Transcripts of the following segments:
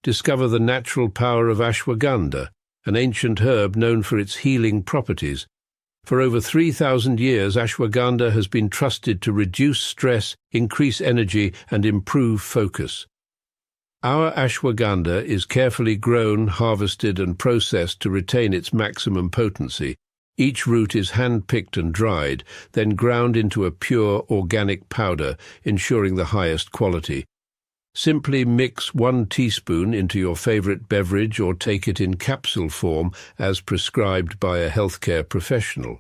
Discover the natural power of ashwagandha, an ancient herb known for its healing properties. For over 3,000 years, ashwagandha has been trusted to reduce stress, increase energy, and improve focus. Our ashwagandha is carefully grown, harvested, and processed to retain its maximum potency. Each root is hand-picked and dried, then ground into a pure, organic powder, ensuring the highest quality. Simply mix 1 teaspoon into your favorite beverage or take it in capsule form as prescribed by a healthcare professional.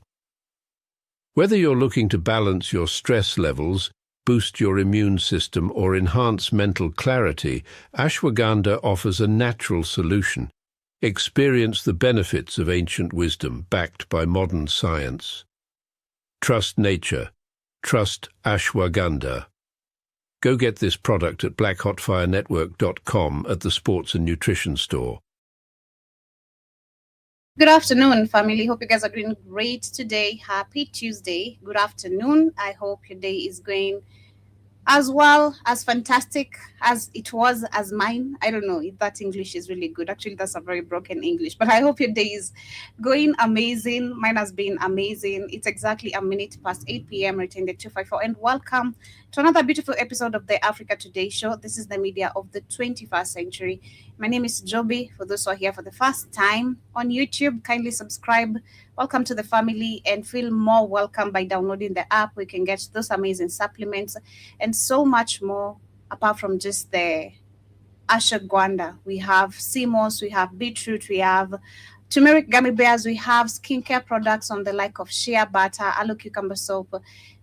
Whether you're looking to balance your stress levels, boost your immune system, or enhance mental clarity, ashwagandha offers a natural solution. Experience the benefits of ancient wisdom backed by modern science. Trust nature. Trust ashwagandha. Go get this product at blackhotfirenetwork.com at the Sports and Nutrition Store. Good afternoon, family. Hope you guys are doing great today. Happy Tuesday. Good afternoon. I hope your day is going as well, as fantastic as it was as mine. I don't know if that English is really good. Actually, that's a very broken English. But I hope your day is going amazing. Mine has been amazing. It's exactly a minute past 8 p.m. Returning the 254. And welcome to another beautiful episode of the Africa Today Show. This is the media of the 21st century. My name is Joby. For those who are here for the first time on YouTube, kindly subscribe. Welcome to the family and feel more welcome by downloading the app. We can get those amazing supplements and so much more apart from just the ashwagandha. We have CMOS, we have beetroot, we have turmeric gummy bears, we have skincare products on the like of shea butter, aloe cucumber soap,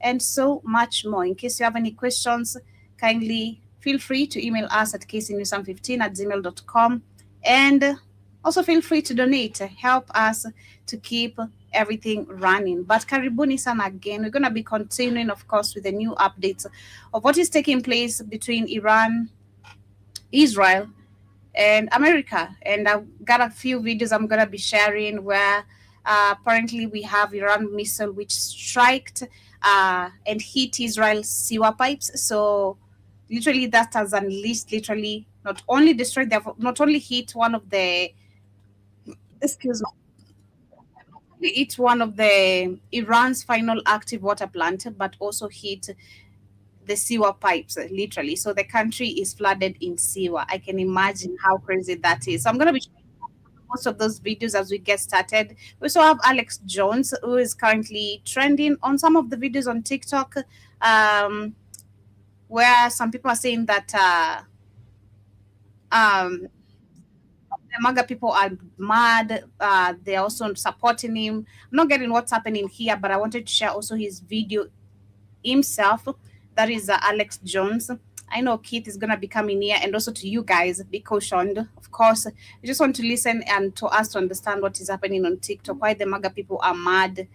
and so much more. In case you have any questions, kindly feel free to email us at kcnewsam15@gmail.com, and also feel free to donate to help us to keep everything running. But karibuni sana again. We're going to be continuing, of course, with the new updates of what is taking place between Iran, Israel, and America. And I've got a few videos I'm going to be sharing where apparently we have Iran missile which striked and hit Israel's sewer pipes. So literally that has unleashed, literally not only destroyed, they've not only hit one of the, it's one of the Iran's final active water plant, but also hit the sewer pipes, literally. So the country is flooded in sewer. I can imagine how crazy that is. So I'm going to be showing most of those videos as we get started. We also have Alex Jones, who is currently trending on some of the videos on TikTok, where some people are saying that the MAGA people are mad. They're also supporting him. I'm not getting what's happening here, but I wanted to share also his video himself. That is Alex Jones. I know Keith is going to be coming here, and also to you guys, be cautioned. Of course, we just want to listen and to us to understand what is happening on TikTok, why the MAGA people are mad,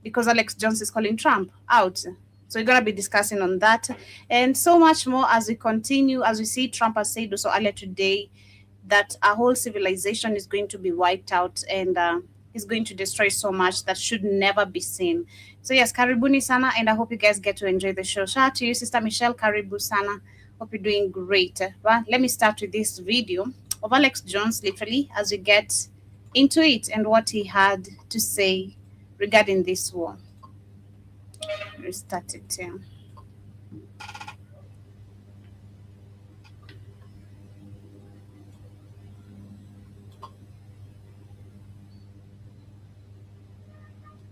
because Alex Jones is calling Trump out. So we're going to be discussing on that and so much more as we continue. As we see, Trump has said also earlier today that a whole civilization is going to be wiped out, and is going to destroy so much that should never be seen. So yes, karibuni sana, and I hope you guys get to enjoy the show. Shout out to you, Sister Michelle. Karibu sana. Hope you're doing great. Well, let me start with this video of Alex Jones, literally, as we get into it and what he had to say regarding this war. Restart it here.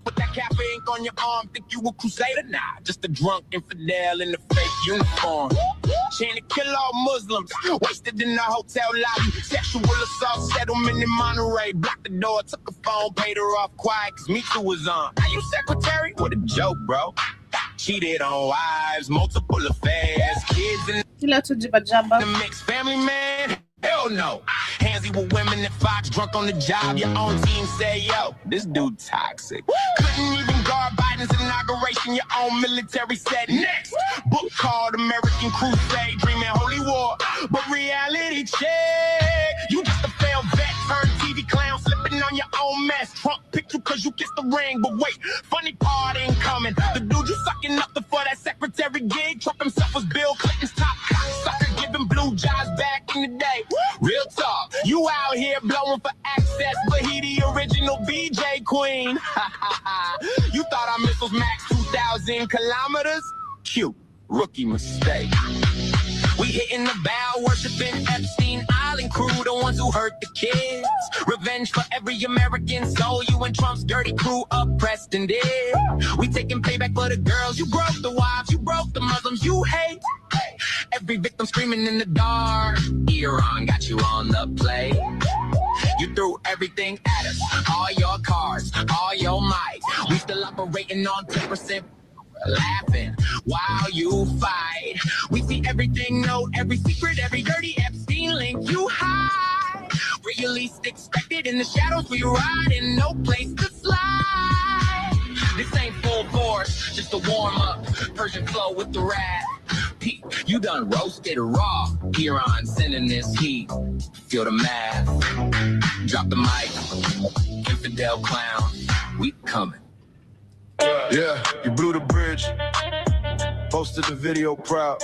Put that cap ink on your arm, think you a crusader? Nah, just a drunk infidel in the fake uniform. Chain to kill all Muslims, wasted in a hotel lobby. Sexual assault settlement in Monterey. Blocked the door, took a phone, paid her off quiet, cause Me Too was on. Are you secretary? What a joke, bro. Cheated on wives, multiple affairs, kids in the mixed family, man. Hell no. Handsy with women at Fox, drunk on the job. Your own team say, yo, this dude toxic. Couldn't even guard Biden's inauguration. Your own military said next. Book called American Crusade, dreaming holy war. But reality check. You just a failed vet, turned TV clown, slipping on your own mess. Trump picked you cause you kissed the ring. But wait, funny part ain't coming. The dude you sucking up for that secretary gig. Trump himself was Bill Clinton's top cocksucker, giving blue jobs You out here blowing for access, but he the original BJ queen. You thought our missiles max 2,000 kilometers? Cute, rookie mistake. We hitting the bow, worshiping Epstein Island crew, the ones who hurt the kids. Revenge for every American soul you and Trump's dirty crew oppressed and did. We taking payback for the girls. You broke the wives, you broke the Muslims you hate. Every victim screaming in the dark. Iran got you on the play. You threw everything at us, all your cars, all your might. We still operating on 10%. Laughing while you fight. We see everything, know every secret, every dirty Epstein link you hide. Where you least expected, in the shadows we ride, and no place to slide. This ain't full force, just a warm up. Persian flow with the wrath. Pete, you done roasted raw. Iran sending this heat. Feel the math. Drop the mic. Infidel clown. We coming. Yeah, you blew the bridge. Posted the video proud.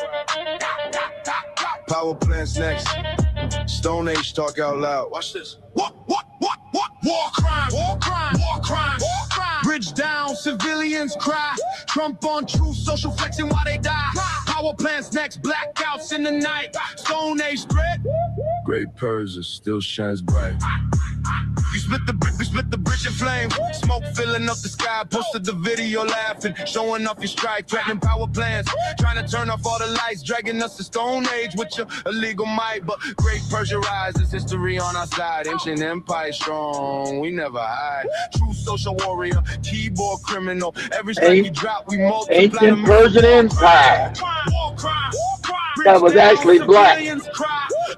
Power plants next. Stone Age talk out loud. Watch this. What? War crime, war crime, war crime, war crime. Bridge down, civilians cry. Trump on truth, social flexing while they die. Power plants next, blackouts in the night. Stone Age threat. Great Persia still shines bright. You split the brick, we split the bridge in flame. Smoke filling up the sky, posted the video laughing, showing off your strike, threatening power plants, trying to turn off all the lights, dragging us to Stone Age with your illegal might. But Great Persia rises, history on our side, ancient empire strong, we never hide. True social warrior, keyboard criminal, every strike you drop, we multiply. Ancient Persian Empire. That was actually black.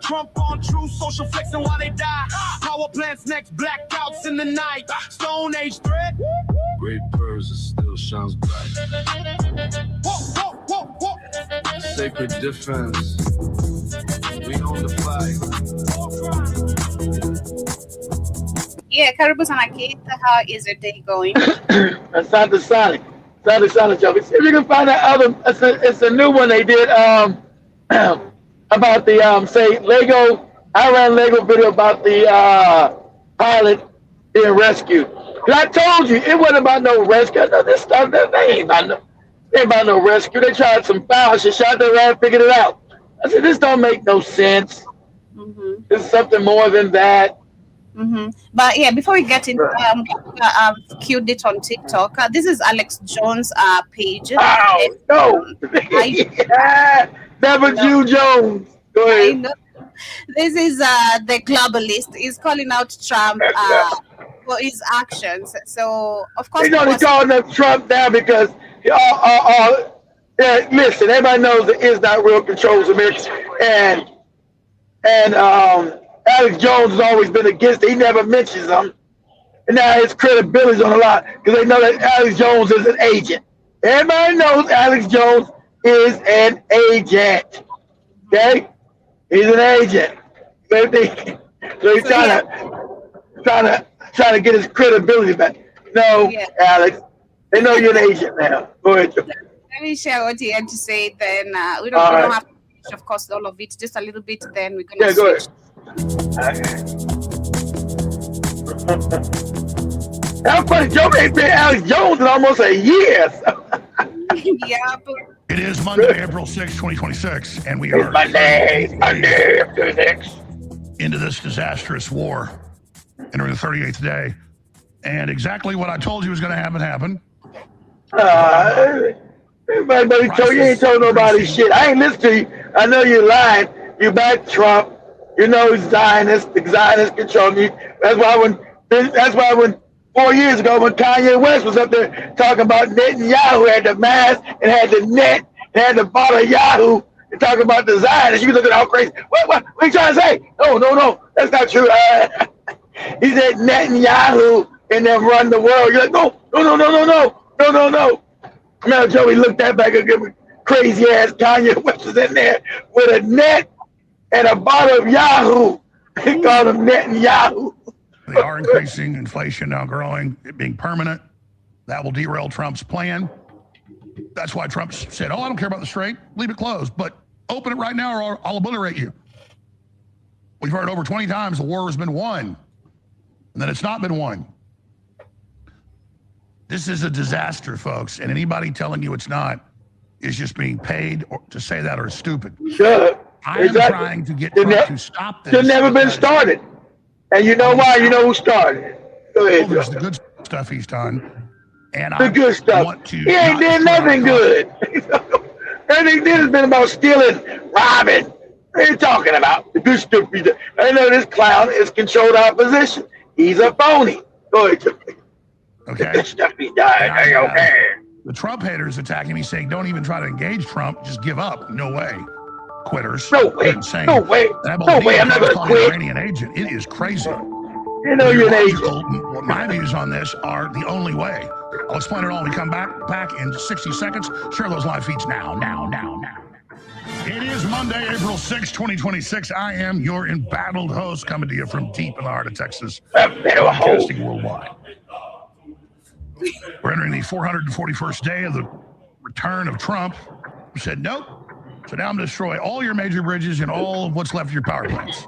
Trump on true social flexing while they die. Power plants next, blackouts in the night. Stone Age threat. Great Persia still shines bright. Sacred defense. We on the fight. Yeah, karibu sana Keith. How is your day going? Asante Sonic. Asante Sonic joke. See if you can find that other. It's a new one they did. About the say Lego. I ran Lego video about the pilot being rescued. Cause I told you it wasn't about no rescue. This stuff they ain't about no rescue. They tried some foul shit, shot their ass, figured it out. I said this don't make no sense. Mm-hmm. This is something more than that. Mm-hmm. But yeah, before we get into queued it on TikTok. This is Alex Jones' page. Oh no! Never Jew Jones. Go ahead. I know. This is the globalist. He's calling out Trump for his actions. So of course, He's only calling up Trump now because listen, everybody knows that Israel controls America, and Alex Jones has always been against it. He never mentions them, and now his credibility's on a lot because they know that Alex Jones is an agent. Everybody knows Alex Jones is an agent. Okay, he's an agent. So he's trying to get his credibility back. No, yeah. Alex, they know you're an agent now. Go ahead, Joe. Let me share what he had to say. Then we don't have to finish, of course, all of it. Just a little bit. Then we're gonna switch. That's funny. Joe ain't been Alex Jones in almost a year. Yeah, but it is Monday, April 6, 2026, and we are Monday, April 6. into this disastrous war, entering the 38th day. And exactly what I told you was going to happen, happened. Everybody told you ain't told nobody shit. I ain't listening to you. I know you're lying. You back Trump. You know he's Zionist. The Zionists control you. That's why when 4 years ago, when Kanye West was up there talking about Netanyahu had the mask and had the net and had the bottle of Yahoo and talking about the Zionists, you looking all crazy. What are you trying to say? No, that's not true. He said Netanyahu and them run the world. You're like, no. Now Joey looked that back and give crazy ass Kanye West was in there with a net and a bottle of Yahoo. He called him Netanyahu. They are increasing, inflation now growing, it being permanent. That will derail Trump's plan. That's why Trump said, I don't care about the strait, leave it closed, but open it right now or I'll obliterate you. We've heard over 20 times the war has been won, and then it's not been won. This is a disaster, folks, and anybody telling you it's not is just being paid to say that or stupid. Sure. I am trying to get Trump to stop this. It's never been started. And you know why? You know who started it. Go ahead. There's the good stuff he's done. And the good stuff. He ain't did nothing good. Everything he did has been about stealing, robbing. What are you talking about? The good stuff he did. I know this clown is controlled opposition. He's a phony. Go ahead. Okay. The good stuff he died. Okay. The Trump haters attacking me saying, don't even try to engage Trump. Just give up. No way. Quitters. No way. Insane. No way. No way. I'm not going to quit. Iranian agent. It is crazy. You know you're an agent. My views on this are the only way. I'll explain it all when we come back in 60 seconds. Share those live feeds now. It is Monday, April 6, 2026. I am your embattled host coming to you from deep in the heart of Texas, broadcasting worldwide. We're entering the 441st day of the return of Trump, who said, nope. So now I'm going to destroy all your major bridges and all of what's left of your power plants.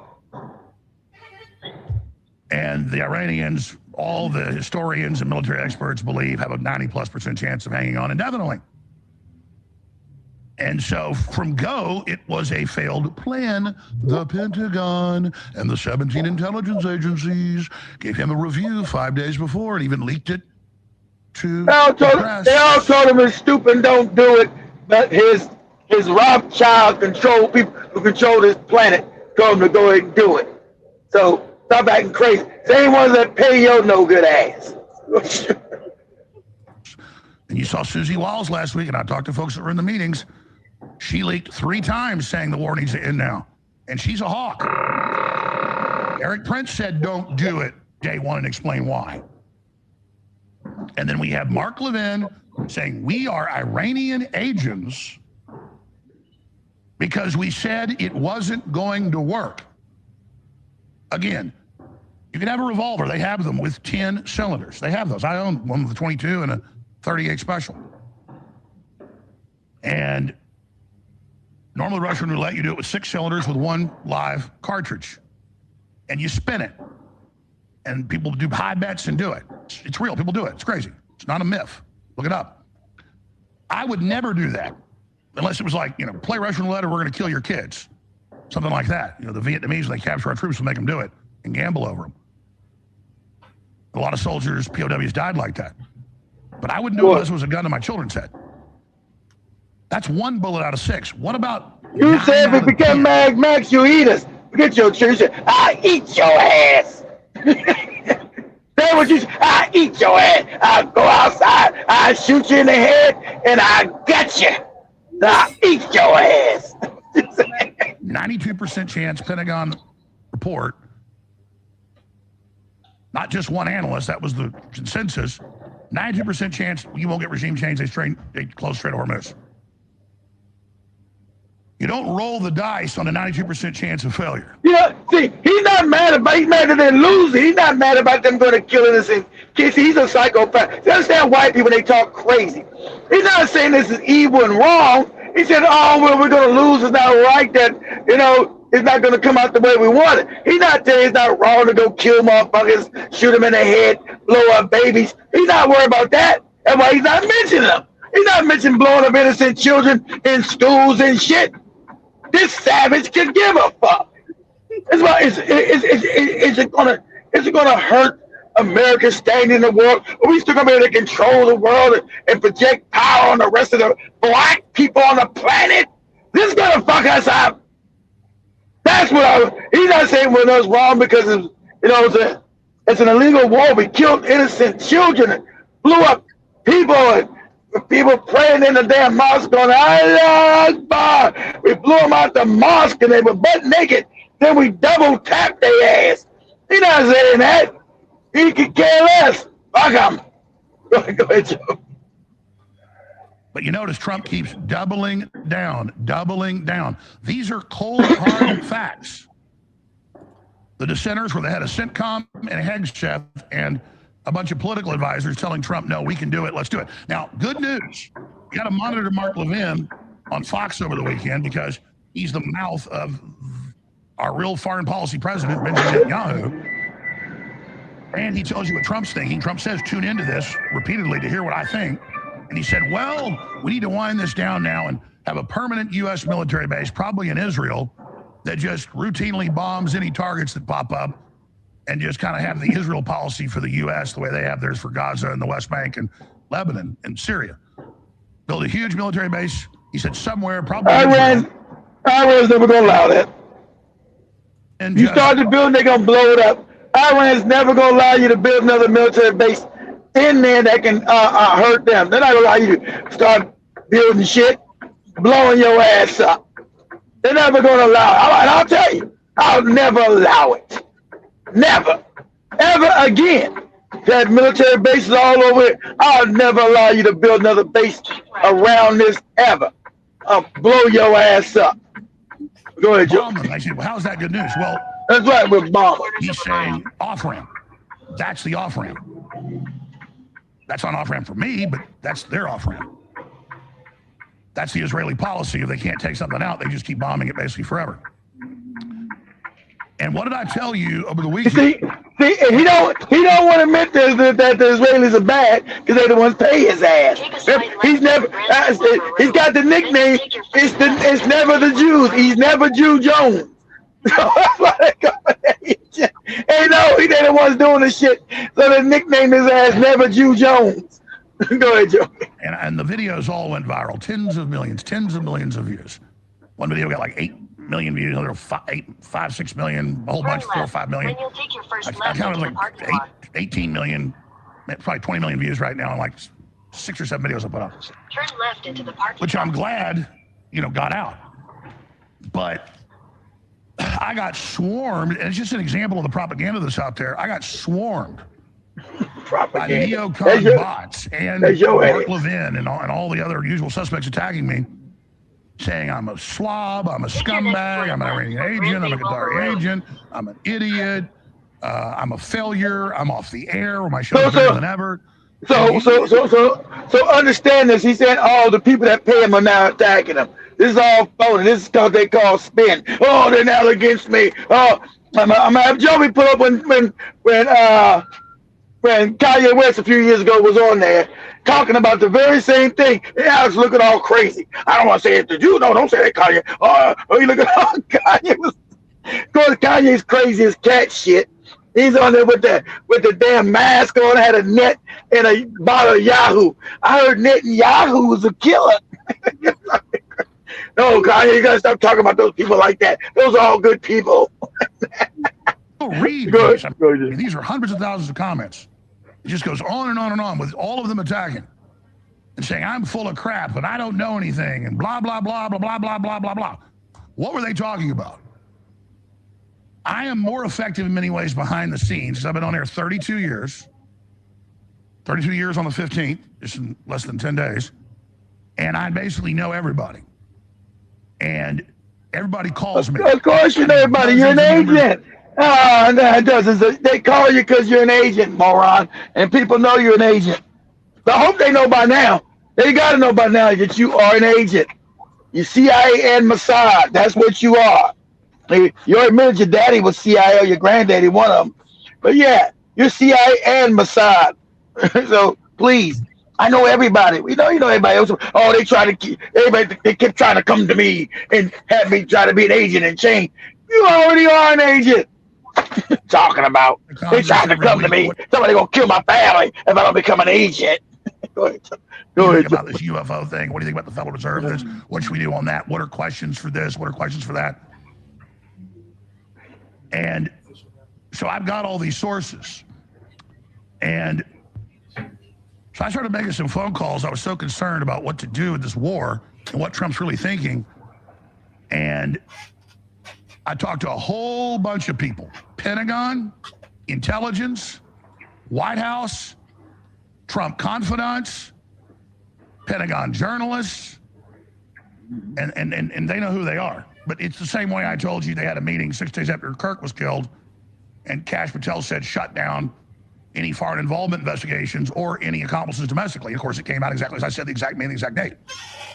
And the Iranians, all the historians and military experts believe have a 90+% chance of hanging on indefinitely. And so from go, it was a failed plan. The Pentagon and the 17 intelligence agencies gave him a review 5 days before and even leaked it to they all told him it's stupid and don't do it. But his Rothschild control people who control this planet told him to go ahead and do it. So stop acting crazy. Same ones that pay your no good ass. And you saw Susie Wiles last week, and I talked to folks that were in the meetings. She leaked 3 times saying the war needs to end now. And she's a hawk. Eric Prince said, don't do it day one and explain why. And then we have Mark Levin saying, we are Iranian agents because we said it wasn't going to work. Again, you can have a revolver. They have them with 10 cylinders. They have those. I own one with a 22 and a 38 special. And normally Russian roulette, you do it with 6 cylinders with 1 live cartridge. And you spin it. And people do high bets and do it. It's real. People do it. It's crazy. It's not a myth. Look it up. I would never do that unless it was like, play Russian roulette or we're going to kill your kids. Something like that. The Vietnamese, when they capture our troops, will make them do it and gamble over them. A lot of soldiers, POWs, died like that. But I wouldn't do it unless it was a gun to my children's head. That's 1 bullet out of 6. What about... You said if we become Mad Max, you eat us. Forget your church. I eat your ass. That's what you said. I eat your ass. I go outside. I shoot you in the head, and I get you. I eat your ass. 92% chance, Pentagon report. Not just one analyst. That was the consensus. 92% chance you won't get regime change. They close Strait of Hormuz. You don't roll the dice on a 92% chance of failure. Yeah, see, he's not mad that they're losing. He's not mad about them going to kill innocent kids. He's a psychopath. You understand white people, they talk crazy. He's not saying this is evil and wrong. He said, oh, well, we're going to lose. It's not right that, it's not going to come out the way we want it. He's not saying it's not wrong to go kill motherfuckers, shoot them in the head, blow up babies. He's not worried about that. That's why he's not mentioning them. He's not mentioning blowing up innocent children in schools and shit. This savage can give a fuck. It's why is it gonna hurt America's standing in the world? Are we still gonna be able to control the world and project power on the rest of the black people on the planet? This is gonna fuck us up. That's what he's not saying we're not wrong because it's an illegal war. We killed innocent children, blew up people, and people praying in the damn mosque going, Allah Akbar. We blew them out the mosque and they were butt naked. Then we double tapped their ass. He's not saying that. He could care less. Fuck him. Go ahead, Joe. But you notice Trump keeps doubling down. These are cold, hard facts. The dissenters were the head of CENTCOM and a Hegseth and a bunch of political advisors telling Trump, no, we can do it, let's do it. Now, good news. You got to monitor Mark Levin on Fox over the weekend because he's the mouth of our real foreign policy president, Benjamin Netanyahu, and he tells you what Trump's thinking. Trump says, tune into this repeatedly to hear what I think. And he said, well, we need to wind this down now and have a permanent U.S. military base, probably in Israel, that just routinely bombs any targets that pop up, and just kind of have the Israel policy for the U.S. the way they have theirs for Gaza and the West Bank and Lebanon and Syria. Build a huge military base. He said somewhere, probably Iran's never going to allow that. And you start the building, they're going to blow it up. Iran's never going to allow you to build another military base in there that can hurt them. They're not going to allow you to start building shit, blowing your ass up. They're never going to allow it. And I'll tell you, I'll never allow it. Never. Ever again. Had military bases all over it. I'll never allow you to build another base around this ever. I'll blow your ass up. Go ahead, Joe. I said, well, how's that good news? Well, that's right, we're bombing. He's saying off-ramp. That's the off-ramp. That's not off-ramp for me, but that's their off-ramp. That's the Israeli policy. If they can't take something out, they just keep bombing it basically forever. And what did I tell you over the weekend? See, he don't want to admit that the Israelis are bad because they're the ones pay his ass. He's never. He's got the nickname. It's never the Jews. He's never Jew Jones. Hey, no, they're the ones doing the shit. So they nickname his ass Never Jew Jones. Go ahead, Joe. And the videos all went viral. Tens of millions of views. One video got like 8 million views, another 6 million, a whole bunch, 4 or 5 million. I counted like 18 million, probably 20 million views right now, and like 6 or 7 videos I put up. Turn left into the parking which I'm glad, got out. But I got swarmed, and it's just an example of the propaganda that's out there. I got swarmed by neocon bots and Mark Levin and all the other usual suspects attacking me, saying I'm a slob, I'm a scumbag, I'm an Iranian agent, I'm a Qatari agent, I'm an idiot, I'm a failure, I'm off the air, or my show's better than ever. So understand this. He said, oh, the people that pay him are now attacking him. This is all phony. This is what they call spin. Oh, they're now against me. Oh, I'm gonna have Joey put up when Kanye West a few years ago was on there talking about the very same thing. And Alex looking all crazy. I don't want to say it to you. No, don't say that, Kanye. Oh, you look at Kanye was going. Kanye's crazy as cat shit. He's on there with the damn mask on, had a net and a bottle of Yahoo. I heard Netanyahu was a killer. No, Kanye, you gotta stop talking about those people like that. Those are all good people. Read these are hundreds of thousands of comments. It just goes on and on and on with all of them attacking and saying I'm full of crap and I don't know anything and blah blah blah blah blah blah blah blah blah. What were they talking about? I am more effective in many ways behind the scenes because I've been on air 32 years. 32 years on the 15th, just in less than 10 days. And I basically know everybody. And everybody calls me. Of course you know everybody. You're an agent. Oh, no, it doesn't. They call you because you're an agent, moron. And people know you're an agent. But I hope they know by now. They got to know by now that you are an agent. You're CIA and Mossad. That's what you are. You already admitted your daddy was CIA or your granddaddy, one of them. But yeah, you're CIA and Mossad. So please, I know everybody. We know you know everybody else. Oh, they kept trying to come to me and have me try to be an agent and change. You already are an agent. Talking about they trying to come to me. Somebody gonna kill my family if I don't become an agent. Go ahead. Go ahead. About this UFO thing. What do you think about the Federal Reserve? This? What should we do on that? What are questions for this? What are questions for that? And so I've got all these sources. And so I started making some phone calls. I was so concerned about what to do with this war and what Trump's really thinking. And I talked to a whole bunch of people. Pentagon, intelligence, White House, Trump confidants, Pentagon journalists, and they know who they are. But it's the same way I told you they had a meeting 6 days after Kirk was killed, and Kash Patel said shut down any foreign involvement investigations or any accomplices domestically. Of course, it came out exactly as I said, the exact date.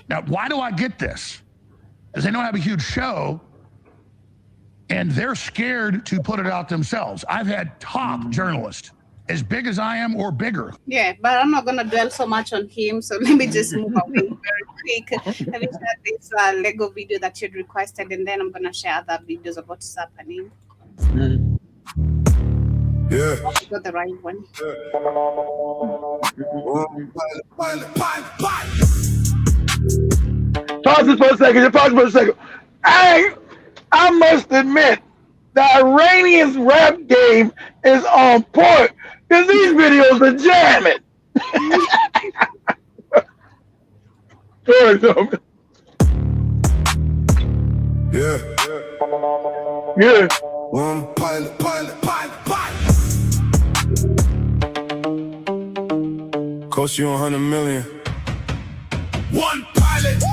Now, why do I get this? Because they know I have a huge show And they're scared to put it out themselves. I've had top journalists, as big as I am or bigger. Yeah, but I'm not gonna dwell so much on him. So let me just move away very quick. Let me share this Lego video that you'd requested, and then I'm gonna share other videos of what's happening. Yeah. You got the right one. Pause this for a second. Just pause for a second. I must admit, the Iranians rap game is on point because these videos are jamming. Yeah. Yeah. One pilot. Cost you 100 million. One pilot.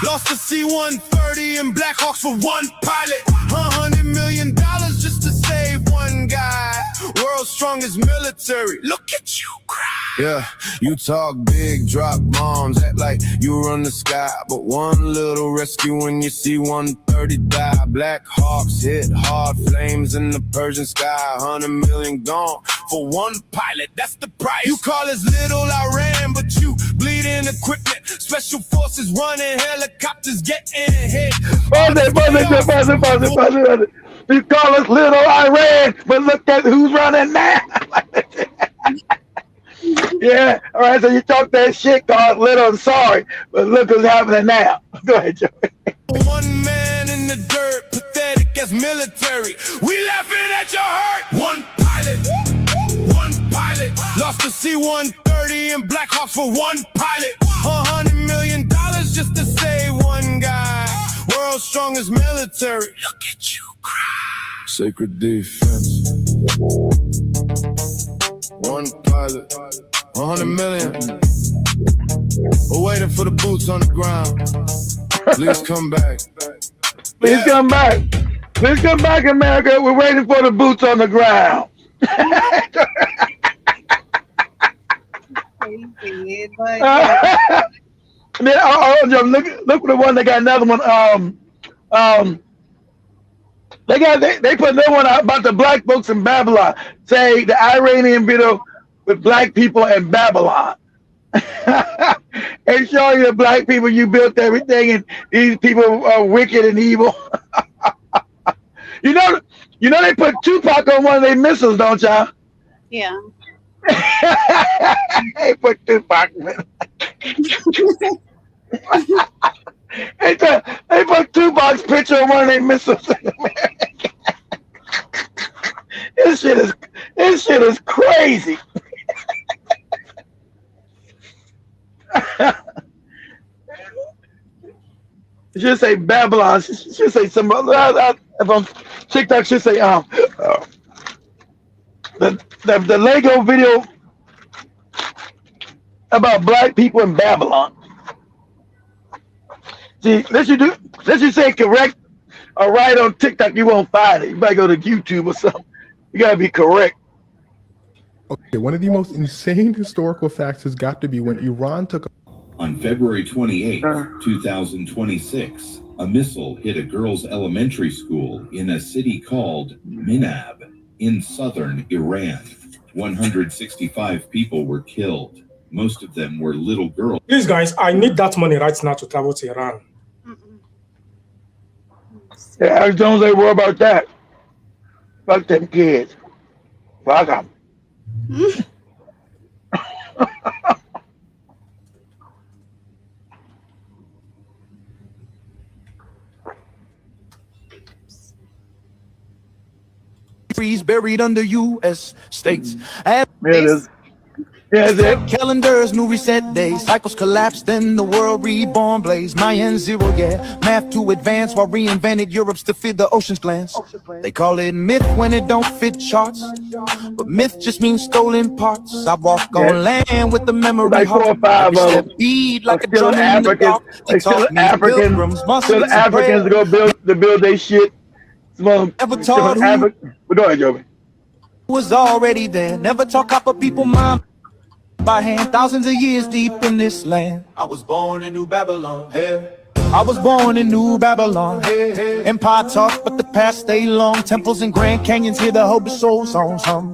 Lost the C-130 and Black Hawks for one pilot. $100 million just to save one guy. World's strongest military. Look at you cry. Yeah, you talk big, drop bombs, act like you run the sky. But one little rescue when you see 130 die. Black Hawks hit hard, flames in the Persian sky. 100 million gone for one pilot, that's the price. You call us little Iran, but you bleeding equipment. Special forces running, helicopters getting hit. Pause it. You call us little Iran, but look at who's running now. Yeah, all right, so you talk that shit, called little and sorry, but look what's happening now. Go ahead, Joey. One man in the dirt, pathetic as military. We laughing at your hurt. One pilot, lost the C-130 and Black Hawks for one pilot. $100 million just to save one guy. World's strongest military. Look at you cry. Sacred defense. One pilot, 100 million. We're waiting for the boots on the ground. Please come back. Please come back. Please come back, America. We're waiting for the boots on the ground. Look at the one. They got another one. They put another one out about the black folks in Babylon. Say the Iranian video with black people in Babylon. And showing the black people you built everything, and these people are wicked and evil. You know they put Tupac on one of their missiles, don't y'all? Yeah. They put Tupac. They put Tupac's picture on one of their missiles in America. This shit is crazy. It should say Babylon. It should say some other. If I'm TikTok, should say the Lego video about black people in Babylon. See, let's you say correct or right on TikTok, you won't find it. You might go to YouTube or something. You gotta be correct. Okay, one of the most insane historical facts has got to be when Iran took. On February 28, 2026, a missile hit a girls' elementary school in a city called Minab in southern Iran. 165 people were killed. Most of them were little girls. Please, guys, I need that money right now to travel to Iran. Yeah, don't say worry about that. Fuck them kids. Fuck them. Buried under U.S. states. There it is. Yeah, it. Calendars, new reset days. Cycles collapse, then the world reborn blaze. Mayan zero, yeah. Math to advance while reinvented Europe's to fit the ocean's glance. They call it myth when it don't fit charts. But myth just means stolen parts. I walk on land with the memory like 4 or 5 of them. Beat like a still drum Africans. Like still Africans to go build their shit. Never taught but go ahead, Joby. Was already there. Never taught copper people mind by hand. Thousands of years deep in this land. I was born in New Babylon. Here I was born in New Babylon. Empire talk, but the past stay long. Temples and Grand Canyons, hear the hope of soul songs hum.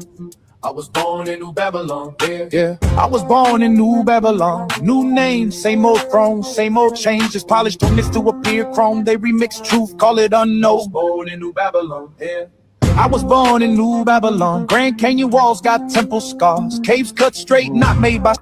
I was born in New Babylon, yeah. I was born in New Babylon. New name, same old throne, same old change. Just polished on this to appear chrome. They remix truth, call it unknown. I was born in New Babylon, yeah. I was born in New Babylon. Grand Canyon walls got temple scars. Caves cut straight, not made by...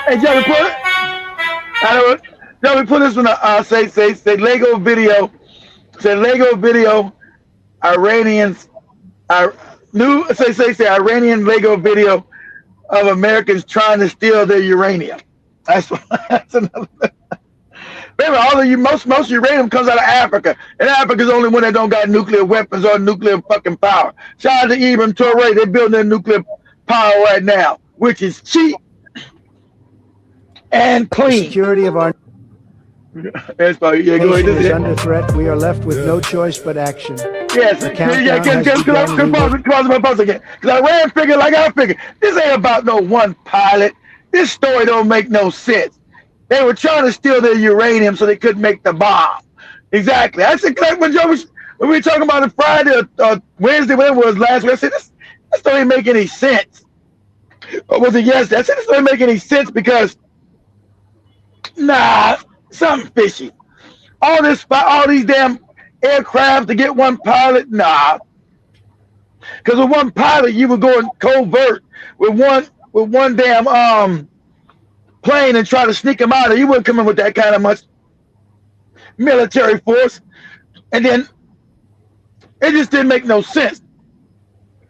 Hey, Joey, put this one. Say Lego video. Say Lego video. Iranians. Say Iranian Lego video of Americans trying to steal their uranium. That's another. Remember, all of you, most uranium comes out of Africa, and Africa's the only one that don't got nuclear weapons or nuclear fucking power. Shout out to Ibrahim Traoré. They're building their nuclear power right now, which is cheap and clean. The security of our nation is under threat. We are left with no choice but action. Yes, because Iran figured like I figured. This ain't about no one pilot. This story don't make no sense. They were trying to steal their uranium so they couldn't make the bomb. Exactly. I said, when we were talking about it Friday or Wednesday, whatever it was last week, I said, this don't even make any sense. Or was it yesterday? I said, this don't make any sense because nah, something fishy. All these damn aircraft to get one pilot, nah. Because with one pilot, you would go in covert with one damn plane and try to sneak them out. You wouldn't come in with that kind of much military force. And then it just didn't make no sense.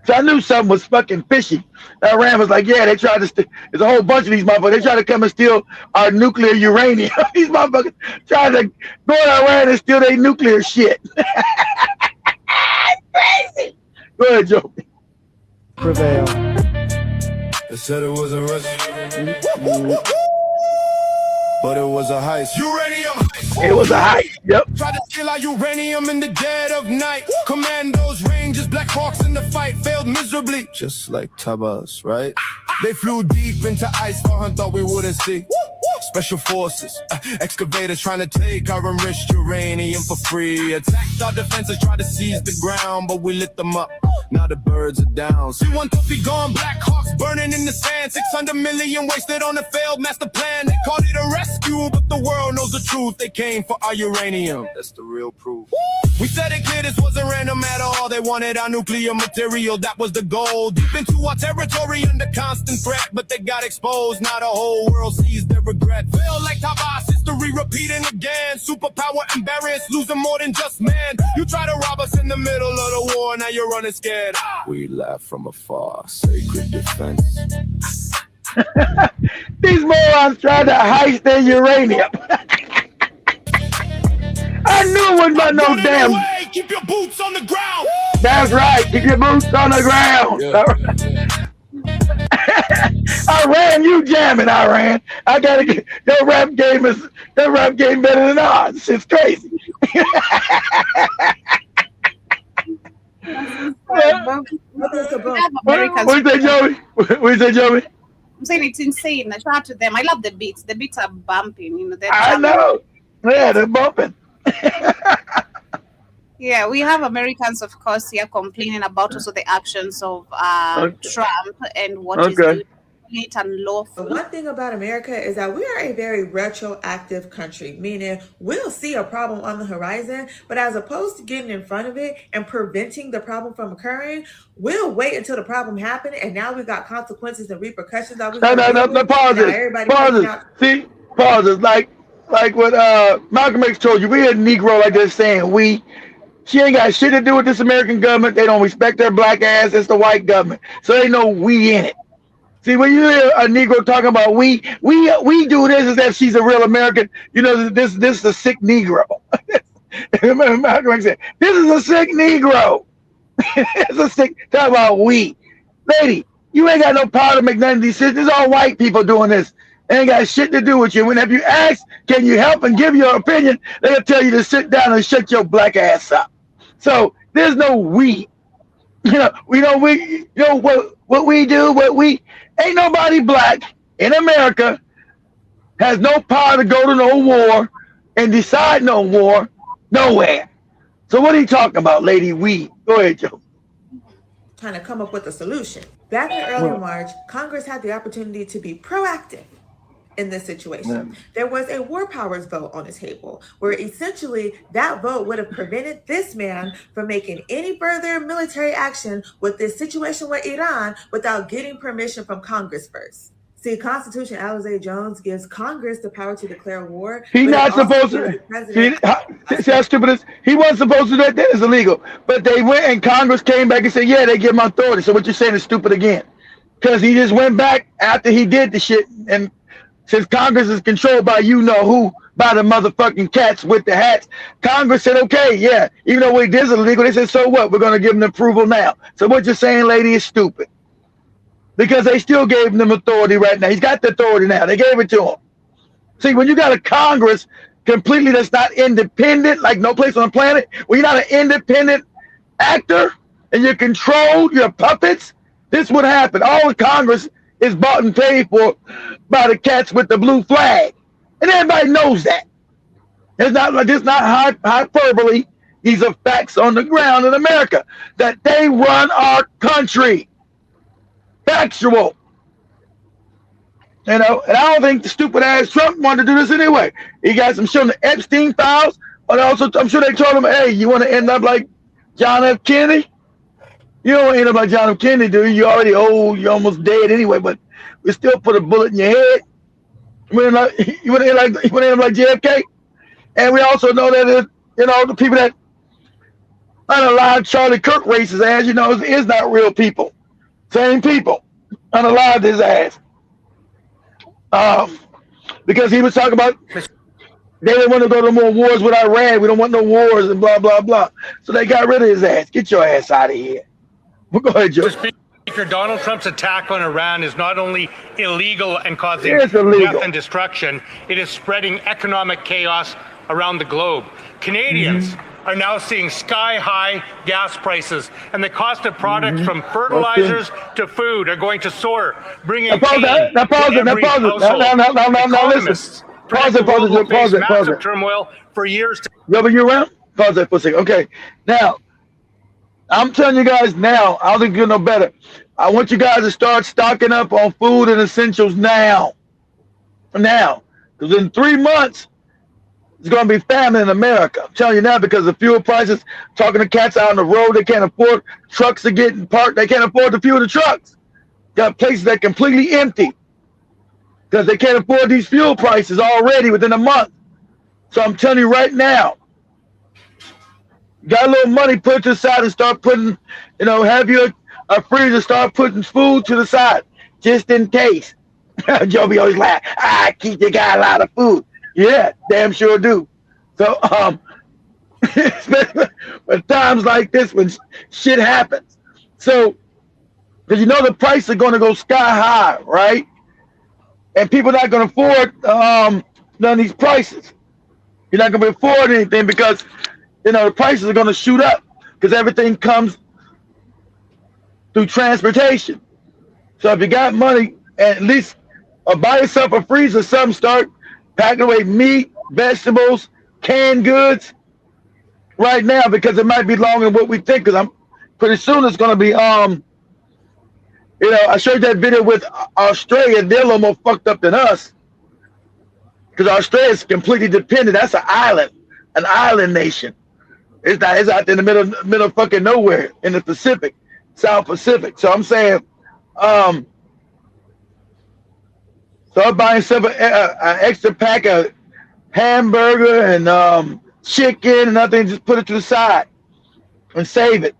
So I knew something was fucking fishy. Iran was like, yeah, they tried to there's a whole bunch of these motherfuckers. They tried to come and steal our nuclear uranium. These motherfuckers tried to go to Iran and steal their nuclear shit. Crazy. Go ahead, Joe. Prevail. They said it was a rush, but it was a heist. Uranium heist. It was a heist. Yep. Tried to steal our uranium in the dead of night. Commandos, Rangers, Black Hawks in the fight failed miserably, just like Tabas, right? They flew deep into ice, Farhan thought we wouldn't see. Special forces, excavators trying to take our enriched uranium for free. Attacked our defenses, tried to seize the ground, but we lit them up. Now the birds are down. C-130 gone, Black Hawks burning in the sand. 600 million wasted on a failed master plan. They called it a rescue, but the world knows the truth. They came for our uranium. That's the real proof. We said it clear, this wasn't random at all. They wanted our nuclear material, that was the goal. Deep into our territory under constant threat, but they got exposed. Now the whole world sees their regret. Feel like Tabas, history repeating again. Superpower embarrassed, losing more than just man. You try to rob us in the middle of the war, now you're running scared. We laugh from afar, sacred defense. These morons tried to heist their uranium. I knew it wasn't about no damn. Keep your boots on the ground. That's right. Keep your boots on the ground. Yeah. Iran, you jamming, Iran. I gotta get your rap game better than ours. It's crazy. What you say, Joey? What you say, Joey? I'm saying it's insane. Shout out to them. I love the beats. The beats are bumping. You know. I know. Yeah, they're bumping. Yeah, we have Americans, of course, here complaining about also the actions of Trump and what is doing it unlawful. One thing about America is that we are a very retroactive country, meaning we'll see a problem on the horizon, but as opposed to getting in front of it and preventing the problem from occurring, we'll wait until the problem happened, and now we've got consequences and repercussions. No, pauses. See, pauses. Like what Malcolm X told you, we a Negro like they're saying we. She ain't got shit to do with this American government. They don't respect their black ass. It's the white government. So they know we in it. See, when you hear a Negro talking about we do this as if she's a real American, you know, this is a sick Negro. Malcolm X said, this is a sick Negro. It's a sick, talk about we. Lady, you ain't got no power to make none of these decisions. It's all white people doing this. Ain't got shit to do with you. Whenever you ask, can you help and give your opinion, they'll tell you to sit down and shut your black ass up. So there's no we. What we do, ain't nobody black in America has no power to go to no war and decide no war nowhere. So what are you talking about, lady? We. Go ahead, Joe. Trying to come up with a solution. Back in early March, Congress had the opportunity to be proactive in this situation. There was a war powers vote on the table where essentially that vote would have prevented this man from making any further military action with this situation with Iran without getting permission from Congress first. See, Constitution Alizé Jones gives Congress the power to declare war. He's not supposed to. See how stupid it is? He wasn't supposed to do that. That is illegal. But they went and Congress came back and said, yeah, they give him authority. So what you're saying is stupid again. Because he just went back after he did the shit. And since Congress is controlled by you-know-who, by the motherfucking cats with the hats, Congress said, okay, yeah, even though it is illegal, they said, so what? We're going to give them approval now. So what you're saying, lady, is stupid. Because they still gave him authority right now. He's got the authority now. They gave it to him. See, when you got a Congress completely that's not independent, like no place on the planet, when you're not an independent actor and you're controlled, you're puppets, this would happen. All the Congress is bought and paid for by the cats with the blue flag. And everybody knows that. It's not like it's not hyperbole. These are facts on the ground in America that they run our country. Factual. And I don't think the stupid ass Trump wanted to do this anyway. He got some shit on the Epstein files, but also I'm sure they told him, hey, you want to end up like John F. Kennedy? You don't want to end up like John F. Kennedy, do you? You're already old, you're almost dead anyway, but we still put a bullet in your head. You want to end up like JFK? And we also know that the people that unalive Charlie Kirk racist ass, is not real people. Same people unalive his ass. Because he was talking about they didn't want to go to more wars with Iran. We don't want no wars and blah, blah, blah. So they got rid of his ass. Get your ass out of here. Go ahead, Joe. Speaker, Donald Trump's attack on Iran is not only illegal and causing death and destruction, it is spreading economic chaos around the globe. Canadians are now seeing sky-high gas prices, and the cost of products from fertilizers to food are going to soar, bringing pain to every household. Economists predict the world will face massive turmoil for years to come. Are you around? Pause that for a second. Okay, now, I'm telling you guys now, I don't think you'll know better. I want you guys to start stocking up on food and essentials now. Now, because in 3 months, it's going to be famine in America. I'm telling you now because the fuel prices, talking to cats out on the road, they can't afford, trucks are getting parked, they can't afford to fuel the trucks. Got places that are completely empty because they can't afford these fuel prices already within a month. So I'm telling you right now, got a little money, put it to the side and start putting, have your freezer, start putting food to the side just in case. Joby always laugh, keep you got a lot of food. Yeah, damn sure do. So, but times like this when shit happens. So, because the price is going to go sky high, right? And people are not going to afford none of these prices. You're not going to afford anything because, the prices are going to shoot up because everything comes through transportation. So if you got money, at least buy yourself a freezer, something, start packing away meat, vegetables, canned goods right now because it might be longer than what we think. Because I'm pretty soon it's going to be I showed that video with Australia. They're a little more fucked up than us because Australia is completely dependent. That's an island nation. It's out there in the middle of fucking nowhere in the Pacific, South Pacific. So I'm saying, start buying yourself an extra pack of hamburger and chicken and nothing. Just put it to the side and save it.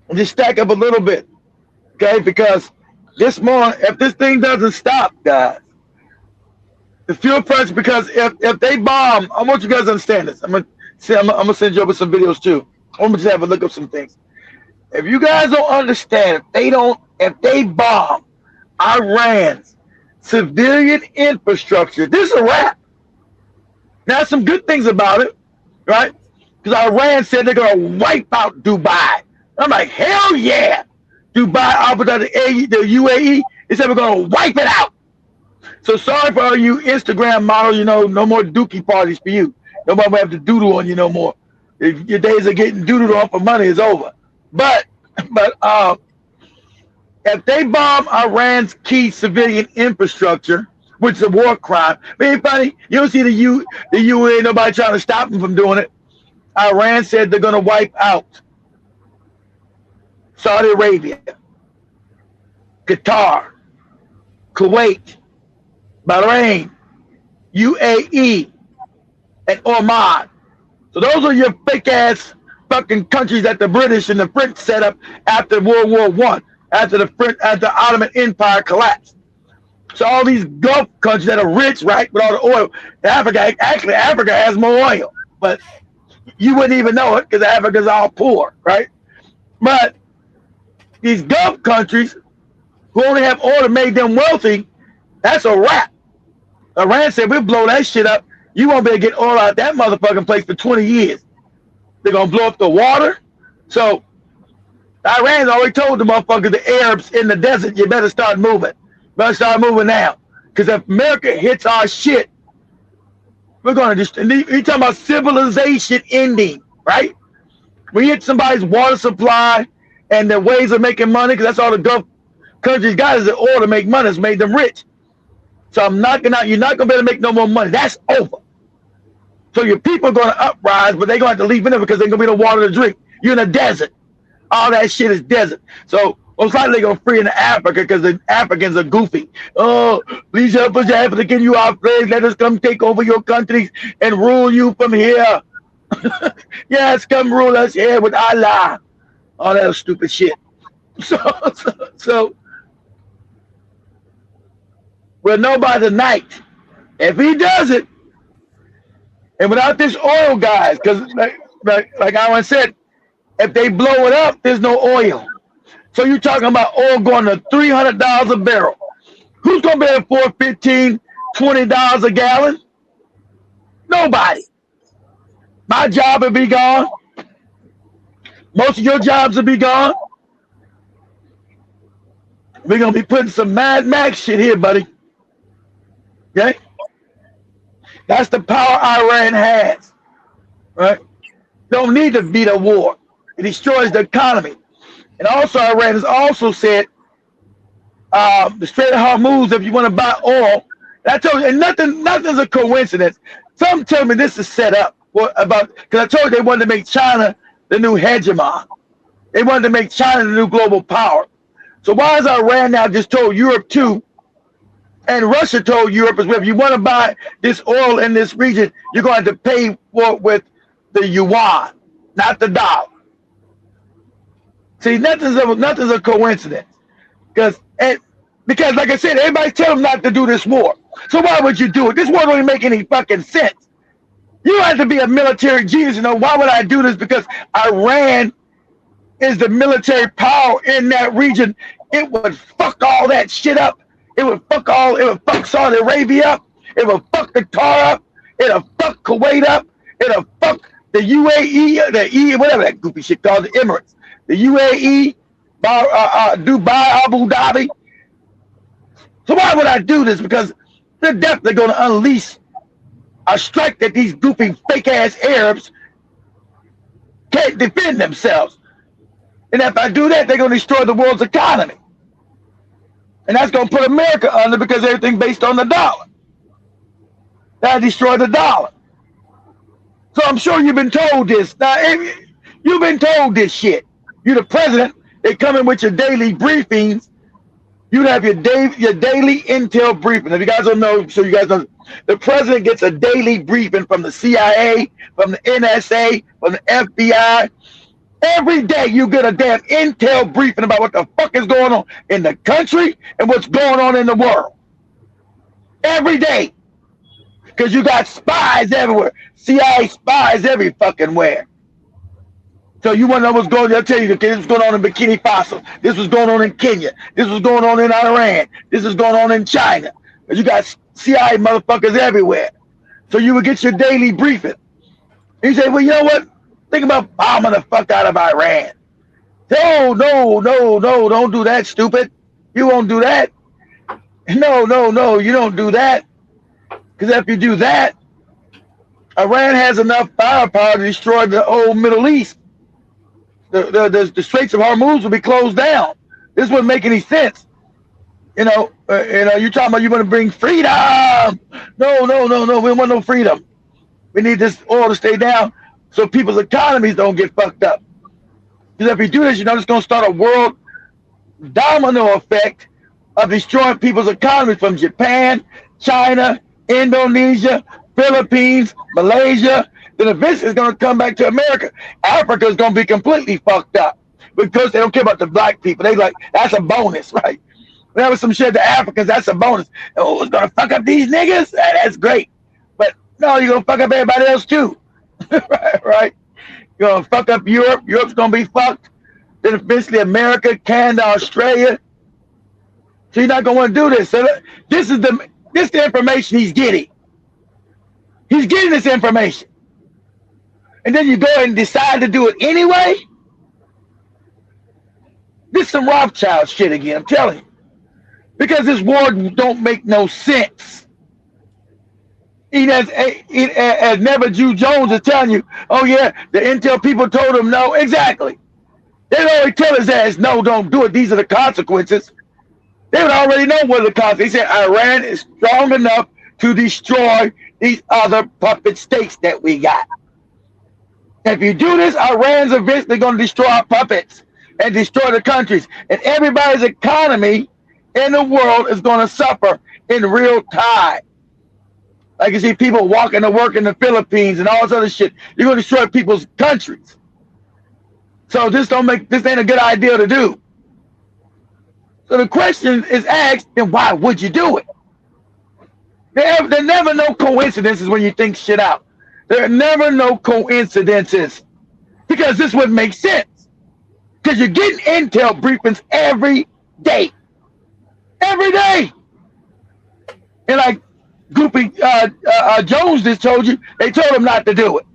And just stack up a little bit. Okay? Because this morning, if this thing doesn't stop, guys, the fuel price, because if they bomb, I want you guys to understand this. I'm gonna send you over some videos too. I'm gonna just have a look up some things. If you guys don't understand, if they bomb Iran's civilian infrastructure. This is a wrap. Now, some good things about it, right? Because Iran said they're going to wipe out Dubai. I'm like, hell yeah. Dubai, Abu Dhabi, the UAE, they said we're going to wipe it out. So sorry for all you Instagram models, you know, no more dookie parties for you. Nobody will have to doodle on you no more. If your days of getting doodled on for money is over. But if they bomb Iran's key civilian infrastructure, which is a war crime, funny, you don't see the UN, nobody trying to stop them from doing it. Iran said they're going to wipe out Saudi Arabia, Qatar, Kuwait, Bahrain, UAE, and Oman. So those are your fake ass fucking countries that the British and the French set up after World War I, after the Ottoman Empire collapsed. So all these Gulf countries that are rich, right, with all the oil, Africa has more oil, but you wouldn't even know it because Africa's all poor, right? But these Gulf countries who only have oil that made them wealthy, that's a wrap. Iran said, we'll blow that shit up. You won't be able to get oil out that motherfucking place for 20 years. They're going to blow up the water. So Iran's already told the motherfuckers, the Arabs in the desert, you better start moving. Better start moving now. Because if America hits our shit, we're going to just, you're talking about civilization ending, right? We hit somebody's water supply and their ways of making money, because that's all the Gulf countries got is the oil to make money. It's made them rich. So you're not going to be able to make no more money. That's over. So your people are going to uprise, but they're going to have to leave in there because they're going to be no water to drink. You're in a desert. All that shit is desert. So most likely they're going to free into Africa because the Africans are goofy. Oh, please help us, Africa, you our slaves. Let us come take over your countries and rule you from here. Yes, come rule us here with Allah. All that stupid shit. So we'll know by the night. If he does it, and without this oil, guys, because like Aaron said, if they blow it up, there's no oil. So you're talking about oil going to $300 a barrel. Who's going to be at $4.15, $20 a gallon? Nobody. My job will be gone. Most of your jobs will be gone. We're going to be putting some Mad Max shit here, buddy. Okay? That's the power Iran has. Right? Don't need to beat a war. It destroys the economy. And also, Iran has also said the Strait of Hormuz, if you want to buy oil, I told you, and nothing's a coincidence. Some tell me this is set up because I told you they wanted to make China the new hegemon. They wanted to make China the new global power. So why is Iran now just told Europe too, and Russia told Europe as well, if you want to buy this oil in this region, you're going to have to pay for it with the yuan, not the dollar. See, nothing's a coincidence. Because, like I said, everybody tell them not to do this war. So why would you do it? This war don't even make any fucking sense. You don't have to be a military genius, you know. Why would I do this? Because Iran is the military power in that region. It would fuck all that shit up. It would fuck Saudi Arabia up. It would fuck Qatar up. It'll fuck Kuwait up. It'll fuck the UAE, whatever that goofy shit called, the Emirates. The UAE, Dubai, Abu Dhabi. So why would I do this? Because they're definitely going to unleash a strike that these goofy fake-ass Arabs can't defend themselves. And if I do that, they're going to destroy the world's economy. And that's going to put America under because everything's based on the dollar. That'll destroy the dollar. So I'm sure you've been told this. Now, you've been told this shit. You're the president. They come in with your daily briefings. You'd have your daily intel briefing. If you guys don't know, so you guys know, the president gets a daily briefing from the CIA, from the NSA, from the FBI. Every day you get a damn intel briefing about what the fuck is going on in the country and what's going on in the world. Every day. Because you got spies everywhere. CIA spies every fucking where. So you want to know what's going on? They'll tell you, okay, this was going on in Burkina Faso. This was going on in Kenya. This was going on in Iran. This is going on in China. Because you got CIA motherfuckers everywhere. So you would get your daily briefing. And you say, well, you know what? Think about bombing the fuck out of Iran. No, don't do that, stupid. You won't do that. No, you don't do that. Because if you do that, Iran has enough firepower to destroy the whole Middle East. The Straits of Hormuz will be closed down. This wouldn't make any sense. You're talking about you want to bring freedom. No, we don't want no freedom. We need this oil to stay down so people's economies don't get fucked up. Because if you do this, it's going to start a world domino effect of destroying people's economies from Japan, China, Indonesia, Philippines, Malaysia. Then eventually it's going to come back to America. Africa is going to be completely fucked up because they don't care about the black people. They like, that's a bonus, right? Whenever some shit to Africans, that's a bonus. Oh, it's going to fuck up these niggas? That's great. But no, you're going to fuck up everybody else too. right? You're going to fuck up Europe. Europe's going to be fucked. Then eventually America, Canada, Australia. So you're not going to want to do this. So this is the information he's getting. He's getting this information. And then you go and decide to do it anyway? This is some Rothschild shit again, I'm telling you. Because this war don't make no sense. As Never Jew Jones is telling you, oh yeah, the intel people told him no. Exactly. They'd already tell his ass, no, don't do it. These are the consequences. They would already know what the consequences. They said Iran is strong enough to destroy these other puppet states that we got. If you do this, Iran's eventually going to destroy our puppets and destroy the countries. And everybody's economy in the world is going to suffer in real time. Like you see people walking to work in the Philippines and all this other shit. You're going to destroy people's countries. So this ain't a good idea to do. So the question is asked, then why would you do it? There are never no coincidences when you think shit out. There are never no coincidences because this would make sense. Because you're getting intel briefings every day. Every day. And like Goopy Jones just told you, they told him not to do it.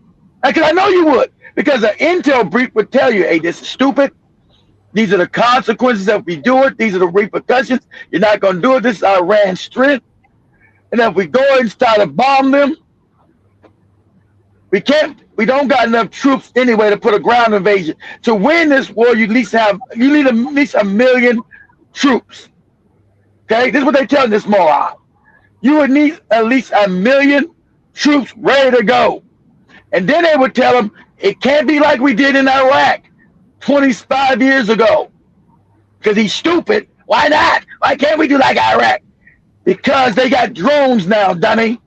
Because I know you would. Because an intel brief would tell you, hey, this is stupid. These are the consequences if we do it. These are the repercussions. You're not going to do it. This is Iran's strength. And if we go and start to bomb them, we don't got enough troops anyway to put a ground invasion. To win this war, you need at least 1 million troops. Okay, this is what they telling this moron. You would need at least 1 million troops ready to go. And then they would tell them, it can't be like we did in Iraq 25 years ago. Because he's stupid. Why not? Why can't we do like Iraq? Because they got drones now, dummy.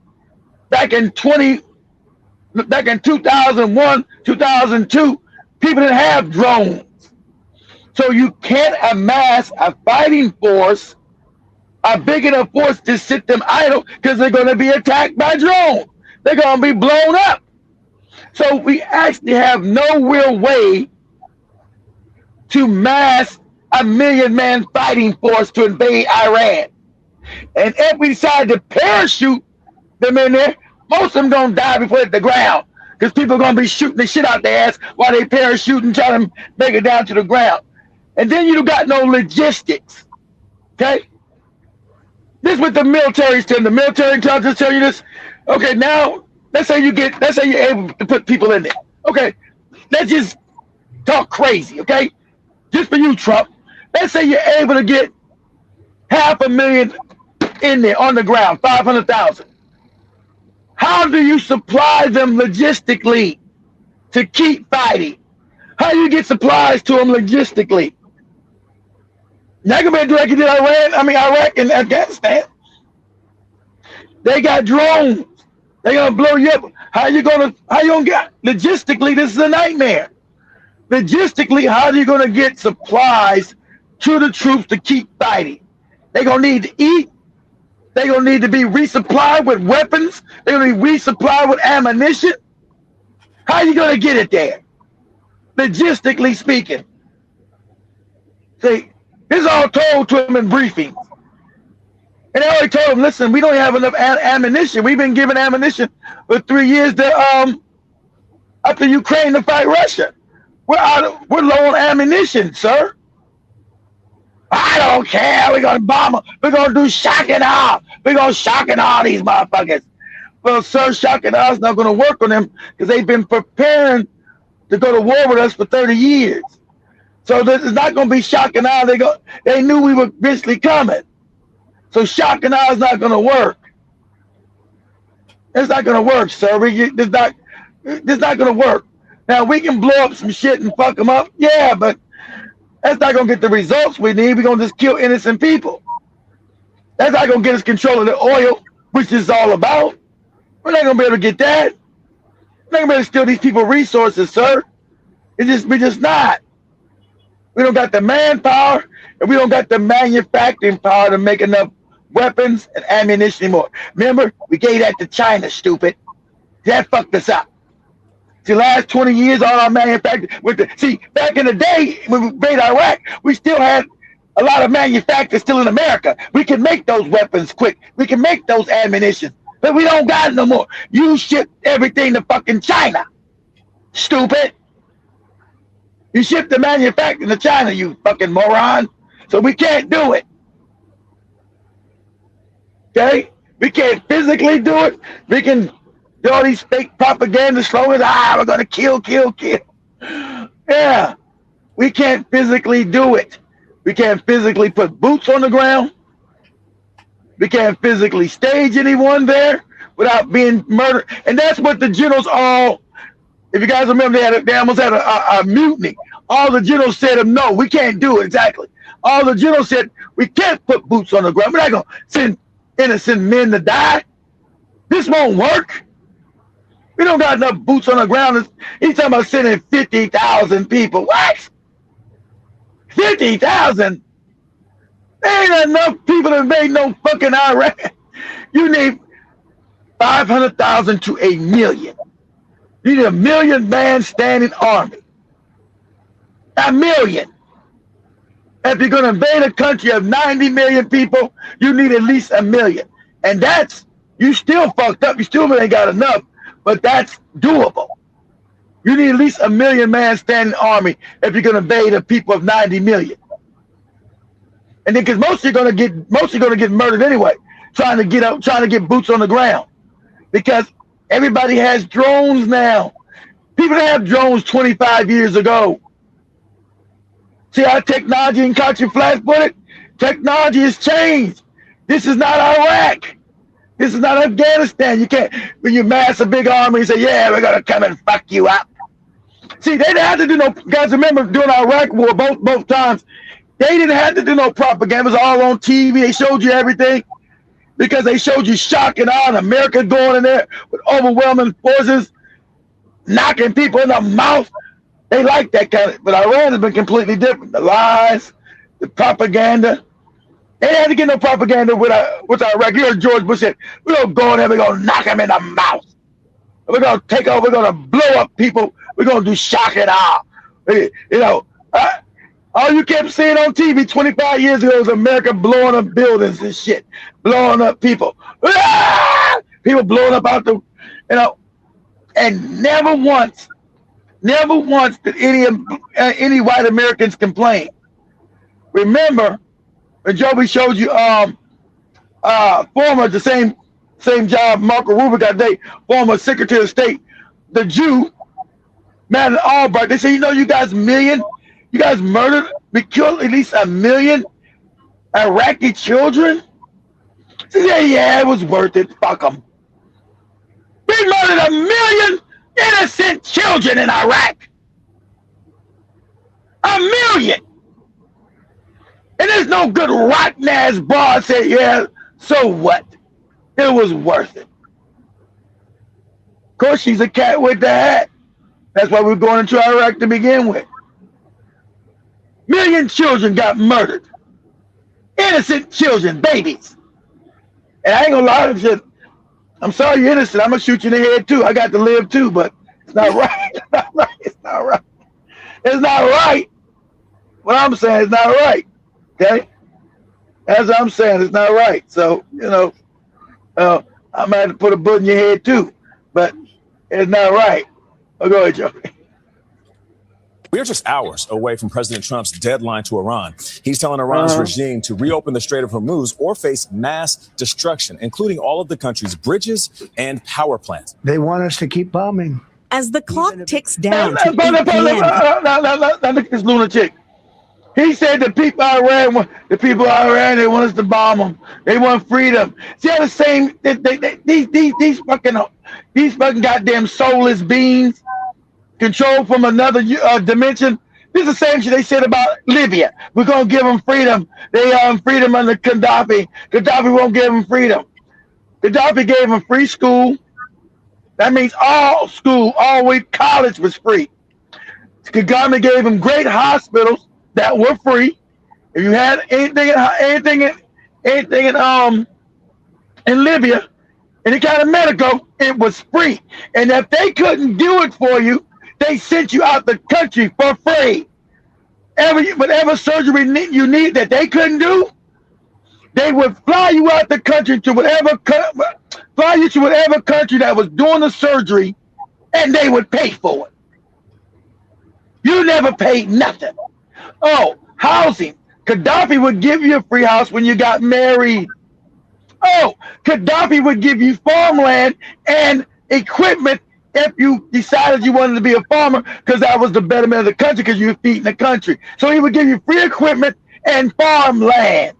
Back in 2001, 2002, people didn't have drones. So you can't amass a fighting force, a big enough force to sit them idle because they're going to be attacked by drones. They're going to be blown up. So we actually have no real way to mass a 1 million-man fighting force to invade Iran. And if we decide to parachute them in there, most of them going to die before they hit the ground because people are going to be shooting the shit out their ass while they parachute and try to make it down to the ground. And then you got no logistics. Okay? This is what the military's telling. The military intelligence tell you this. Okay, now let's say you're able to put people in there. Okay, let's just talk crazy, okay? Just for you, Trump. Let's say you're able to get 500,000 in there on the ground, 500,000. How do you supply them logistically to keep fighting? How do you get supplies to them logistically? Not gonna be do like you did Iraq and Afghanistan. They got drones. They're gonna blow you up. How you gonna get logistically? This is a nightmare. Logistically, how are you gonna get supplies to the troops to keep fighting? They're gonna need to eat. They're gonna need to be resupplied with weapons. They're gonna be resupplied with ammunition. How are you gonna get it there? Logistically speaking. See, this is all told to them in briefings. And they already told them, listen, we don't have enough ammunition. We've been given ammunition for 3 years to up to Ukraine to fight Russia. We're low on ammunition, sir. I don't care. We're gonna bomb them. We're gonna do shock and awe. We're gonna shock and awe these motherfuckers. Well, sir, shock and awe is not gonna work on them because they've been preparing to go to war with us for 30 years. So this is not gonna be shock and awe. They knew we were eventually coming. So shock and awe is not gonna work. It's not gonna work, sir. It's not gonna work. Now we can blow up some shit and fuck them up, yeah, but that's not gonna get the results we need. We're gonna just kill innocent people. That's not gonna get us control of the oil, which is all about. We're not gonna be able to get that. We're not gonna be able to steal these people resources, sir. We're just not. We don't got the manpower, and we don't got the manufacturing power to make enough weapons and ammunition anymore. Remember, we gave that to China, stupid. That fucked us up. The last 20 years, all our manufacturing see, back in the day when we invaded Iraq, we still had a lot of manufacturers still in America. We can make those weapons quick. We can make those ammunition, but we don't got it no more. You ship everything to fucking China, stupid. You ship the manufacturing to China, you fucking moron. So we can't do it. Okay? We can't physically do it. We can do all these fake propaganda slogans. We're gonna kill. Yeah, we can't physically do it. We can't physically put boots on the ground. We can't physically stage anyone there without being murdered. And that's what the generals all, if you guys remember, they almost had a mutiny. All the generals said, no, we can't do it, exactly. All the generals said, we can't put boots on the ground. We're not gonna send innocent men to die. This won't work. We don't got enough boots on the ground. He's talking about sending 50,000 people. What? 50,000? There ain't enough people to invade no fucking Iraq. You need 500,000 to 1 million. You need 1 million man standing army. 1 million. If you're going to invade a country of 90 million people, you need at least 1 million. And that's, you still fucked up. You still ain't got enough. But that's doable. You need at least 1 million man standing army if you're going to invade a people of 90 million. And then, because most are going to get murdered anyway, trying to get boots on the ground, because everybody has drones now. People didn't have drones 25 years ago. See how technology and caught you flat-footed? Technology has changed. This is not Iraq. This is not Afghanistan. You can't, when you mass a big army and say, yeah, we're going to come and fuck you up. See, they didn't have to do no, guys, remember during the Iraq war, both times, they didn't have to do no propaganda. It was all on TV. They showed you everything because they showed you shock and awe, and America going in there with overwhelming forces, knocking people in the mouth. They like that kind of, but Iran has been completely different. The lies, the propaganda. They didn't have to get no propaganda with Iraq. You heard George Bush said, we're going to go in there, we're going to knock them in the mouth. We're going to take over, we're going to blow up people. We're going to do shock and awe. You know, all you kept seeing on TV 25 years ago was America blowing up buildings and shit, blowing up people. People blowing up out the, you know, and never once did any white Americans complain. Remember, when Joby showed you former, the same job Marco Rubio got today, former Secretary of State, the Jew, Madeleine Albright, they say, you know, you guys murdered, we killed at least 1 million Iraqi children. She said, yeah, it was worth it, fuck them. We murdered 1 million innocent children in Iraq. 1 million. And there's no good rotten ass broad say, yeah, so what? It was worth it. Of course, she's a cat with the hat. That's why we're going into Iraq to begin with. 1 million children got murdered. Innocent children, babies. And I ain't gonna lie to you. I'm sorry you're innocent. I'm gonna shoot you in the head too. I got to live too, but it's not right. It's not right. It's not right. It's not right. What I'm saying is not right. Okay? That's what I'm saying. It's not right. So, I might have to put a bullet in your head too, but it's not right. Go ahead, Joe. We are just hours away from President Trump's deadline to Iran. He's telling Iran's regime to reopen the Strait of Hormuz or face mass destruction, including all of the country's bridges and power plants. They want us to keep bombing. As the clock ticks down to 8 Now, look at this lunatic. He said the people of Iran, they want us to bomb them. They want freedom. See how the same these fucking goddamn soulless beings controlled from another dimension. This is the same shit they said about Libya. We're gonna give them freedom. They freedom under Gaddafi. Gaddafi won't give them freedom. Gaddafi gave them free school. That means all school, all way college was free. Kagame gave them great hospitals that were free. If you had anything in Libya, any kind of medical, it was free. And if they couldn't do it for you, they sent you out the country for free. Whatever surgery you need that they couldn't do, they would fly you out the country to whatever country that was doing the surgery, and they would pay for it. You never paid nothing. Oh, housing. Gaddafi would give you a free house when you got married. Oh, Gaddafi would give you farmland and equipment if you decided you wanted to be a farmer, because that was the betterment of the country, because you were feeding the country. So he would give you free equipment and farmland.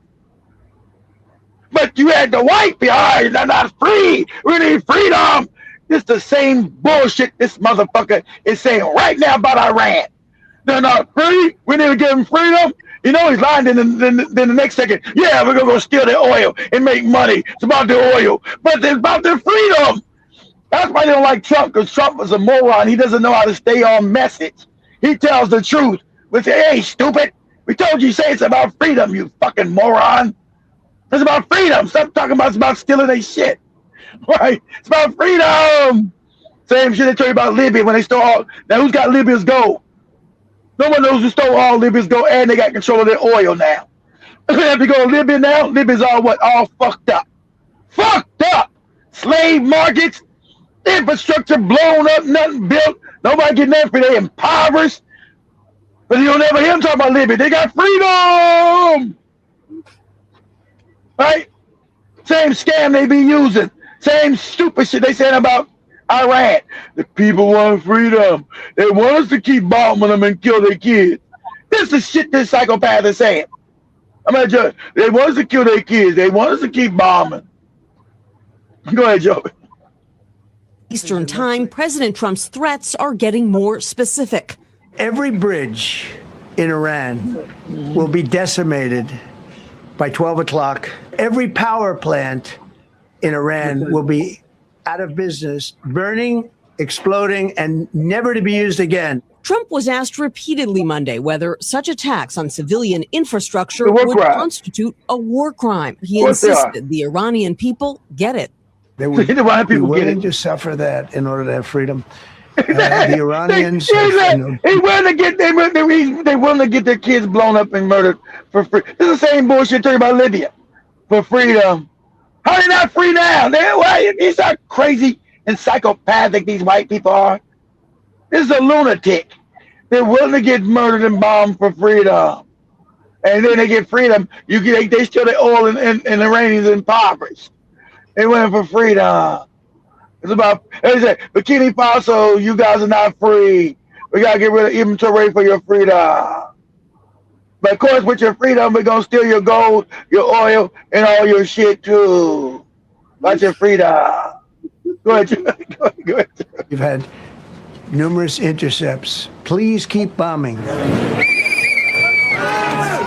But you had the white behind, they're not free. We need freedom. This the same bullshit this motherfucker is saying right now about Iran. They're not free. We need to give them freedom. You know he's lying. Then the next second, yeah, we're gonna go steal their oil and make money. It's about the oil, but it's about their freedom. That's why they don't like Trump, because Trump is a moron. He doesn't know how to stay on message. He tells the truth. We say, hey, stupid. We told you, say it's about freedom, you fucking moron. It's about freedom. Stop talking about it's about stealing their shit. Right? It's about freedom. Same shit they told you about Libya when they stole all. Now who's got Libya's gold? No one knows who stole all Libya's gold, and they got control of their oil now. If you go to Libya now, Libya's all what? All fucked up. Fucked up. Slave markets, infrastructure blown up, nothing built. Nobody getting nothing for they impoverished. But you'll never hear them talk about Libya. They got freedom. Right? Same scam they be using. Same stupid shit they saying about Iran. The people want freedom. They want us to keep bombing them and kill their kids. This is shit this psychopath is saying. I'm not joking. They want us to kill their kids. They want us to keep bombing. Go ahead, Joe. Eastern Time, President Trump's threats are getting more specific. Every bridge in Iran will be decimated by 12 o'clock. Every power plant in Iran will be out of business, burning, exploding, and never to be used again. Trump was asked repeatedly Monday whether such attacks on civilian infrastructure would constitute a war crime. He insisted the Iranian people get it. They would be willing to suffer that in order to have freedom. The Iranians, they willing to get their kids blown up and murdered for free. This is the same bullshit talking about Libya for freedom. How are they not free now? These are crazy and psychopathic. These white people are. This is a lunatic. They're willing to get murdered and bombed for freedom, and then they get freedom. They steal their oil and the Iranians impoverished. They went for freedom. It's about, they say, Burkina Faso, you guys are not free. We got to get rid of inventory for your freedom. But of course, with your freedom, we're going to steal your gold, your oil, and all your shit too. About your freedom. Go ahead. Go ahead. You've had numerous intercepts. Please keep bombing.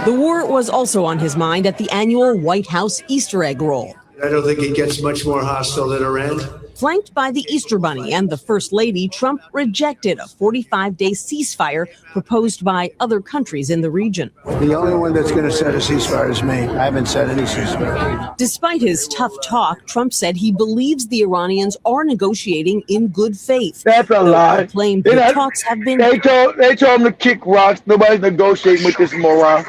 The war was also on his mind at the annual White House Easter egg roll. I don't think it gets much more hostile than Iran. Flanked by the Easter Bunny and the First Lady, Trump rejected a 45-day ceasefire proposed by other countries in the region. The only one that's going to set a ceasefire is me. I haven't set any ceasefire. Despite his tough talk, Trump said he believes the Iranians are negotiating in good faith. That's a lie. Claimed the talks have been. They told him to kick rocks. Nobody's negotiating with this moron.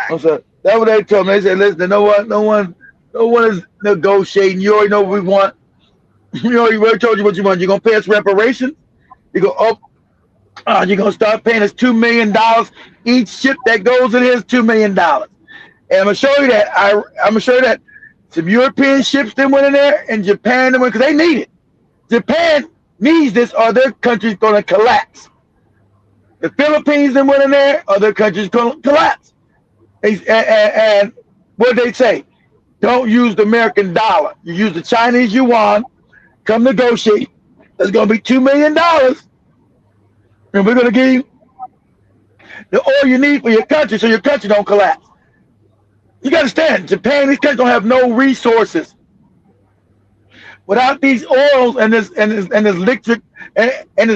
What's up? That's what they told me. They said, listen, no one is negotiating. You already know what we want. You already told you what you want. You're gonna pay us reparations. You go you're gonna start paying us $2 million. Each ship that goes in here is $2 million. And I'm gonna show you that. I'm gonna show you that some European ships that went in there and Japan that went because they need it. Japan needs this or their country's gonna collapse. The Philippines that went in there or their country's gonna collapse. And what they say? Don't use the American dollar. You use the Chinese yuan. Come negotiate. There's gonna be $2 million. And we're going to give you the oil you need for your country so your country don't collapse. You got to understand, Japan, these countries don't have no resources. Without these oils and this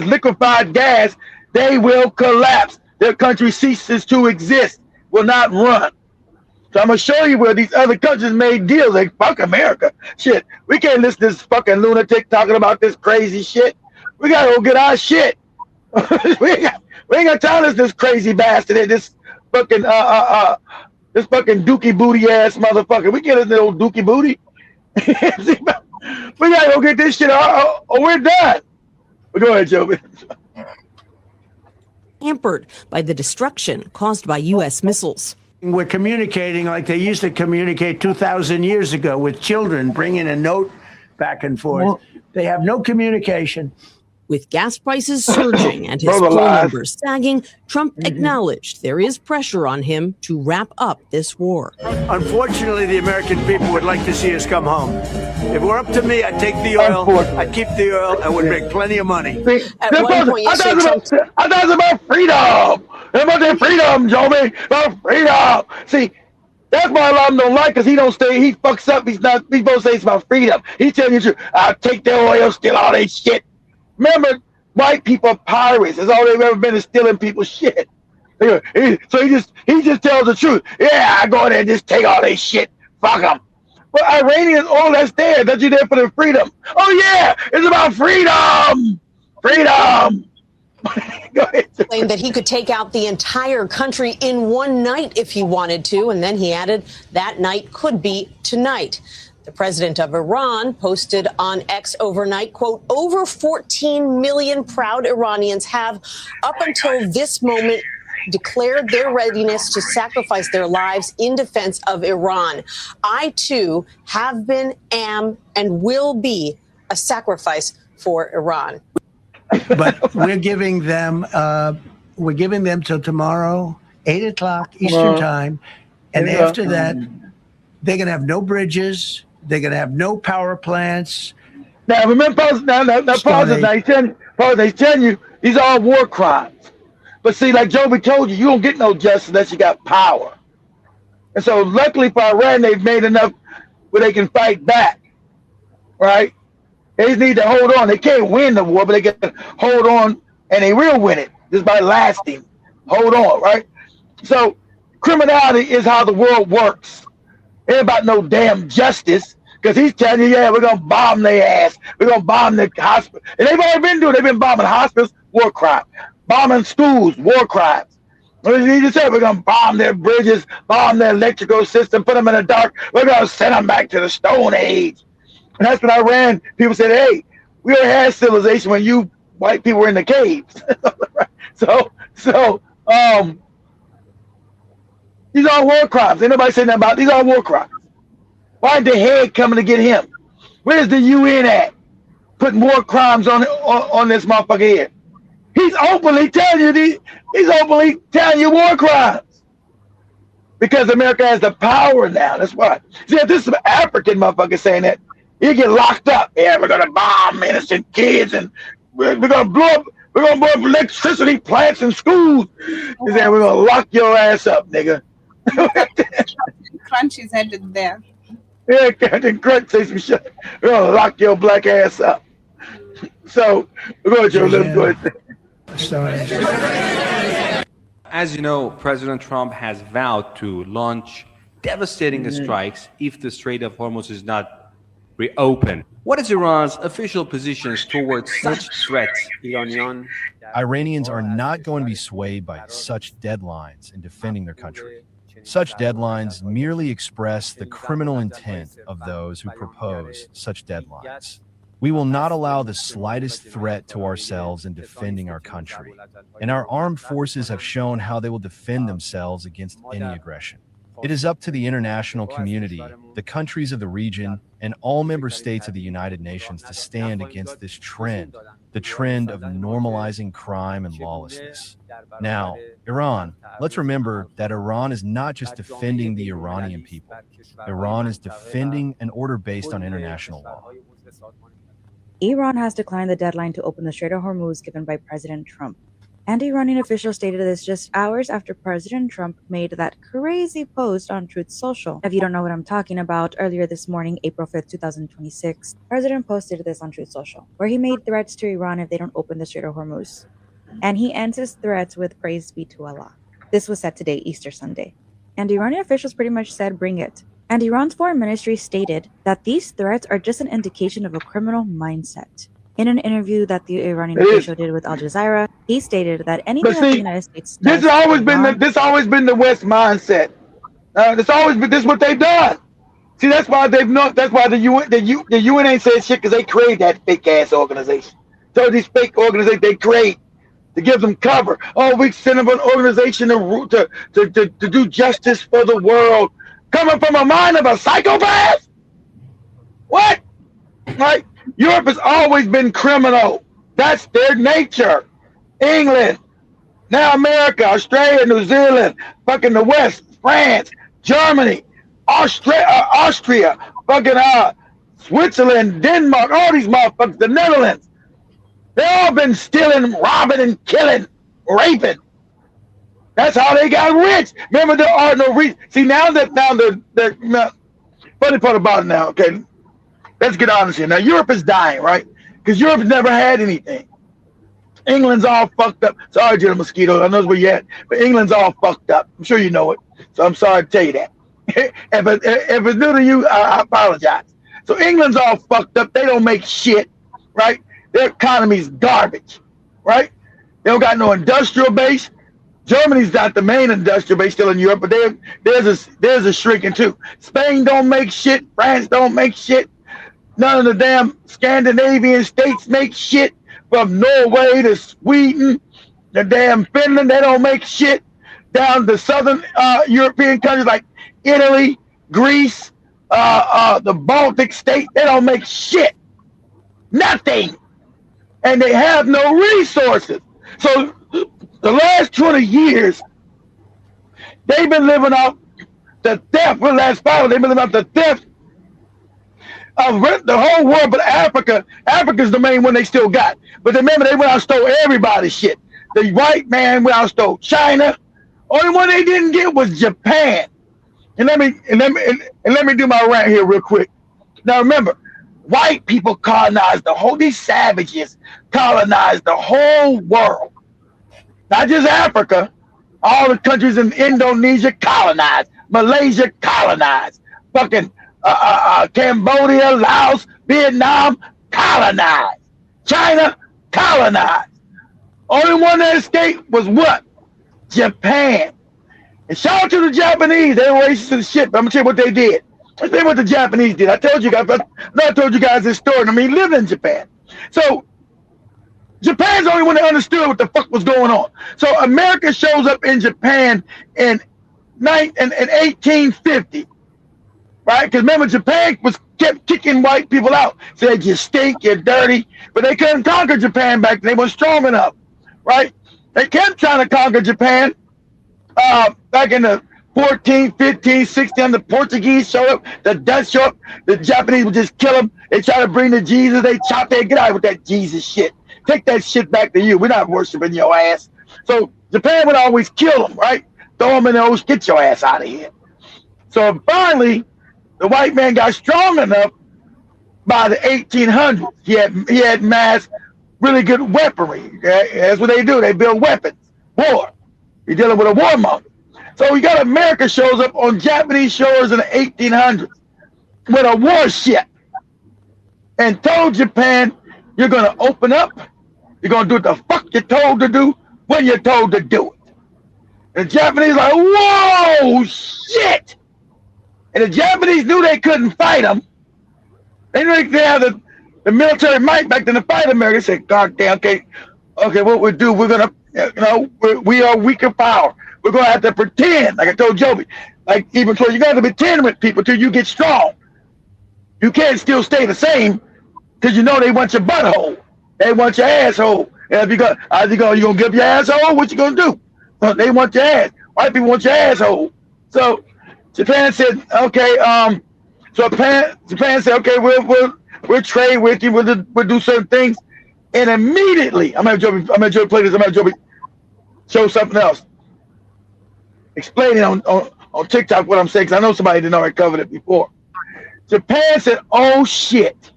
liquefied gas, they will collapse. Their country ceases to exist, will not run. So I'm going to show you where these other countries made deals. Like, fuck America. Shit, we can't listen to this fucking lunatic talking about this crazy shit. We got to go get our shit. we ain't got time to this crazy bastard, this fucking dookie booty ass motherfucker. We get this little dookie booty. We gotta go get this shit or we're done. But go ahead, Joe. Hampered by the destruction caused by U.S. missiles. We're communicating like they used to communicate 2,000 years ago with children, bringing a note back and forth. They have no communication. With gas prices surging and his poll numbers sagging, Trump acknowledged there is pressure on him to wrap up this war. Unfortunately, the American people would like to see us come home. If it were up to me, I'd take the oil, I'd keep the oil, and would make plenty of money. At one point, I thought it was about freedom. It's about that freedom, Joey. About freedom. See, that's why a lot of them don't like, because he don't stay, he fucks up. He's supposed to say it's about freedom. He's telling you the truth. I'll take their oil, steal all that shit. Remember, white people are pirates. That's all they've ever been is stealing people's shit. So he just tells the truth. Yeah, I go in there and just take all their shit. Fuck them. But Iranians, all that's there. That you're there for the freedom. Oh yeah, it's about freedom. Freedom. Go ahead. Claimed that he could take out the entire country in one night if he wanted to, and then he added that night could be tonight. The president of Iran posted on X overnight, quote, over 14 million proud Iranians have, up until this moment, declared their readiness to sacrifice their lives in defense of Iran. I, too, have been, am, and will be a sacrifice for Iran. But we're giving them till tomorrow, 8 o'clock Eastern time. And after that, they're going to have no bridges. They're going to have no power plants. Now, remember, he's telling you these are all war crimes. But see, like Joby told you, you don't get no justice unless you got power. And so luckily for Iran, they've made enough where they can fight back, right? They just need to hold on. They can't win the war, but they can hold on, and they will win it just by lasting. Hold on, right? So criminality is how the world works. It ain't about no damn justice, because he's telling you, yeah, we're going to bomb their ass. We're going to bomb the hospital. And they've already been doing it. They've been bombing hospitals, war crime. Bombing schools, war crimes. He just said, we're going to bomb their bridges, bomb their electrical system, put them in the dark. We're going to send them back to the Stone Age. And that's when Iran, people said, hey, we already had civilization when you white people were in the caves. So, these are war crimes. Ain't nobody saying nothing about it. These are war crimes. Why is the head coming to get him? Where's the UN at? Putting war crimes on this motherfucker here. He's openly telling you war crimes. Because America has the power now. That's why. See, if this is an African motherfucker saying that, he'll get locked up. Yeah, we're gonna bomb innocent kids and we're gonna blow up electricity plants in schools. He said, we're gonna lock your ass up, nigga. Crunch is headed there. Yeah, Captain Crunch says some shit. We're gonna lock your black ass up. So we're going to go ahead. As you know, President Trump has vowed to launch devastating strikes if the Strait of Hormuz is not reopen. What is Iran's official position towards such threats? Iranians are not going to be swayed by such deadlines in defending their country. Such deadlines merely express the criminal intent of those who propose such deadlines. We will not allow the slightest threat to ourselves in defending our country, and our armed forces have shown how they will defend themselves against any aggression. It is up to the international community, the countries of the region, and all member states of the United Nations to stand against this trend, the trend of normalizing crime and lawlessness. Now, Iran, let's remember that Iran is not just defending the Iranian people. Iran is defending an order based on international law. Iran has declined the deadline to open the Strait of Hormuz given by President Trump. And Iranian officials stated this just hours after President Trump made that crazy post on Truth Social. If you don't know what I'm talking about, earlier this morning, April 5th, 2026, President posted this on Truth Social, where he made threats to Iran if they don't open the Strait of Hormuz. And he ends his threats with praise be to Allah. This was said today, Easter Sunday. And Iranian officials pretty much said, bring it. And Iran's foreign ministry stated that these threats are just an indication of a criminal mindset. In an interview that the Iranian official did with Al Jazeera, he stated that anything that the United States does, this has always been the West mindset. This is what they've done. See, that's why they've not. That's why the UN ain't said shit, because they create that fake ass organization. So these fake organizations they create to give them cover. Oh, we send them an organization to do justice for the world, coming from a mind of a psychopath. What? Right? Europe has always been criminal. That's their nature. England, now America, Australia, New Zealand, fucking the West, France, Germany, Austria, fucking Switzerland, Denmark, all these motherfuckers, the Netherlands. They all been stealing, robbing, and killing, raping. That's how they got rich. Remember, there are no reasons. See, now the funny part about it now, okay, let's get honest here. Now, Europe is dying, right? Because Europe's never had anything. England's all fucked up. Sorry, General Mosquito, I know where you're at, but England's all fucked up. I'm sure you know it, so I'm sorry to tell you that. if it's new to you, I apologize. So England's all fucked up. They don't make shit, right? Their economy's garbage, right? They don't got no industrial base. Germany's not the main industrial base still in Europe, but there's a shrinking too. Spain don't make shit. France don't make shit. None of the damn Scandinavian states make shit, from Norway to Sweden, the damn Finland, they don't make shit. Down to southern European countries like Italy, Greece, the Baltic states, they don't make shit. Nothing. And they have no resources. So the last 20 years, they've been living off the theft. For the last 5, they've been living off the theft of the whole world, but Africa's the main one they still got. But remember, they went out and stole everybody's shit. The white man went out and stole China. Only one they didn't get was Japan. And let me do my rant here real quick. Now remember, white people colonized these savages colonized the whole world. Not just Africa. All the countries in Indonesia colonized. Malaysia colonized. Fucking Cambodia, Laos, Vietnam, colonized. China, colonized. Only one that escaped was what? Japan. And shout out to the Japanese. They were racist as shit, but I'm gonna tell you what they did. Let's tell you what the Japanese did. I told you guys this story. I mean, he lived in Japan. So Japan's the only one that understood what the fuck was going on. So America shows up in Japan in 1850. Right? Because remember, Japan kept kicking white people out. Said, you stink, you're dirty. But they couldn't conquer Japan back then. They weren't strong enough. Right? They kept trying to conquer Japan back in the 14, 15, 16. The Portuguese show up. The Dutch show up. The Japanese would just kill them. They try to bring the Jesus. They chop their get out with that Jesus shit. Take that shit back to you. We're not worshiping your ass. So Japan would always kill them, right? Throw them in the ocean. Get your ass out of here. So finally, the white man got strong enough by the 1800s. He had mass, really good weaponry. That's what they do. They build weapons. War. You're dealing with a warmonger. So we got America shows up on Japanese shores in the 1800s with a warship. and told Japan, you're going to open up. You're going to do what the fuck you're told to do when you're told to do it. And the Japanese like, whoa, shit. And the Japanese knew they couldn't fight them. They knew they had the military might back then to fight America. They said, God damn, okay, what we do, we're going to, we are weaker power. We're going to have to pretend, like I told Joby, like even so, you got to pretend with people till you get strong. You can't still stay the same because you know they want your butthole. They want your asshole. And if you go, you gonna give your asshole? What you gonna do? They want your ass. White people want your asshole. So Japan said, okay. So Japan said, okay, we'll trade with you. We'll do certain things. And immediately, I'm gonna Joby play this. I'm gonna Joby show something else. Explaining on TikTok what I'm saying, because I know somebody didn't already covered it before. Japan said, oh shit,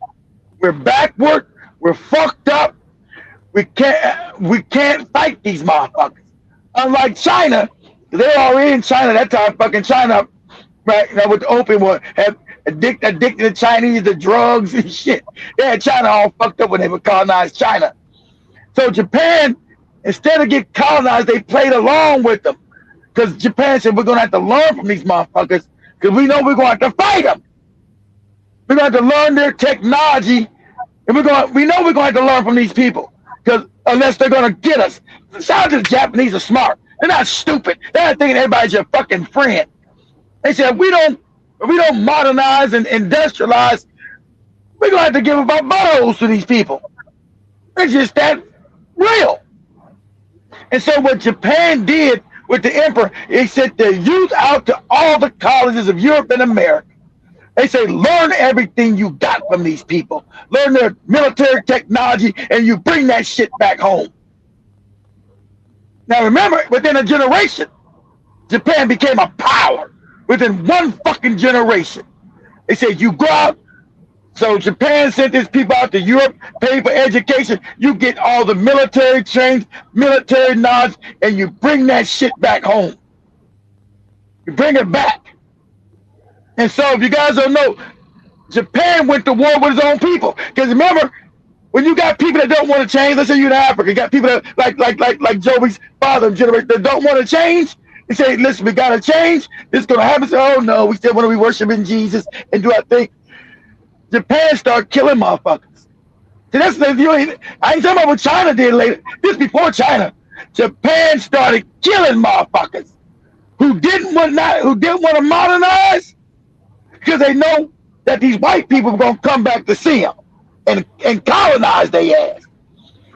we're backward, we're fucked up, we can't fight these motherfuckers. Unlike China, they were already in China that time, fucking China, right, now with the opium war, had addicted the Chinese to drugs and shit. They had China all fucked up when they would colonize China. So Japan, instead of getting colonized, they played along with them. Because Japan said, we're going to have to learn from these motherfuckers because we know we're going to have to fight them. We're going to have to learn their technology, and we know we're going to have to learn from these people, because unless they're going to get us. Sounds like the Japanese are smart. They're not stupid. They're not thinking everybody's your fucking friend. They said, we don't modernize and industrialize, we're going to have to give up our buttholes to these people. It's just that real. And so what Japan did with the emperor, he sent the youth out to all the colleges of Europe and America. They say, learn everything you got from these people. Learn their military technology, and you bring that shit back home. Now remember, within a generation, Japan became a power. Within one fucking generation. They said, you go out. So Japan sent these people out to Europe, pay for education. You get all the military trained, military knowledge, and you bring that shit back home. You bring it back. And so if you guys don't know, Japan went to war with its own people. Because remember, when you got people that don't want to change, let's say you're in Africa, you got people that like Joey's father generation that don't want to change. They say, listen, we got to change. This is going to happen. So, oh no, we still want to be worshiping Jesus and do our thing. Japan started killing motherfuckers. See, that's I ain't talking about what China did later. This before China. Japan started killing motherfuckers who didn't want to modernize, because they know that these white people are going to come back to see them and colonize their ass.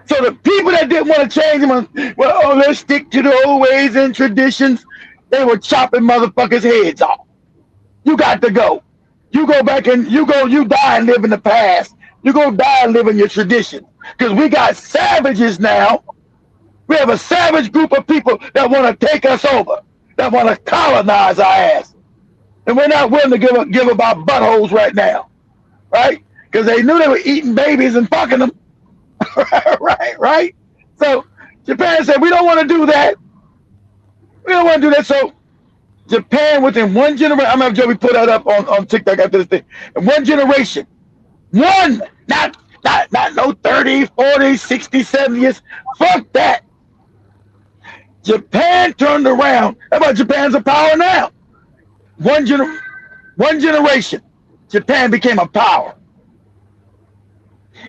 So the people that didn't want to change them, well, let's stick to the old ways and traditions. They were chopping motherfuckers' heads off. You got to go. You go back and you die and live in the past. You go die and live in your tradition. Because we got savages now. We have a savage group of people that want to take us over, that want to colonize our ass. And we're not willing to give up our buttholes right now, right? Because they knew they were eating babies and fucking them, right? So Japan said, we don't want to do that. We don't want to do that. So Japan, within one generation, I'm going to have Joey put that up on TikTok after this thing. In one generation, not no 30, 40, 60, 70 years. Fuck that. Japan turned around. How about Japan's a power now? One generation, Japan became a power.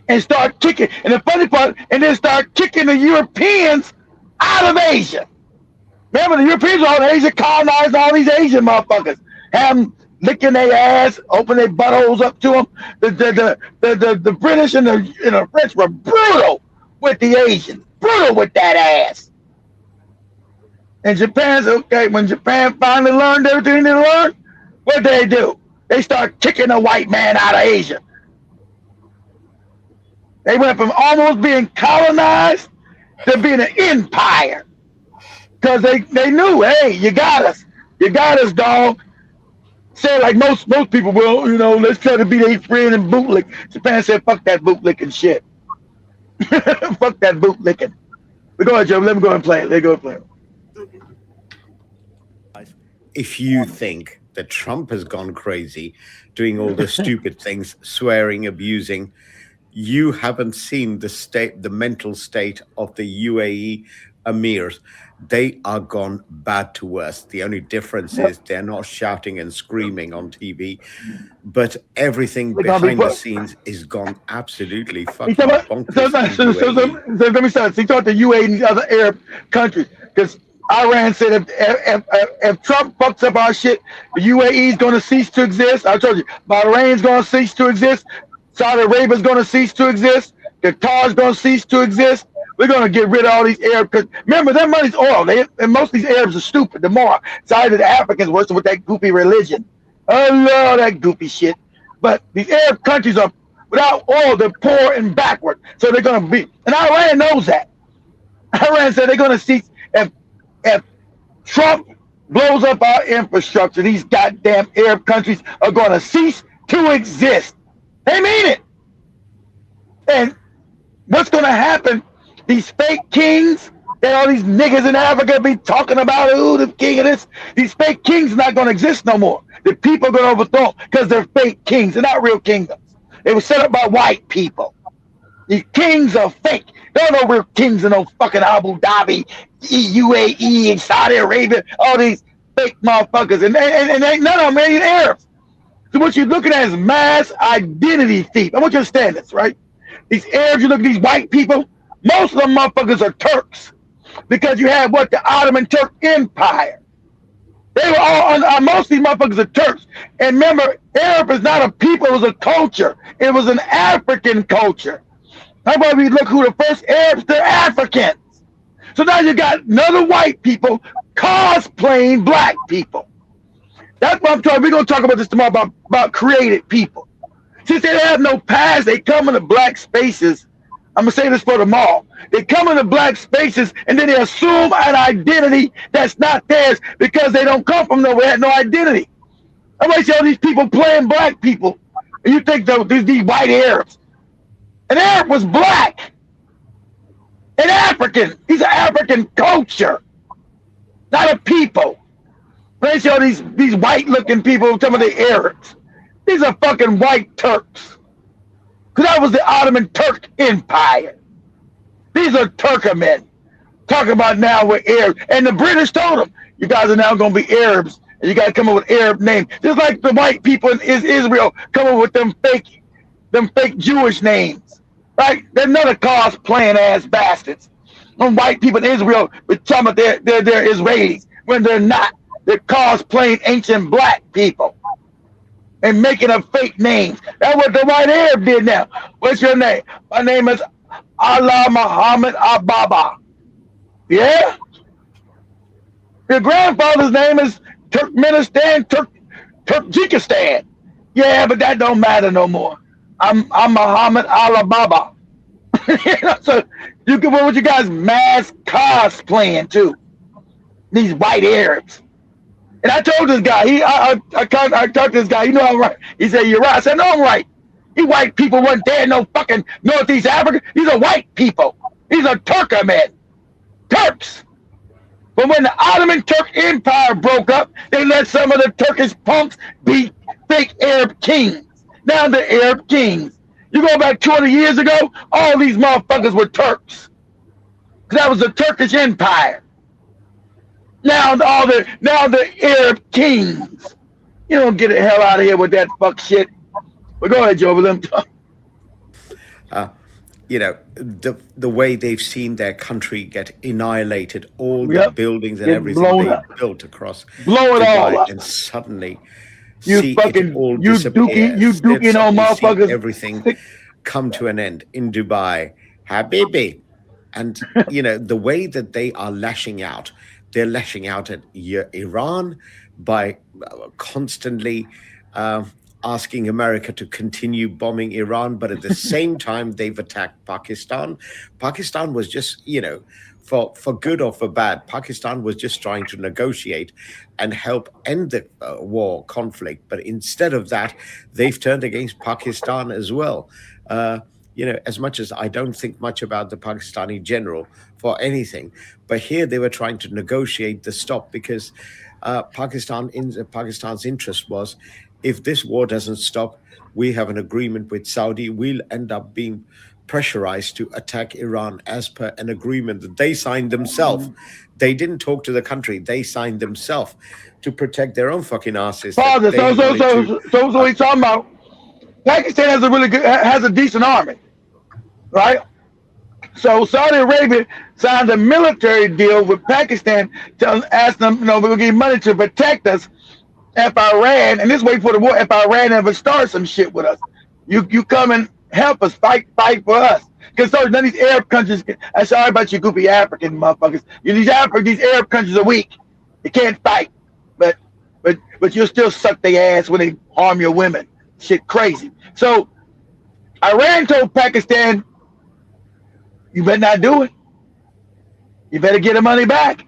And start kicking. And the funny part, and then start kicking the Europeans out of Asia. Remember, the Europeans were all in Asia, colonized all these Asian motherfuckers. Have them licking their ass, open their buttholes up to them. The British and the French were brutal with the Asians. Brutal with that ass. And Japan's okay. When Japan finally learned everything they learned, what did they do? They start kicking the white man out of Asia. They went from almost being colonized to being an empire. Because they knew, hey, you got us. You got us, dog. Say like most people will, let's try to be their friend and bootlick. Japan said, fuck that bootlicking shit. Fuck that bootlicking. But go ahead, Joe. Let me go and play it. Let me go and play it. If you think that Trump has gone crazy, doing all the stupid things, swearing, abusing. You haven't seen the mental state of the UAE emirs. They are gone bad to worse. The only difference is they're not shouting and screaming on TV, but everything behind the scenes is gone absolutely fucking bonkers. So let me start. He talked to UAE and these other Arab countries, because Iran said if Trump fucks up our shit, the UAE is going to cease to exist. I told you, Bahrain's going to cease to exist. Saudi Arabia's going to cease to exist. Qatar's going to cease to exist. We're going to get rid of all these Arabs. Because remember, their money's oil. And most of these Arabs are stupid. The more side of the Africans worse with that goofy religion. I love that goofy shit. But these Arab countries are, without oil, they're poor and backward. So they're going to be. And Iran knows that. Iran said they're going to cease. If Trump blows up our infrastructure, these goddamn Arab countries are going to cease to exist. They mean it. And what's going to happen? These fake kings that all these niggas in Africa be talking about, who the king of this, these fake kings are not going to exist no more. The people are going to overthrow because they're fake kings. They're not real kingdoms. They were set up by white people. These kings are fake. There are no real kings in no fucking Abu Dhabi, UAE, and Saudi Arabia, all these fake motherfuckers. And ain't none of them ain't Arabs. So what you're looking at is mass identity thief. I want you to understand this, right? These Arabs, you look at these white people, most of them motherfuckers are Turks. Because you had what? The Ottoman Turk Empire. They were all, most of these motherfuckers are Turks. And remember, Arab is not a people, it was a culture. It was an African culture. How about we look who the first Arabs, they're Africans. So now you got another white people cosplaying black people. That's what I'm talking. We're going to talk about this tomorrow about created people. Since they have no past, they come into black spaces. I'm going to say this for tomorrow. They come into black spaces and then they assume an identity that's not theirs because they don't come from nowhere, had no identity. I might see all these people playing black people. And you think these white Arabs. An Arab was black. An African. He's an African culture. Not a people. They show these white-looking people talking about the Arabs. These are fucking white Turks. Because that was the Ottoman Turk Empire. These are Turkmen. Talking about now we're Arabs. And the British told them, you guys are now going to be Arabs. And you got to come up with Arab names. Just like the white people in Israel come up with them fake Jewish names. Right? They're another cosplaying ass bastards. Them white people in Israel were talking about they're Israelis when they're not. They're cosplaying ancient black people and making up fake names. That's what the white Arab did now. What's your name? My name is Allah Muhammad Ababa. Yeah? Your grandfather's name is Turkmenistan, Turkmenistan. Yeah, but that don't matter no more. I'm Muhammad Alibaba. So you can what you guys mass cosplaying too. These white Arabs. And I told this guy, I talked to this guy, you know I'm right. He said, you're right. I said, no, I'm right. These white people weren't there in no fucking Northeast Africa. These are white people. These are Turkmen. Turks. But when the Ottoman Turk Empire broke up, they let some of the Turkish punks be fake Arab kings. Now they're Arab kings. You go back 20 years ago, all these motherfuckers were Turks. That was the Turkish Empire. Now the Arab kings. You don't get the hell out of here with that fuck shit. But go ahead, Joe. You know, the way they've seen their country get annihilated, all the buildings and everything they built across Dubai, and suddenly see it all disappear. You motherfuckers. Everything come to an end in Dubai. Habibi. And, you know, the way that they are lashing out, they're lashing out at Iran by constantly asking America to continue bombing Iran. But at the same time, they've attacked Pakistan. Pakistan was just, you know, for good or for bad, Pakistan was just trying to negotiate and help end the war conflict. But instead of that, they've turned against Pakistan as well. You know, as much as I don't think much about the Pakistani general for anything, but here they were trying to negotiate the stop because Pakistan's interest was, if this war doesn't stop, we have an agreement with Saudi. We'll end up being pressurized to attack Iran as per an agreement that they signed themselves. They didn't talk to the country. They signed themselves to protect their own fucking asses. Father, so what he's talking about, Pakistan has a decent army, right? So Saudi Arabia signed a military deal with Pakistan to ask them, we're going to give you money to protect us if Iran, and this way for the war, if Iran ever starts some shit with us. You come and help us, fight for us. Because none of these Arab countries, I'm sorry about you goofy African motherfuckers. These Arab countries are weak. They can't fight. But you'll still suck their ass when they harm your women. Shit crazy. So Iran told Pakistan, you better not do it. You better get the money back.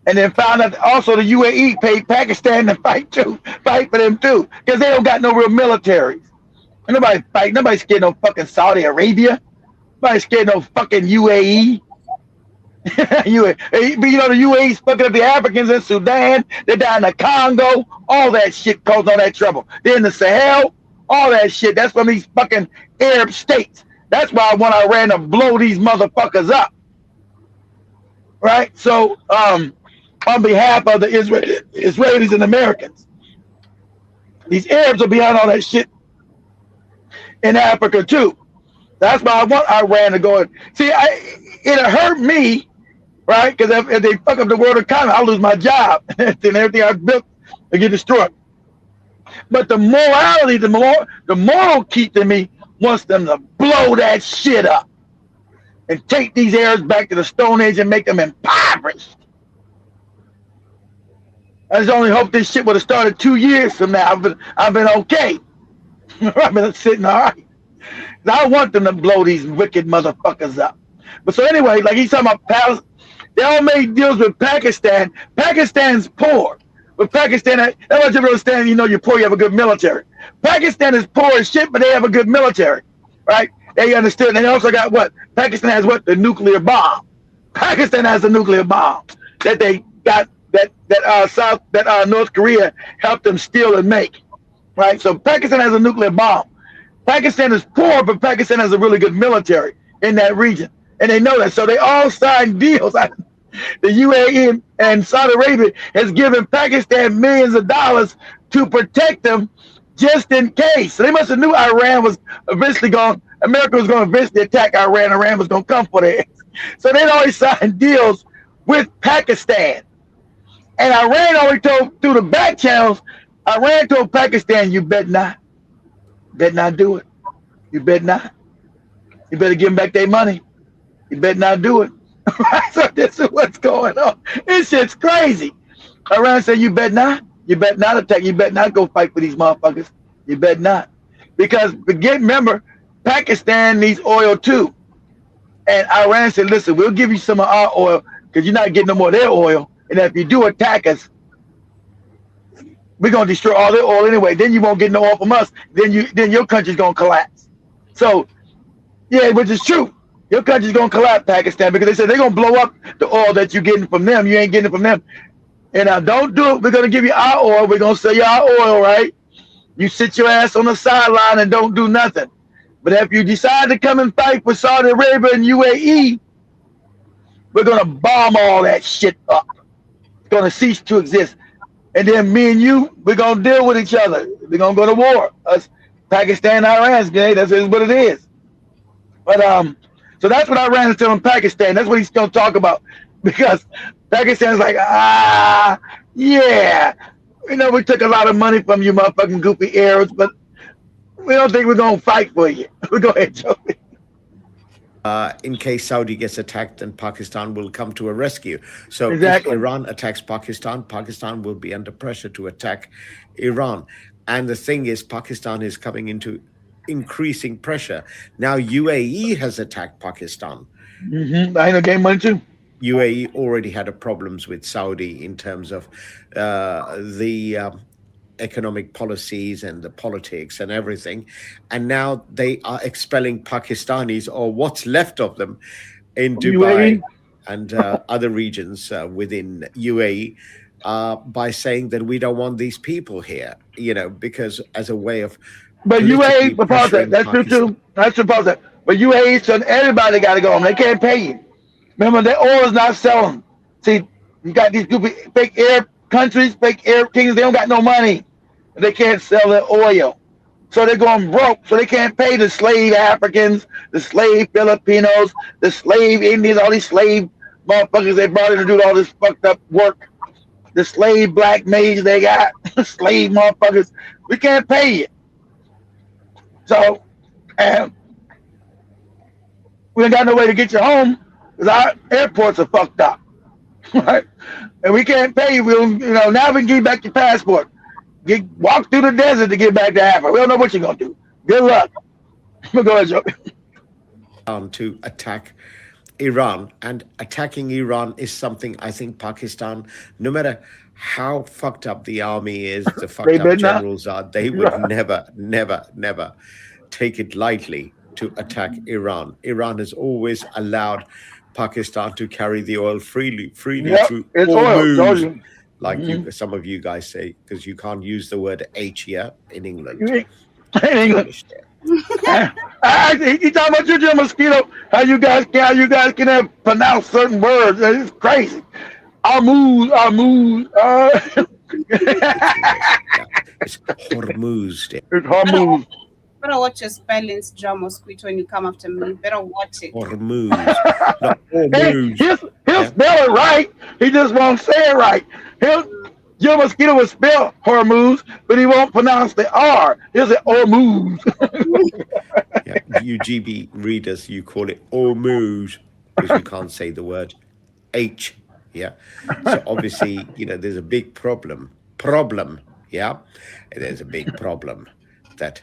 And then found out also the UAE paid Pakistan to fight for them too. Because they don't got no real militaries. And nobody's scared no fucking Saudi Arabia. Nobody's scared no fucking UAE. But you know the UAE's fucking up the Africans in Sudan. They're down in the Congo. All that shit caused all that trouble. They're in the Sahel. All that shit. That's from these fucking Arab states. That's why I want Iran to blow these motherfuckers up. Right? So, on behalf of the Israelis and Americans, these Arabs are behind all that shit in Africa too. That's why I want Iran to go. See, it'll hurt me, right? Because if they fuck up the world economy, I'll lose my job. And everything I've built will get destroyed. But the morality, the moral keep in me wants them to blow that shit up and take these Arabs back to the Stone Age and make them impoverished. I just only hope this shit would have started 2 years from now. I've been okay. I've been sitting all right. I want them to blow these wicked motherfuckers up. But so anyway, like he's talking about Palestine, they all made deals with Pakistan. Pakistan's poor. But Pakistan, that's what you understand, you're poor, you have a good military. Pakistan is poor as shit, but they have a good military, right? They understood. And they also got what? Pakistan has what? The nuclear bomb. Pakistan has a nuclear bomb that they got, that North Korea helped them steal and make, right? So Pakistan has a nuclear bomb. Pakistan is poor, but Pakistan has a really good military in that region. And they know that. So they all signed deals. The UAE and Saudi Arabia has given Pakistan millions of dollars to protect them just in case. So they must have knew Iran was eventually America was going to eventually attack Iran. Iran was going to come for their ass. So they'd always signed deals with Pakistan. And Iran already told, through the back channels, Iran told Pakistan, you better not. Better not do it. You better not. You better give them back their money. You better not do it. So this is what's going on. This shit's crazy. Iran said, you better not. You better not attack. You better not go fight for these motherfuckers. You better not. Because, remember, Pakistan needs oil too. And Iran said, listen, we'll give you some of our oil because you're not getting no more of their oil. And if you do attack us, we're going to destroy all their oil anyway. Then you won't get no oil from us. Then your country's going to collapse. So, yeah, which is true. Your country's going to collapse, Pakistan, because they said they're going to blow up the oil that you're getting from them. You ain't getting it from them. And don't do it. We're going to give you our oil. We're going to sell you our oil, right? You sit your ass on the sideline and don't do nothing. But if you decide to come and fight for Saudi Arabia and UAE, we're going to bomb all that shit up. It's going to cease to exist. And then me and you, we're going to deal with each other. We're going to go to war. Us, Pakistan, Iran, that's what it is. But so that's what Iran is telling Pakistan. That's what he's going to talk about. Because Pakistan's like, yeah. We took a lot of money from you motherfucking goofy Arabs, but we don't think we're going to fight for you. Go ahead, Joey. In case Saudi gets attacked, then Pakistan will come to a rescue. So exactly. If Iran attacks Pakistan, Pakistan will be under pressure to attack Iran. And the thing is, Pakistan is coming into increasing pressure. Now UAE has attacked Pakistan. I know game money too. UAE already had problems with Saudi in terms of the economic policies and the politics and everything. And now they are expelling Pakistanis, or what's left of them, in Dubai and other regions within UAE. by saying that we don't want these people here, because as a way of. But UAE, that's true too. That's true. But UAE, so everybody got to go home. They can't pay you. Remember, their oil is not selling. See, you got these fake Arab countries, fake Arab kings. They don't got no money. They can't sell their oil. So they're going broke. So they can't pay the slave Africans, the slave Filipinos, the slave Indians, all these slave motherfuckers they brought in to do all this fucked up work. The slave black maids they got, slave motherfuckers. We can't pay you. So, and we ain't got no way to get you home because our airports are fucked up, right? And we can't pay you. Now we can give you back your passport. Walk through the desert to get back to Africa. We don't know what you're gonna do. Good luck. Go ahead, Joe. To attack Iran, and attacking Iran is something I think Pakistan, no matter how fucked up the army is, the fucked up generals are, they would never take it lightly to attack Iran. Iran has always allowed Pakistan to carry the oil freely through Hormuz, like some of you guys say, because you can't use the word H here in England. In England. He talking about you, Mosquito. How you guys can pronounce certain words. It's crazy. Hormuz. It's Hormuz. It's Hormuz. Better watch your spellings, John Mosquito, when you come after me. Better watch it. Hormuz. Not Hormuz. He'll spell it right. He just won't say it right. Joe Mosquito will spell Hormuz, but he won't pronounce the R. He'll say Hormuz. You GB readers, you call it Hormuz because you can't say the word H. Yeah. So obviously, there's a big problem. Yeah. There's a big problem that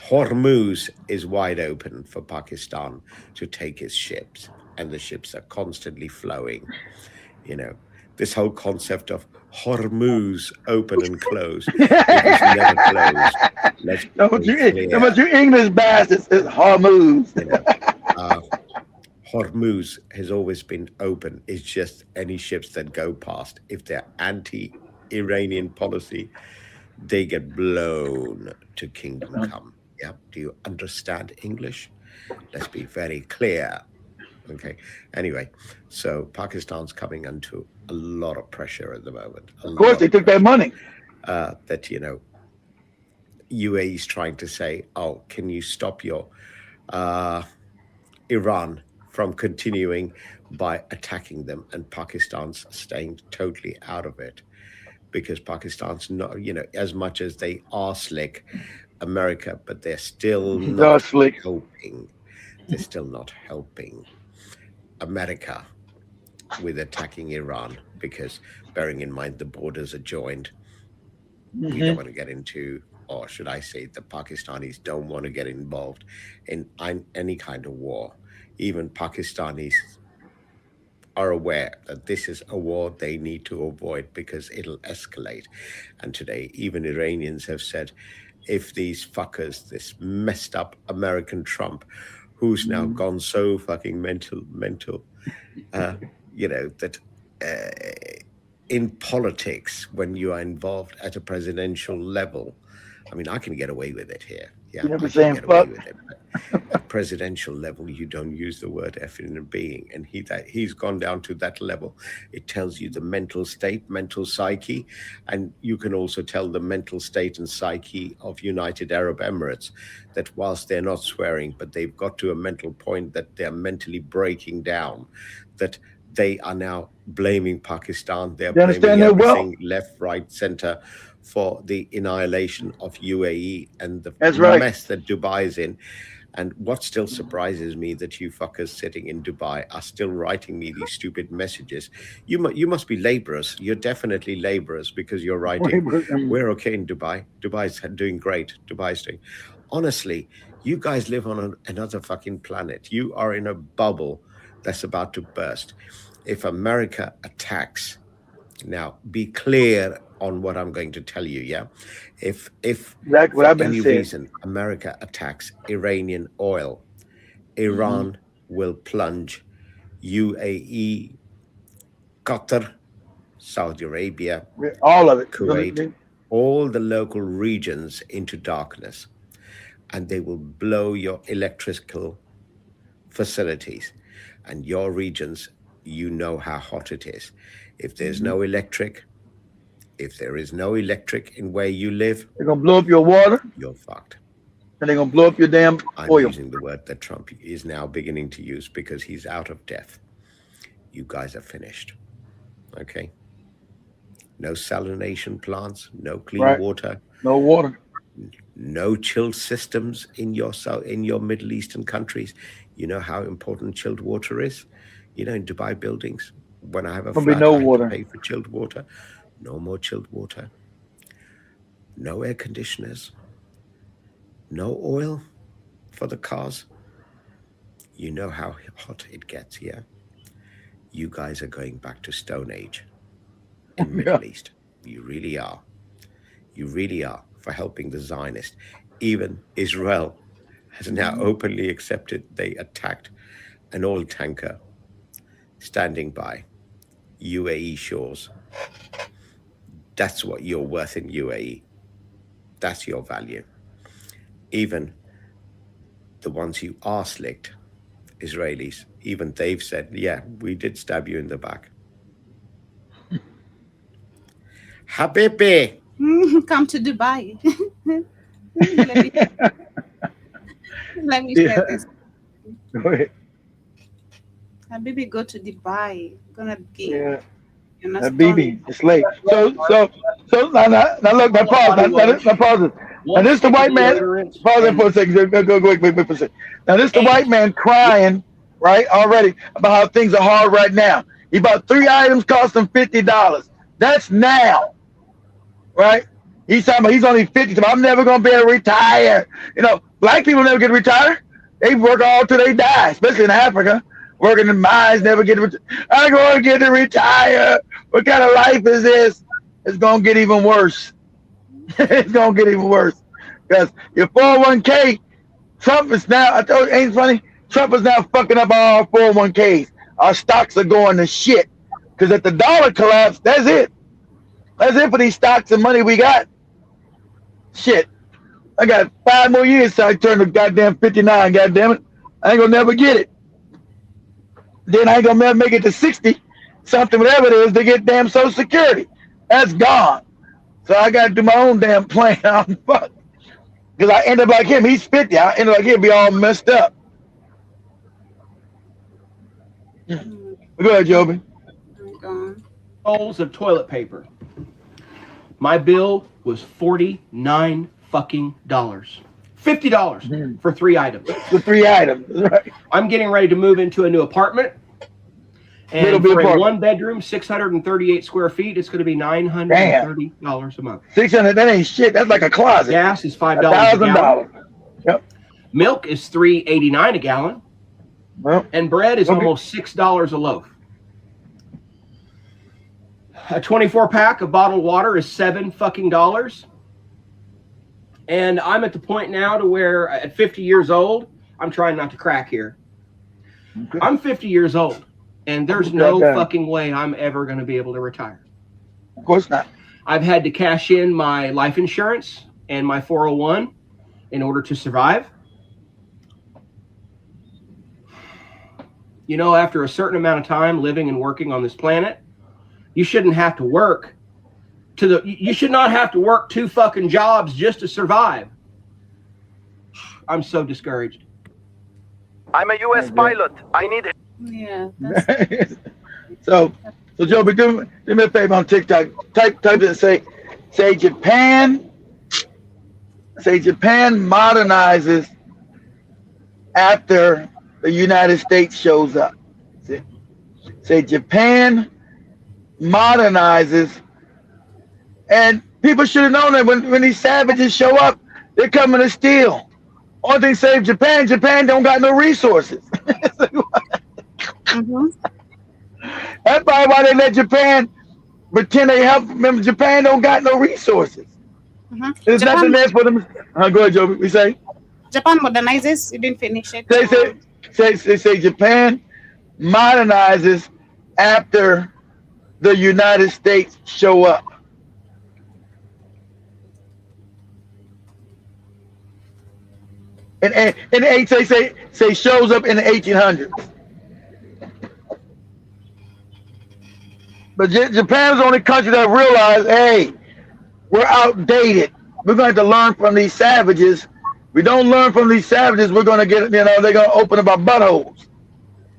Hormuz is wide open for Pakistan to take its ships, and the ships are constantly flowing. This whole concept of Hormuz open and close. It was never closed. But you English bastards is Hormuz. Hormuz has always been open. It's just any ships that go past, if they're anti-Iranian policy, they get blown to kingdom come. Yeah. Do you understand English? Let's be very clear. Okay. Anyway, so Pakistan's coming under a lot of pressure at the moment. Of course, they took their money. That, UAE is trying to say, oh, can you stop your Iran from continuing by attacking them? And Pakistan's staying totally out of it because Pakistan's not, as much as they are slick, America, but they're still not helping. They're still not helping America with attacking Iran because, bearing in mind the borders are joined, we don't want to get into, or should I say the Pakistanis don't want to get involved in any kind of war. Even Pakistanis are aware that this is a war they need to avoid because it'll escalate. And today, even Iranians have said, if these fuckers, this messed up American Trump, who's now gone so fucking mental, that in politics, when you are involved at a presidential level, I mean, I can get away with it here. Yeah, I can get away with it. But at presidential level, you don't use the word effing and being. And he's gone down to that level. It tells you the mental state, mental psyche. And you can also tell the mental state and psyche of United Arab Emirates that whilst they're not swearing, but they've got to a mental point that they're mentally breaking down, that they are now blaming Pakistan. They're blaming everything left, right, center for the annihilation of UAE and the mess that Dubai is in. And what still surprises me that you fuckers sitting in Dubai are still writing me these stupid messages. You must be laborers. You're definitely laborers because you're writing, we're okay in Dubai. Dubai's doing great. Dubai's doing. Honestly, you guys live on another fucking planet. You are in a bubble that's about to burst. If America attacks, now be clear on what I'm going to tell you, yeah? If for any reason America attacks Iranian oil, Iran will plunge UAE, Qatar, Saudi Arabia, all of it, Kuwait, all the local regions into darkness, and they will blow your electrical facilities and your regions. You know how hot it is. If there's no electric, if there is no electric in where you live, they're gonna blow up your water. You're fucked. And they're gonna blow up your damn oil. I'm using the word that Trump is now beginning to use because he's out of depth. You guys are finished. Okay. No salination plants, no clean water. No water. No chilled systems in your Middle Eastern countries. You know how important chilled water is? You know, in Dubai buildings, when I have a flat, no I have water. to pay for chilled water. No more chilled water. No air conditioners. No oil for the cars. You know how hot it gets here. You guys are going back to Stone Age in the Middle East. You really are. You really are, for helping the Zionists. Even Israel has now openly accepted they attacked an oil tanker standing by UAE shores. That's what you're worth in UAE. That's your value. Even the ones who arse-licked, Israelis, even they've said, yeah, we did stab you in the back. Habibi! Come to Dubai. Let me share this. Go ahead. Habibi, go to Dubai. Gonna get Habibi, it's late. So now look, now pause. Now this the white man. Pause it for a second. Go wait for a second. Now this the white man crying, right? Already about how things are hard right now. He bought 3 items, cost him $50. That's now, right? He's talking about he's only 50. So I'm never gonna be able to retire. You know, black people never get to retire. They work all till they die, especially in Africa. Working in mines, never get to retire. I'm going to get to retire. What kind of life is this? It's going to get even worse. It's going to get even worse. Because your 401k, Trump is now, I told you, ain't funny? Trump is now fucking up all our 401ks. Our stocks are going to shit. Because if the dollar collapse, that's it. That's it for these stocks and money we got. Shit. I got 5 more years till I turn to goddamn 59, goddamn it. I ain't going to never get it. Then I ain't gonna make it to 60, something, whatever it is, to get damn Social Security. That's gone. So I gotta do my own damn plan. I'm fucked. Because I end up like him. He's 50. I end up like him, be all messed up. Go ahead, Joby. Rolls of toilet paper. My bill was $49 fucking dollars. $50 for 3 items. For 3 items, right. I'm getting ready to move into a new apartment. And for a 1-bedroom, 638 square feet, it's going to be $930 a month. 600, that ain't shit. That's like a closet. Gas is $5 a gallon. Yep. Milk is $3.89 a gallon. Well, and bread is almost $6 a loaf. A 24-pack of bottled water is $7 fucking dollars. And I'm at the point now to where at 50 years old, I'm trying not to crack here. Okay. I'm 50 years old, and there's no fucking way I'm ever going to be able to retire. Of course not. I've had to cash in my life insurance and my 401 in order to survive. You know, after a certain amount of time living and working on this planet, you shouldn't have to work. You should not have to work 2 fucking jobs just to survive. I'm so discouraged. I'm a U.S. pilot. I need it. Yeah. So Joby, do me a favor on TikTok. Type it and say Japan modernizes after the United States shows up. Say Japan modernizes. And people should have known that when these savages show up, they're coming to steal. Only thing save Japan don't got no resources. That's probably why they let Japan pretend they help. Remember, Japan don't got no resources. There's nothing there for them. Go ahead, Joby. We say Japan modernizes. You didn't finish it. Say Japan modernizes after the United States show up. And say shows up in the 1800s. But Japan's the only country that realized, hey, we're outdated. We're going to have to learn from these savages. We don't learn from these savages, we're going to get, they're going to open up our buttholes.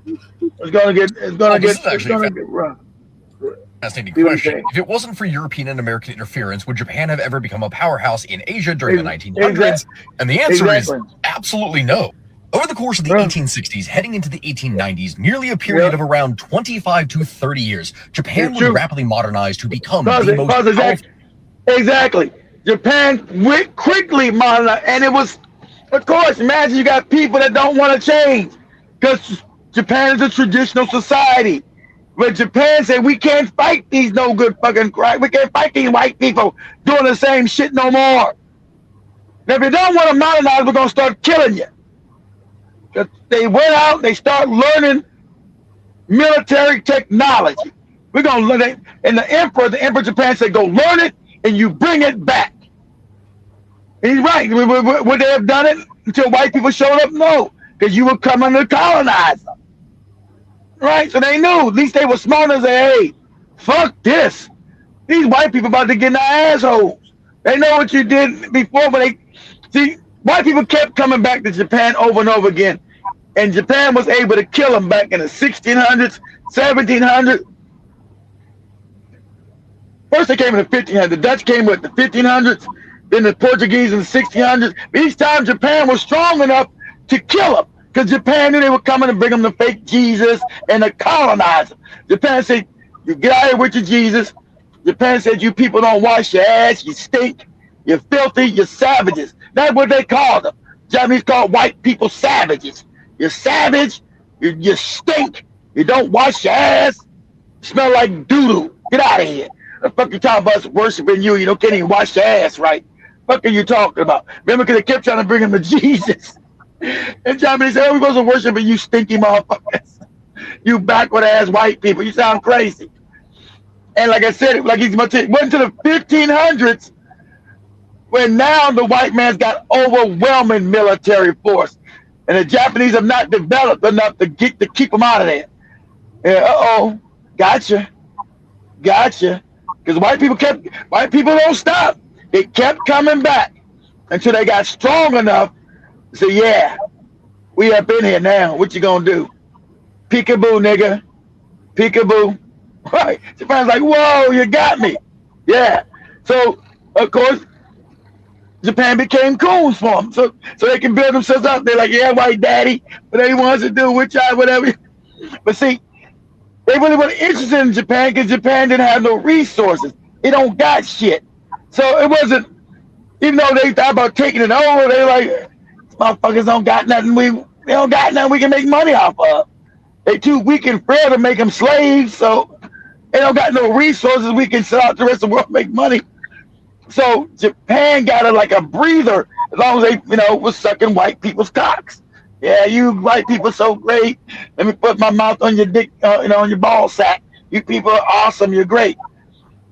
It's going to get rough. Fascinating question. If it wasn't for European and American interference, would Japan have ever become a powerhouse in Asia during the 1900s? And the answer is absolutely no. Over the course of the 1860s, heading into the 1890s, nearly a period of around 25 to 30 years, Japan would rapidly modernize to become the most powerful. Exactly. Japan quickly modernized, and it was, of course, imagine you got people that don't want to change because Japan is a traditional society. But Japan said, we can't fight these no good fucking crack. We can't fight these white people doing the same shit no more. Now, if you don't want to modernize, we're going to start killing you. They went out, they start learning military technology. We're going to learn it. And the emperor of Japan said, go learn it and you bring it back. And he's right. Would they have done it until white people showed up? No, because you were coming to colonize them. Right? So they knew. At least they were smart enough to say, hey, fuck this. These white people about to get in their assholes. They know what you did before, but they see white people kept coming back to Japan over and over again. And Japan was able to kill them back in the 1600s, 1700s. First they came in the 1500s. The Dutch came with the 1500s, then the Portuguese in the 1600s. Each time Japan was strong enough to kill them. Because Japan knew they were coming to bring them the fake Jesus and to colonize them. Japan said, you get out here with your Jesus. Japan said, you people don't wash your ass, you stink, you're filthy, you're savages. That's what they called them. Japanese called white people savages. You're savage, you stink, you don't wash your ass, you smell like doo-doo. Get out of here. The fuck you talking about worshiping you, you can't even wash your ass right. What are you talking about? Remember, because they kept trying to bring him to Jesus. And Japanese said, oh, we're supposed to worship you stinky motherfuckers. You backward ass white people. You sound crazy. And like I said, like he's went to the 1500s, when now the white man's got overwhelming military force. And the Japanese have not developed enough to keep them out of there. Yeah, gotcha. Because white people don't stop. They kept coming back until they got strong enough. So yeah, we up in here now. What you gonna do? Peekaboo, nigga. Peekaboo. Right. Japan's like, whoa, you got me. Yeah. So of course, Japan became coons for them. So they can build themselves up. They're like, yeah, white daddy, whatever he wants to do, which I whatever. But see, they really weren't interested in Japan because Japan didn't have no resources. It don't got shit. So it wasn't, even though they thought about taking it over, they like, motherfuckers don't got nothing we can make money off of. They too weak and frail to make them slaves, so they don't got no resources we can sell out to the rest of the world and make money. So Japan got it like a breather as long as they, was sucking white people's cocks. Yeah, you white people so great. Let me put my mouth on your dick, on your ball sack. You people are awesome. You're great.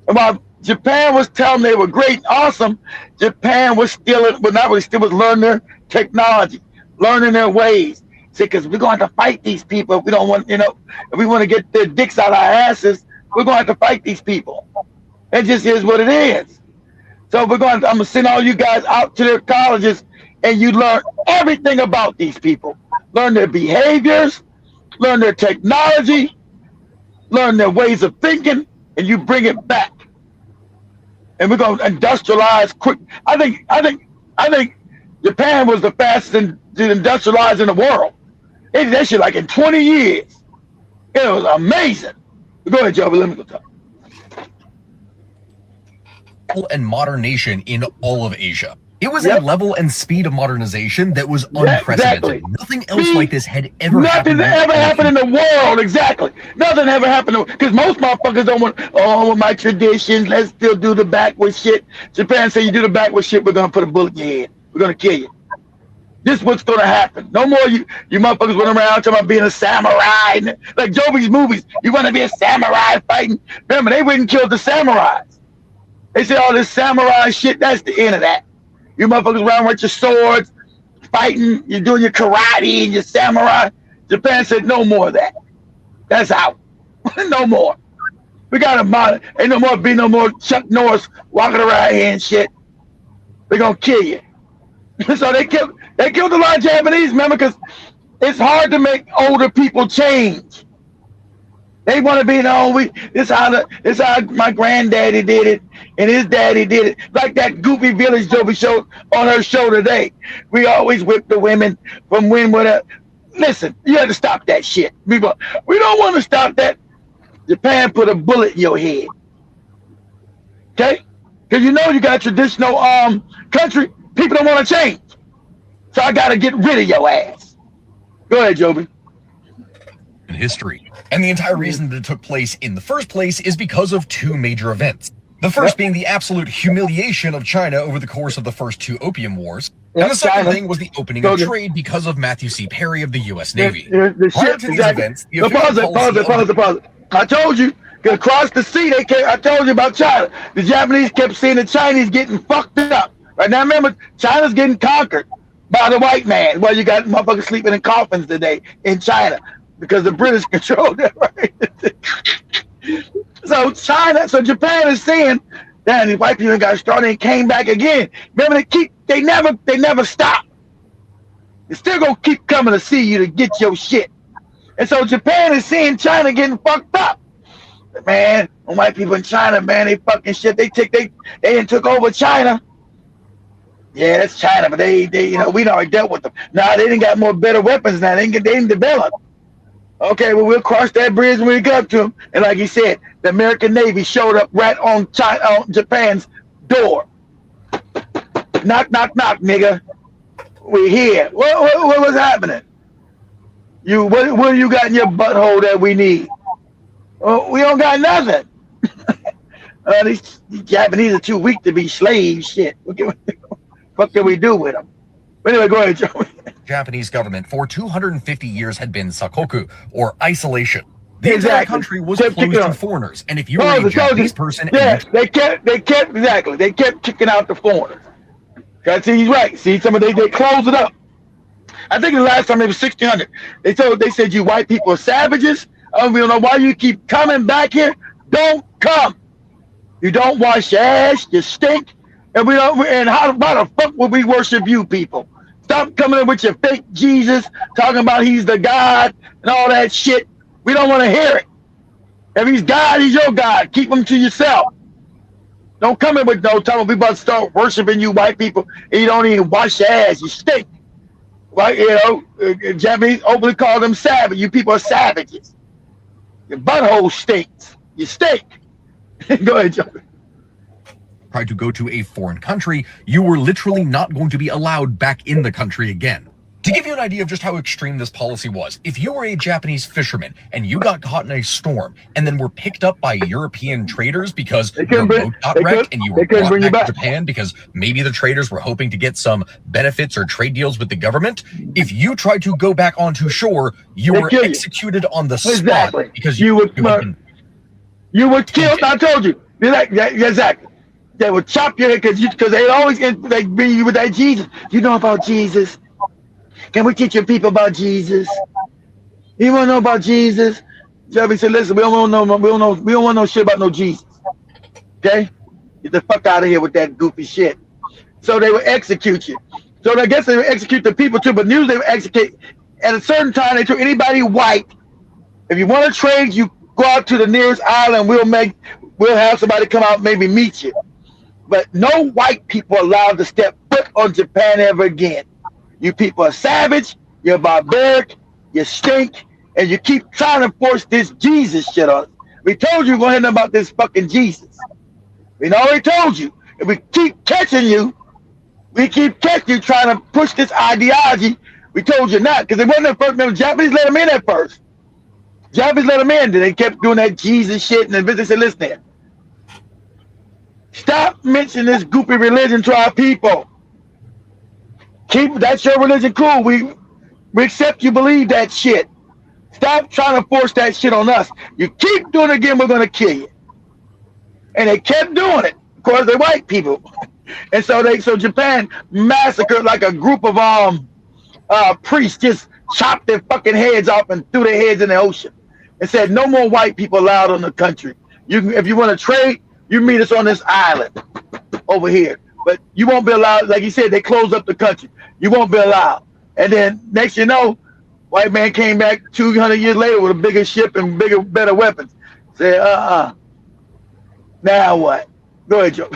And while Japan was telling them they were great and awesome, Japan was still was learning their technology, learning their ways. See, because we're going to fight these people. If we don't want, if we want to get their dicks out of our asses, we're going to have to fight these people. It just is what it is. So I'm going to send all you guys out to their colleges and you learn everything about these people. Learn their behaviors, learn their technology, learn their ways of thinking, and you bring it back. And we're going to industrialize quick. I think Japan was the fastest to industrialize in the world. They did that shit like in 20 years. It was amazing. Go ahead, Joe, let me go talk. And modern nation in all of Asia. It was a level and speed of modernization that was unprecedented. Exactly. Nothing else like this had ever happened. Nothing ever happened in the world, exactly. Nothing ever happened, because most motherfuckers don't want, my traditions, let's still do the backward shit. Japan say you do the backward shit, we're going to put a bullet in your head. We're going to kill you. This is what's gonna happen. No more you motherfuckers running around talking about being a samurai. Like Joby's movies, you want to be a samurai fighting. Remember, they wouldn't kill the samurais. They said all this samurai shit, that's the end of that. You motherfuckers around with your swords, fighting, you're doing your karate and your samurai. Japan said no more of that. That's out. No more. We gotta monitor. Ain't no more Chuck Norris walking around here and shit. They're gonna kill you. So they killed a lot of Japanese, remember, because it's hard to make older people change. They want to be, this how my granddaddy did it, and his daddy did it. Like that Goofy Village Joby showed on her show today. We always whip the women from whatever. Listen, you have to stop that shit. We don't want to stop that. Japan put a bullet in your head. Okay? Because you got a traditional country. People don't want to change. So I got to get rid of your ass. Go ahead, Joby. In history. And the entire reason that it took place in the first place is because of two major events. The first being the absolute humiliation of China over the course of the first two Opium Wars. And the second thing was the opening of trade because of Matthew C. Perry of the U.S. Navy. Prior to these events, the pause it. I told you, across the sea, I told you about China. The Japanese kept seeing the Chinese getting fucked up. Right now, remember, China's getting conquered by the white man. Well, you got motherfuckers sleeping in coffins today in China because the British controlled that, right? So Japan is saying, damn, these white people got started and came back again. Remember, they never stop. They're still gonna keep coming to see you to get your shit. And so Japan is seeing China getting fucked up. Man, white people in China, man, they fucking shit. They took over China. Yeah, that's China, but they we already dealt with them. Nah, they didn't got more better weapons now. They didn't develop. Okay, well, we'll cross that bridge when we get up to them. And like he said, the American Navy showed up right on Japan's door. Knock, knock, knock, nigga. We're here. What was happening? What do you got in your butthole that we need? We don't got nothing. These Japanese are too weak to be slaves. Shit. What can we do with them? But anyway, go ahead, Joey. Japanese government for 250 years had been sakoku, or isolation. The entire country was closed to foreigners, and if you were a Japanese person, they kept kicking out the foreigners. See, he's right. See, they closed it up. I think the last time it was 1600. They said you white people are savages. We don't know why you keep coming back here. Don't come. You don't wash your ass. You stink. And why the fuck would we worship you people? Stop coming in with your fake Jesus, talking about he's the God and all that shit. We don't want to hear it. If he's God, he's your God. Keep him to yourself. Don't come in with no time. We about to start worshiping you white people and you don't even wash your ass. You stink. Right? Japanese openly call them savage. You people are savages. Your butthole stinks. You stink. Go ahead, Joe. Tried to go to a foreign country, you were literally not going to be allowed back in the country again. To give you an idea of just how extreme this policy was, if you were a Japanese fisherman and you got caught in a storm and then were picked up by European traders because your boat got wrecked and you were brought back to Japan because maybe the traders were hoping to get some benefits or trade deals with the government, if you tried to go back onto shore, you were executed on the spot because you were killed. I told you. Exactly. They would chop your head because they always bring you with that Jesus. You know about Jesus? Can we teach your people about Jesus? You want to know about Jesus? Jeffrey said, "Listen, we don't want no shit about no Jesus. Okay, get the fuck out of here with that goofy shit." So they would execute you. So I guess they would execute the people too, but usually they would execute at a certain time. They took anybody white. If you want to trade, you go out to the nearest island. We'll have somebody come out, maybe meet you. But no white people allowed to step foot on Japan ever again. You people are savage, you're barbaric, you stink, and you keep trying to force this Jesus shit on us. We told you go ahead about this fucking Jesus. We already told you. If we keep catching you, trying to push this ideology. We told you not, because it wasn't the first. Remember, Japanese let them in at first. Japanese let them in, then they kept doing that Jesus shit, and then they said, listen there. Stop mentioning this goofy religion to our people. That's your religion, cool. We accept you believe that shit. Stop trying to force that shit on us. You keep doing it again, we're gonna kill you. And they kept doing it. Of course, they're white people. And so Japan massacred like a group of priests, just chopped their fucking heads off and threw their heads in the ocean. And said, no more white people allowed on the country. If you want to trade, you meet us on this island over here. But you won't be allowed, like you said, they closed up the country. You won't be allowed. And then next you know, white man came back 200 years later with a bigger ship and better weapons. Said, now what? Go ahead, Joe.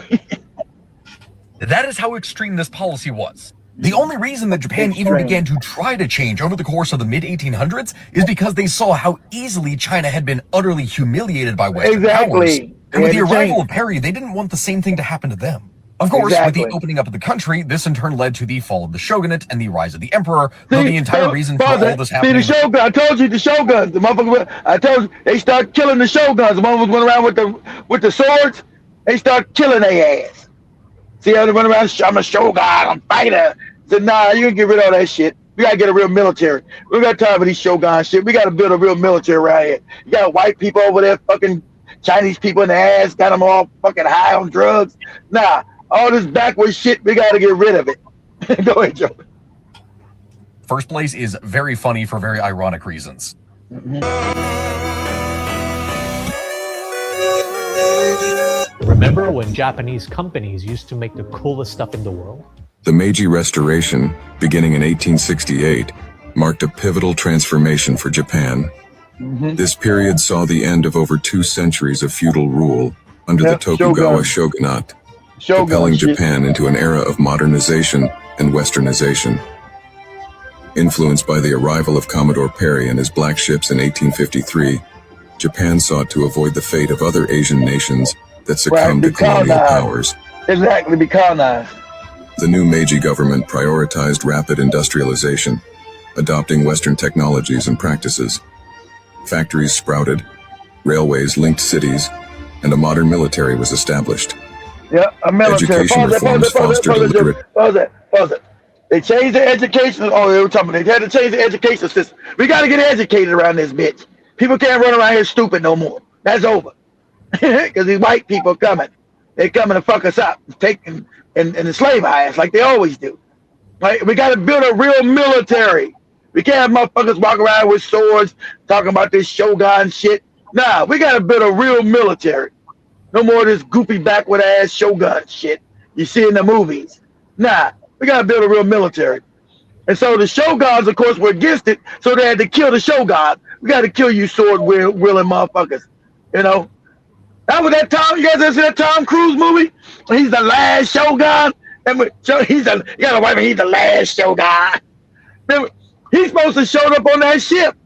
That is how extreme this policy was. The only reason that Japan even began to try to change over the course of the mid-1800s is because they saw how easily China had been utterly humiliated by Western powers. And with the arrival of Perry, they didn't want the same thing to happen to them. Of course, with the opening up of the country, this in turn led to the fall of the shogunate and the rise of the emperor, though the entire reason for all this happening... See, the shogun, I told you, the shoguns, the motherfuckers, I told you, they start killing the shoguns. The motherfuckers went around with the swords, they start killing their ass. See how they run around, I'm a shogun, I'm a fighter. Said, nah, you can get rid of all that shit. We gotta get a real military. We got time for these shogun shit. We gotta build a real military around here. You got white people over there, fucking Chinese people in the ass, got them all fucking high on drugs. Nah, all this backwards shit, we gotta get rid of it. Go ahead, Joe. First place is very funny for very ironic reasons. Remember when Japanese companies used to make the coolest stuff in the world? The Meiji Restoration, beginning in 1868, marked a pivotal transformation for Japan. This period saw the end of over 2 centuries of feudal rule under the Tokugawa shogunate, propelling Japan into an era of modernization and westernization. Influenced by the arrival of Commodore Perry and his black ships in 1853, Japan sought to avoid the fate of other Asian nations that succumbed to colonial powers. Exactly, be colonized. The new Meiji government prioritized rapid industrialization, adopting Western technologies and practices. Factories sprouted, railways linked cities, and a modern military was established. Yeah, a military. Education reforms fostered illiterate. Pause it. They changed the education. Oh, they were talking about they had to change the education system. We got to get educated around this bitch. People can't run around here stupid no more. That's over. Because these white people coming. They're coming to fuck us up, taking and enslave our ass like they always do. Right? We got to build a real military. We can't have motherfuckers walk around with swords talking about this shogun shit. Nah, we got to build a real military. No more of this goofy backward ass shogun shit you see in the movies. Nah, we got to build a real military. And so the shoguns, of course, were against it, so they had to kill the shogun. We got to kill you sword-wielding motherfuckers. You know? That was that Tom, you guys ever see that Tom Cruise movie? He's the last shogun. He's the last shogun. Remember, he's supposed to show up on that ship,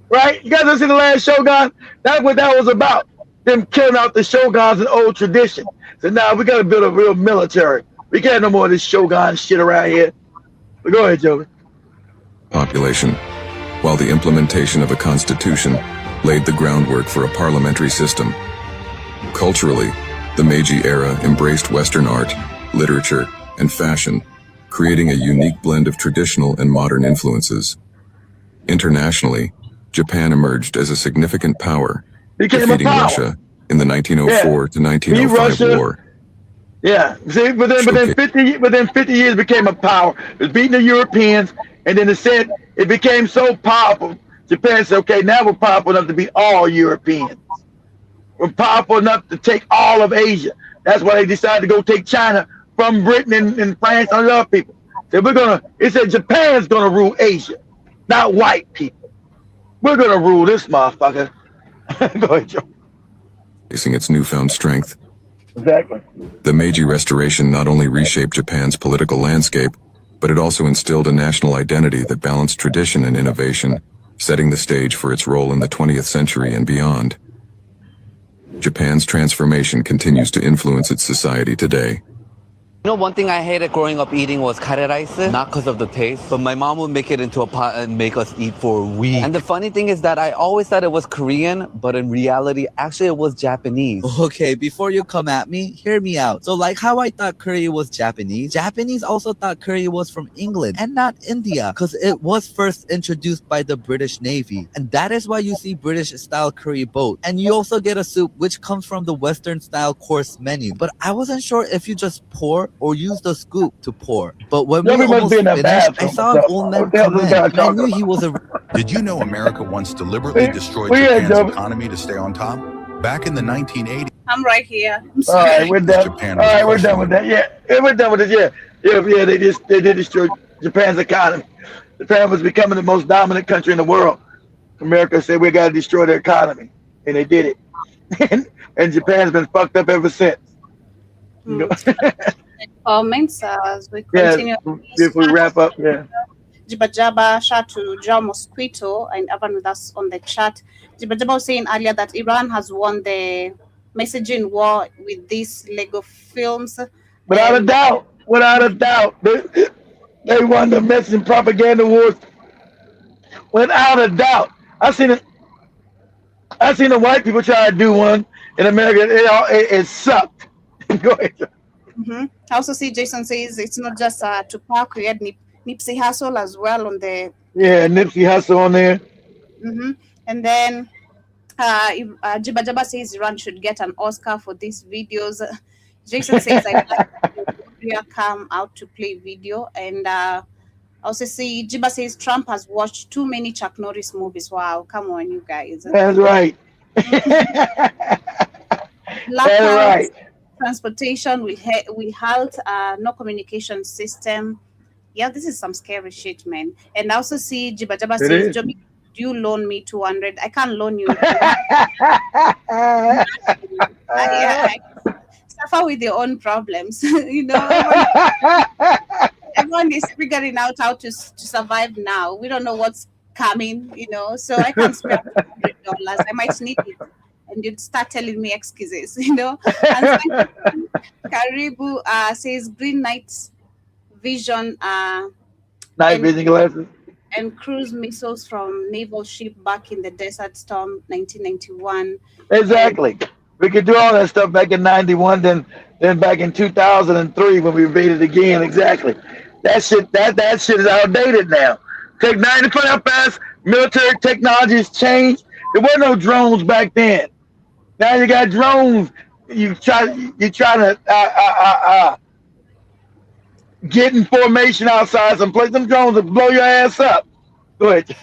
right? You guys ever see the last shogun? That's what that was about. Them killing out the shoguns in old tradition. So now we got to build a real military. We can't have no more of this shogun shit around here. But go ahead, Joey. Population, while the implementation of a constitution laid the groundwork for a parliamentary system. Culturally, the Meiji era embraced Western art, literature, and fashion, creating a unique blend of traditional and modern influences. Internationally, Japan emerged as a significant power, defeating Russia in the 1904 to 1905 war. Yeah, see, within 50 years became a power. It was beating the Europeans, and then it became so powerful. Japan said, okay, now we're powerful enough to beat all Europeans. We're powerful enough to take all of Asia. That's why they decided to go take China from Britain and France and other people. So it said Japan's gonna rule Asia, not white people. We're gonna rule this motherfucker. Go ahead, Joe. Facing its newfound strength. Exactly. The Meiji Restoration not only reshaped Japan's political landscape, but it also instilled a national identity that balanced tradition and innovation, setting the stage for its role in the 20th century and beyond. Japan's transformation continues to influence its society today. You know, one thing I hated growing up eating was kare rice, not because of the taste, but my mom would make it into a pot and make us eat for a week. And the funny thing is that I always thought it was Korean, but in reality, actually it was Japanese. Okay, before you come at me, hear me out. So like how I thought curry was Japanese, Japanese also thought curry was from England and not India, because it was first introduced by the British Navy. And that is why you see British style curry boat. And you also get a soup which comes from the Western style course menu. But I wasn't sure if you just pour or use the scoop to pour. But when we almost finished, I saw an old man come in, and I knew he was a... Did you know America once deliberately destroyed Japan's economy to stay on top? Back in the 1980s. I'm right here. All right, we're done. All right, we're done with that. Yeah, we're done with it. Yeah. They did destroy Japan's economy. Japan was becoming the most dominant country in the world. America said we got to destroy their economy, and they did it. and Japan's been fucked up ever since. Comments as we continue. If we wrap up, yeah. Jiba Jaba, shout to Joe Mosquito and everyone with us on the chat. Jiba Jaba was saying earlier that Iran has won the messaging war with these Lego films. Without a doubt, they won the messaging propaganda wars. Without a doubt, I seen the white people try to do one in America. It sucked. Go ahead. I also see Jason says it's not just Tupac. We had Nipsey Hussle as well on the. Yeah, Nipsey Hussle on there. And then Jiba Jaba says Iran should get an Oscar for these videos. Jason says I like come out to play video. And I also see Jiba says Trump has watched too many Chuck Norris movies. Wow, come on, you guys. That's right. That's right. Transportation will halt, no communication system. Yeah, this is some scary shit, man. And I also see Jiba Jaba says, Joby, do you loan me 200? I can't loan you. I suffer with your own problems. Everyone is figuring out how to survive now. We don't know what's coming, so I can't spare $100. I might need it. And you'd start telling me excuses, And Karibu says Green Night Vision. Night vision glasses. And cruise missiles from naval ship back in the Desert Storm 1991. Exactly. We could do all that stuff back in 91, then back in 2003 when we invaded again. Exactly. That shit is outdated now. Technology, for how fast military technology has changed. There were no drones back then. Now you got drones. You try to get in formation outside some place. Them drones will blow your ass up. Go ahead.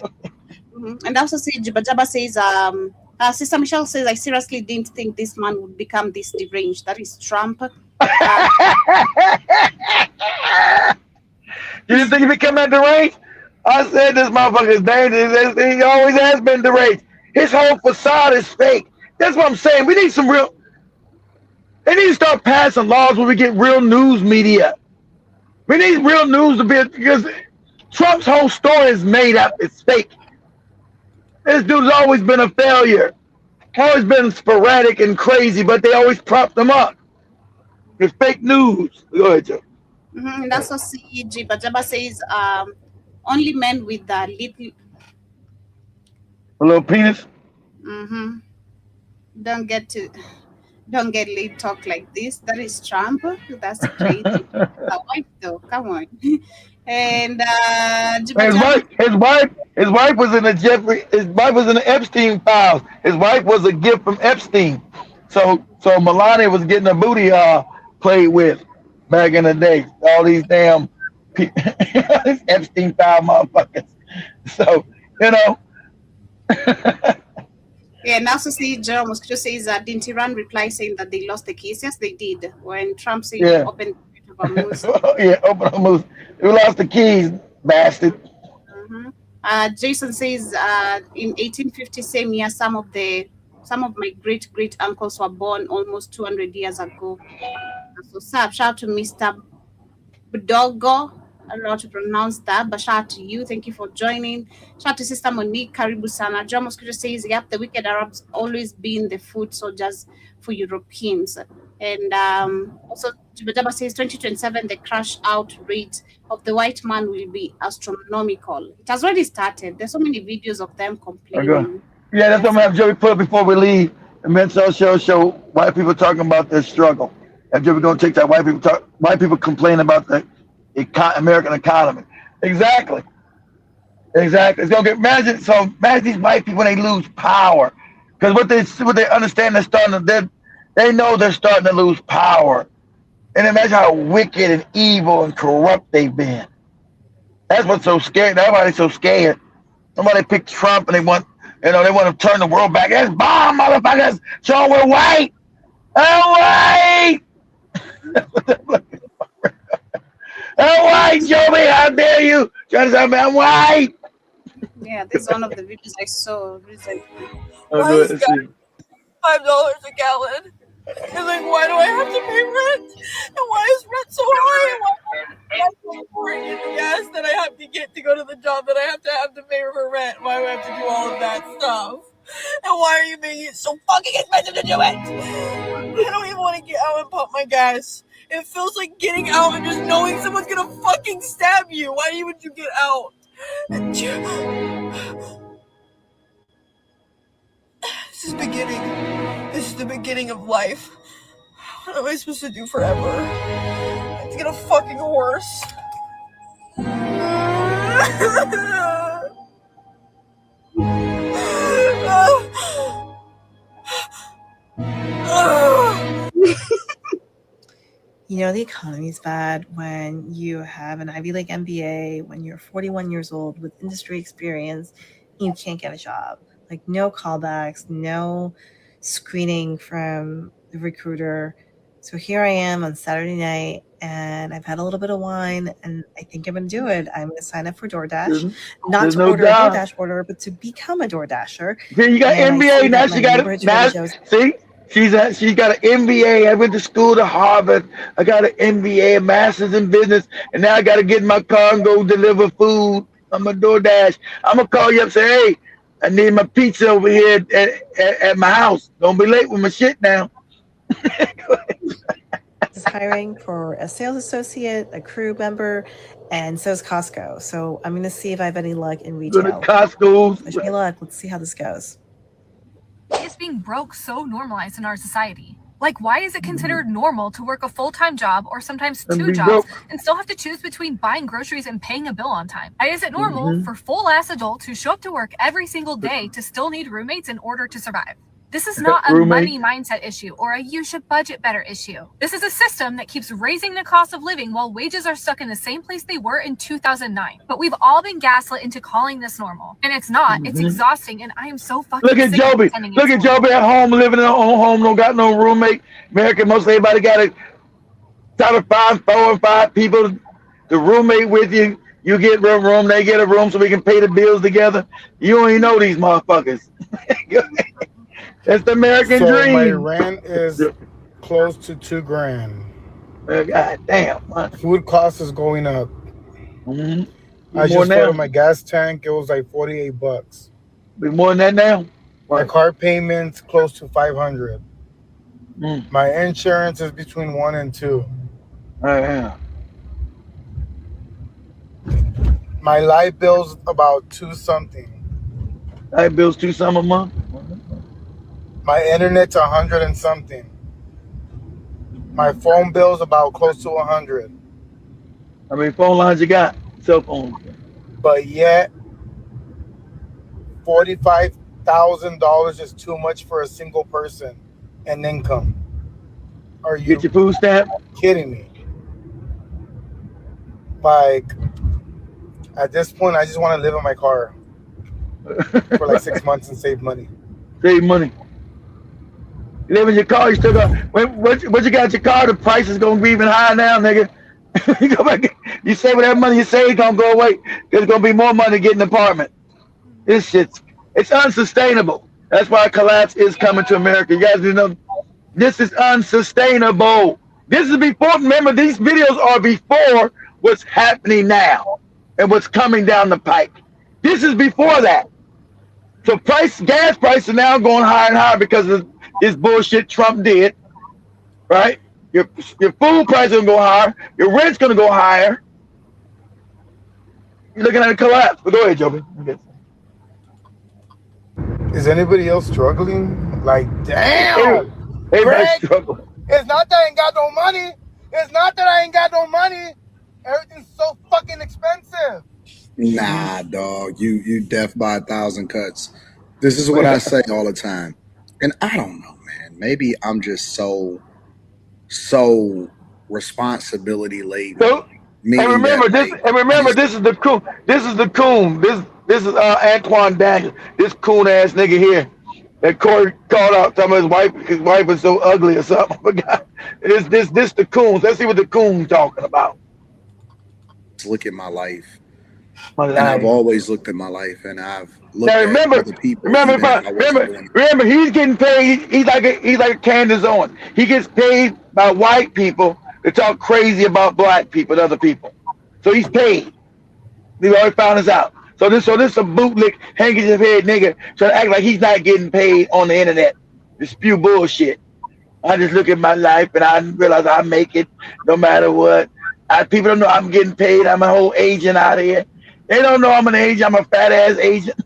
And also see Jiba Jaba says, Sister Michelle says, I seriously didn't think this man would become this deranged. That is Trump. You didn't think he'd become that deranged? I said this motherfucker is dangerous. He always has been deranged. His whole facade is fake. That's what I'm saying. We need some real. They need to start passing laws where we get real news media. We need real news to be, because Trump's whole story is made up. It's fake. This dude's always been a failure. Always been sporadic and crazy, but they always prop them up. It's fake news. Go ahead, Joe. And also CEG, but Jaba says only men with the little penis. Don't get lead talk like this. That is Trump. That's crazy. The wife though, come on. And his wife was in the Epstein files. His wife was a gift from Epstein. So Melania was getting her booty played with back in the day. All these damn Epstein file motherfuckers. So Yeah, and also see Jerome Mosquito says didn't Iran reply saying that they lost the case? Yes, they did. When Trump said open Hormuz. Open Hormuz. We lost the keys, bastard. Jason says in 1850, same year, some of my great uncles were born almost 200 years ago. So shout out to Mr. Budogo. I don't know how to pronounce that, but shout out to you. Thank you for joining. Shout out to Sister Monique, Karibu Sana. John Mosquito says, yep, the wicked Arabs always been the foot soldiers for Europeans. And also, Jibadaba says 2027, the crash out rate of the white man will be astronomical. It has already started. There's so many videos of them complaining. Yeah, that's what I'm going to have Joey put up before we leave. The Men's show white people talking about their struggle. And Joey going to take that white people complain about the American economy. Exactly. It's going to get, imagine these white people when they lose power. Because what they understand, they know they're starting to lose power. And imagine how wicked and evil and corrupt they've been. That's what's so scary. That's why they're so scared. Somebody picked Trump and they want to turn the world back. That's bomb, motherfuckers. So we're white. I'm white. I'm white, Joey. How dare you? Trying to say I'm white. Yeah, this is one of the videos I saw recently. $5 a gallon. And like, why do I have to pay rent? And why is rent so high? And why am I pouring in the gas that I have to get to go to the job that I have to pay for rent? Why do I have to do all of that stuff? And why are you making it so fucking expensive to do it? I don't even want to get out and pump my gas. It feels like getting out and just knowing someone's gonna fucking stab you. Why would you get out? This is beginning. This is the beginning of life. What am I supposed to do forever? It's gonna fucking worse. You know, the economy's bad when you have an Ivy League MBA, when you're 41 years old with industry experience, you can't get a job. Like, no callbacks, no screening from the recruiter. So here I am on Saturday night, and I've had a little bit of wine, and I think I'm going to do it. I'm going to sign up for DoorDash, not to order a DoorDash order, but to become a DoorDasher. Then you got MBA, now she got it. See? She's got an MBA. I went to school to Harvard. I got an MBA, a master's in business, and now I got to get in my car and go deliver food. I'm a DoorDash. I'm going to call you up and say, hey, I need my pizza over here at my house. Don't be late with my shit now. Is hiring for a sales associate, a crew member, and so is Costco. So I'm going to see if I have any luck in retail. Go to Costco. Wish me luck. Let's see how this goes. Is being broke so normalized in our society? Like, why is it considered normal to work a full-time job or sometimes two jobs and still have to choose between buying groceries and paying a bill on time? Why is it normal for full-ass adults who show up to work every single day to still need roommates in order to survive? This is not a money mindset issue or a you should budget better issue. This is a system that keeps raising the cost of living while wages are stuck in the same place they were in 2009. But we've all been gaslit into calling this normal. And it's not. It's exhausting, and I am so fucking sick of pretending it's normal. Look at Joby at home, living in her own home, don't got no roommate. American, most everybody got a top of 4 or 5 people to roommate with you. You get a room, they get a room so we can pay the bills together. You don't even know these motherfuckers. That's the American dream. My rent is close to $2,000. God damn. Man. Food cost is going up. I just filled my gas tank. It was like $48. Be more than that now. My car payment's close to $500. My insurance is between 1 and 2. Yeah. My light bill's about 2 something. Light bill's 2 something a month. My internet's 100 and something. My phone bill's about close to 100. How many phone lines you got? Cell phones. But yet, $45,000 is too much for a single person and income. Are you get your food stamp? Kidding me? Like, at this point, I just want to live in my car for like 6 months and save money. Save money. You live in your car, you still got what you got in your car, the price is gonna be even higher now, nigga. You go back, you save whatever money you save, gonna go away. There's gonna be more money to get an apartment. This shit's unsustainable. That's why a collapse is coming to America. You guys know this is unsustainable. This is before, remember, these videos are before what's happening now and what's coming down the pike. This is before that. So gas prices are now going higher and higher because of this bullshit Trump did. right? Your food price is gonna go higher. Your rent's gonna go higher. You're looking at a collapse. But go ahead, Joby. Is anybody else struggling? Like, damn. Everybody's Greg, struggling. it's not that I ain't got no money. It's not that I ain't got no money. Everything's so fucking expensive. Nah, dog. You death by 1,000 cuts. This is what I say all the time. And I don't know, man. Maybe I'm just so responsibility laden. And remember this. This is the coon. This is the coon. This is Antoine Daniel. This coon ass nigga here. That Corey called out talking about his wife was so ugly or something. I forgot. This the coons. Let's see what the coon talking about. Look at my life. And I've always looked at my life, and I've looked now remember, at other people. Remember, he's getting paid. He's like a Candace Owens. He gets paid by white people to talk crazy about black people and other people. So he's paid. We already found this out. So this a bootlick, handkerchief head nigga trying to act like he's not getting paid on the internet to spew bullshit. I just look at my life and I realize I make it no matter what. People don't know I'm getting paid. I'm a whole agent out here. They don't know I'm an agent. I'm a fat ass agent.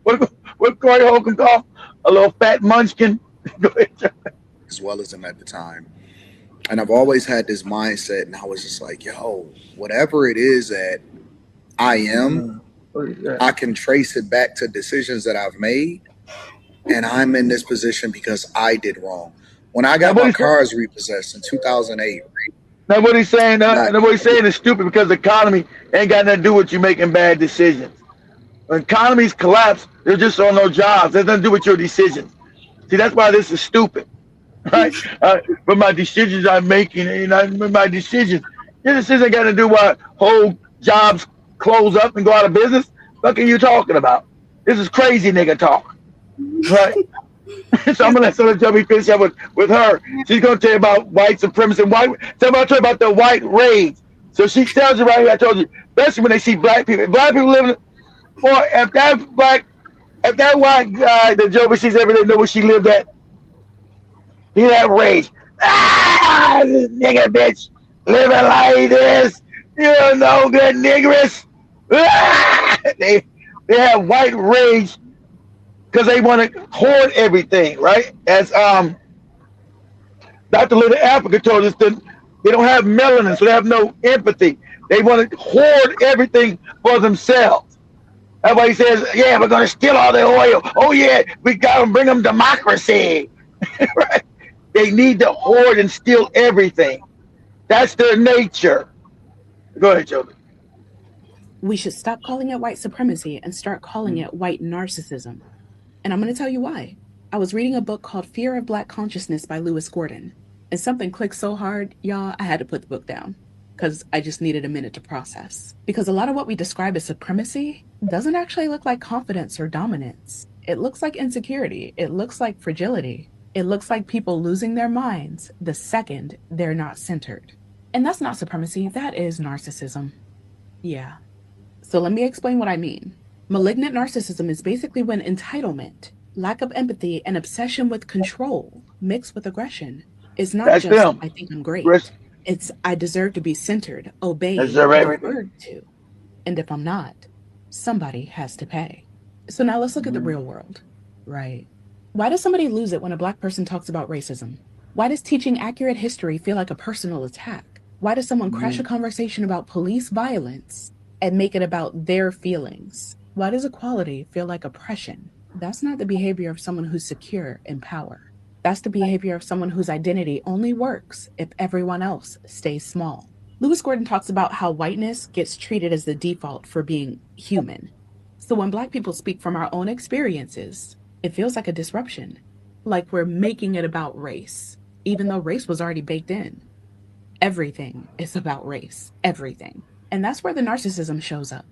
what Corey Holcomb call a little fat munchkin? As well as him at the time. And I've always had this mindset, and I was just like, yo, whatever it is that I am, I can trace it back to decisions that I've made, and I'm in this position because I did wrong. When I got my cars repossessed in 2008. Now what he's saying, what he's saying is stupid because the economy ain't got nothing to do with you making bad decisions. When economies collapse, there just are no jobs. It has nothing to do with your decisions. See, that's why this is stupid, right? But my decisions I'm making, my decisions, your decisions got to do what whole jobs close up and go out of business. What are you talking about? This is crazy nigga talk, right? So I'm gonna let Senator Joby finish up with her. She's gonna tell you about white supremacy and tell you about the white rage. So she tells you right here, I told you, especially when they see black people living, boy, if that white guy that Joby sees every day know where she lived at, he have rage. This nigga bitch living like this. You don't know good niggers. They have white rage because they want to hoard everything, right? As Dr. Little Africa told us, that they don't have melanin, so they have no empathy. They want to hoard everything for themselves. That's why he says, yeah, we're going to steal all the oil. Oh, yeah, we got to bring them democracy. Right? They need to hoard and steal everything. That's their nature. Go ahead, Joby. We should stop calling it white supremacy and start calling it white narcissism. And I'm going to tell you why. I was reading a book called Fear of Black Consciousness by Lewis Gordon. And something clicked so hard, y'all, I had to put the book down because I just needed a minute to process. Because a lot of what we describe as supremacy doesn't actually look like confidence or dominance. It looks like insecurity. It looks like fragility. It looks like people losing their minds the second they're not centered. And that's not supremacy, that is narcissism. Yeah. So let me explain what I mean. Malignant narcissism is basically when entitlement, lack of empathy, and obsession with control mixed with aggression is not just, I think I'm great. It's, I deserve to be centered, obeyed, referred to. And if I'm not, somebody has to pay. So now let's look at the real world, right? Why does somebody lose it when a Black person talks about racism? Why does teaching accurate history feel like a personal attack? Why does someone crash a conversation about police violence and make it about their feelings? Why does equality feel like oppression? That's not the behavior of someone who's secure in power. That's the behavior of someone whose identity only works if everyone else stays small. Lewis Gordon talks about how whiteness gets treated as the default for being human. So when Black people speak from our own experiences, it feels like a disruption, like we're making it about race, even though race was already baked in. Everything is about race, everything. And that's where the narcissism shows up.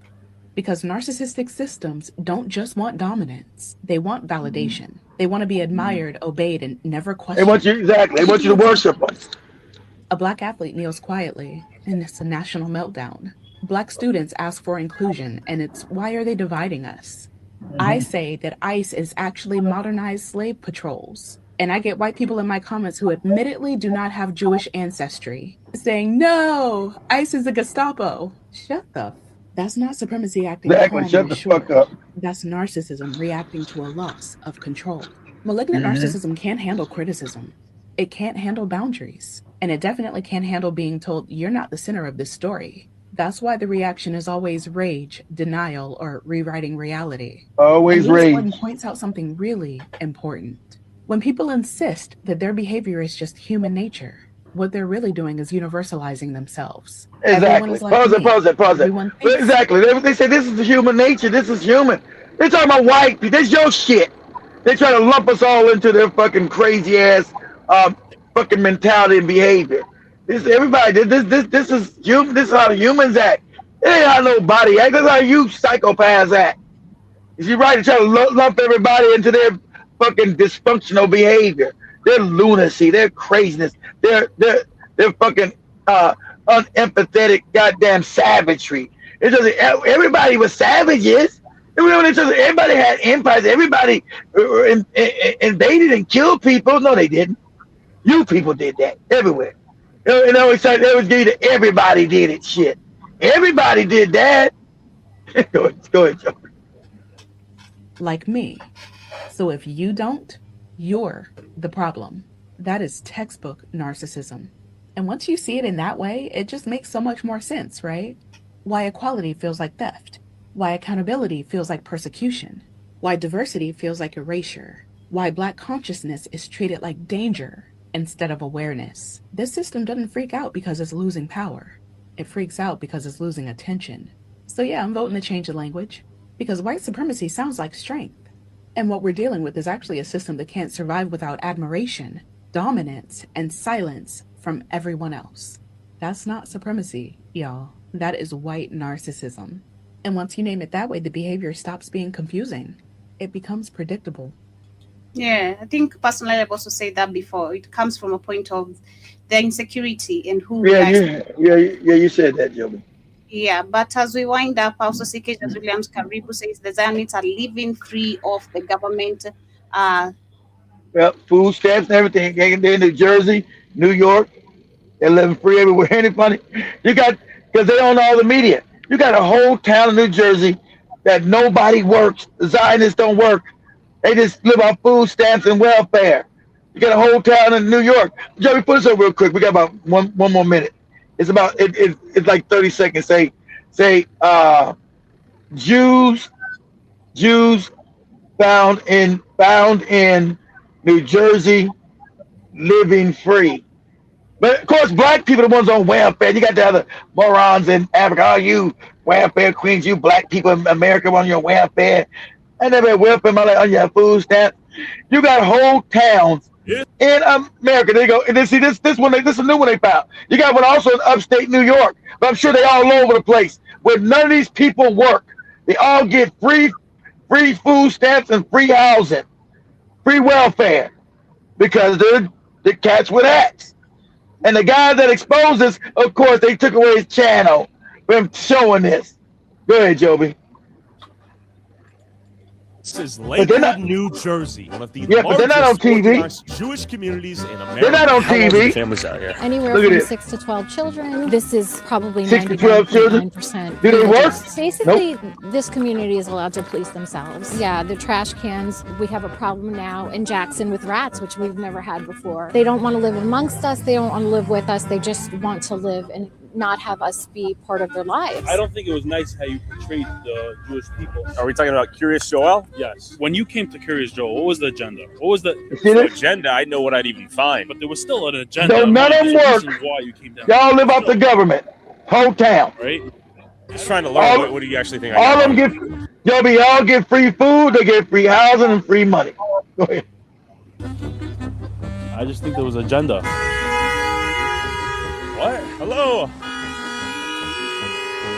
Because narcissistic systems don't just want dominance. They want validation. They want to be admired, obeyed, and never questioned. They want you, exactly. They want you to worship them. A Black athlete kneels quietly, and it's a national meltdown. Black students ask for inclusion, and it's, why are they dividing us? I say that ICE is actually modernized slave patrols. And I get white people in my comments who admittedly do not have Jewish ancestry saying, no, ICE is a Gestapo. Shut the That's not supremacy acting Exactly. calm Shut and the sure. fuck up. That's narcissism reacting to a loss of control. Malignant narcissism can't handle criticism. It can't handle boundaries. And it definitely can't handle being told you're not the center of this story. That's why the reaction is always rage, denial, or rewriting reality. Always and Lewis rage. Gordon points out something really important. When people insist that their behavior is just human nature, what they're really doing is universalizing themselves. Exactly. Pause it. Exactly. They say this is human nature. This is human. They're talking about white people. This your shit. They try to lump us all into their fucking crazy ass fucking mentality and behavior. This everybody. This is human. This is how the humans act. It ain't how nobody act. That's how you psychopaths act. You're right to try to lump everybody into their fucking dysfunctional behavior. Their lunacy, their craziness, their fucking unempathetic goddamn savagery. It's just everybody was savages. Everybody had empires. Everybody invaded and killed people. No, they didn't. You people did that everywhere. You know, it's like everybody did it. Shit, everybody did that. Go ahead, Joe. Like me. So if you don't, you're the problem. That is textbook narcissism. And once you see it in that way, it just makes so much more sense, right? Why equality feels like theft. Why accountability feels like persecution. Why diversity feels like erasure. Why Black consciousness is treated like danger instead of awareness. This system doesn't freak out because it's losing power. It freaks out because it's losing attention. So yeah, I'm voting to change the language because white supremacy sounds like strength. And what we're dealing with is actually a system that can't survive without admiration, dominance, and silence from everyone else. That's not supremacy, y'all. That is white narcissism. And once you name it that way, the behavior stops being confusing. It becomes predictable. Yeah, I think personally I've also said that before. It comes from a point of the insecurity and who we are. You said that, Joby. Yeah, but as we wind up, also CK Williams Karibu says the Zionists are living free of the government. Well, food stamps and everything. They're in New Jersey, New York. They're living free everywhere. Ain't it funny? You got, because they own all the media. You got a whole town in New Jersey that nobody works. The Zionists don't work. They just live on food stamps and welfare. You got a whole town in New York. Joey, put this up real quick. We got about one more minute. It's about it's like 30 seconds. Say Jews found in New Jersey living free. But of course, Black people are the ones on welfare. You got the other morons in Africa. Oh, you welfare queens, you Black people in America on your welfare. I never had welfare. My life on your food stamp. You got whole towns in America. They go and they see this one. This is a new one they found. You got one also in upstate New York, but I'm sure they all over the place. Where none of these people work, they all get free food stamps and free housing, free welfare, because they're the cats with acts. And the guy that exposed this, of course, they took away his channel for him showing this. Go ahead, Joby. This is Lakewood, New Jersey, one of the but they're not on TV. Orthodox Jewish communities in America. They're not on TV. Families out here. Anywhere Look at from it. 6 to 12 children. This is probably 6 to 12 children. 99.9%. Do they work? Basically, this community is allowed to police themselves. Yeah, the trash cans. We have a problem now in Jackson with rats, which we've never had before. They don't want to live amongst us. They don't want to live with us. They just want to live and not have us be part of their lives. I don't think it was nice how you portrayed the Jewish people. Are we talking about Curious Joel? Yes. When you came to Curious Joel, what was the agenda? What was the agenda? I know what I'd even find. But there was still an agenda. No, none of them work. Why you came down. Y'all live off the government. Whole town. Right? Just trying to learn what do you actually think all of them get, Joby, all get free food, they get free housing and free money. Go ahead. I just think there was agenda. What? Hello. All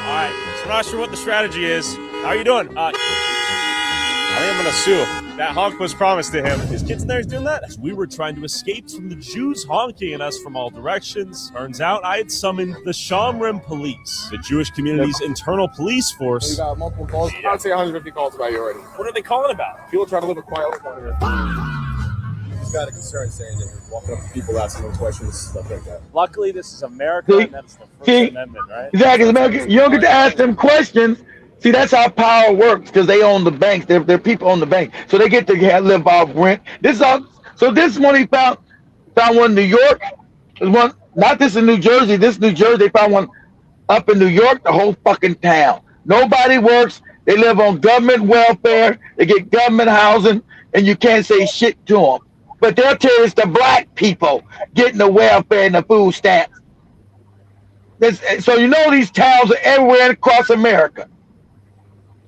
right. So I'm not sure what the strategy is. How are you doing? I think I'm gonna sue. That honk was promised to him. His kids in there is doing that? As we were trying to escape from the Jews honking at us from all directions, turns out I had summoned the Shomrim police, the Jewish community's internal police force. We got multiple calls. I'd say 150 calls about you already. What are they calling about? People trying to live a quiet life out here. got a concern saying that you're walking up to people asking them questions, stuff like that. Luckily, this is America, and that's the First Amendment, right? Exactly, America. You don't get to ask them questions. See, that's how power works because they own the banks. They're people on the bank, so they get to live off rent. This all. So this one he found one in New York. There's one, not this in New Jersey. This New Jersey, they found one up in New York. The whole fucking town. Nobody works. They live on government welfare. They get government housing, and you can't say shit to them. But they'll tell you it's the black people getting the welfare and the food stamps. So you know these towns are everywhere across America.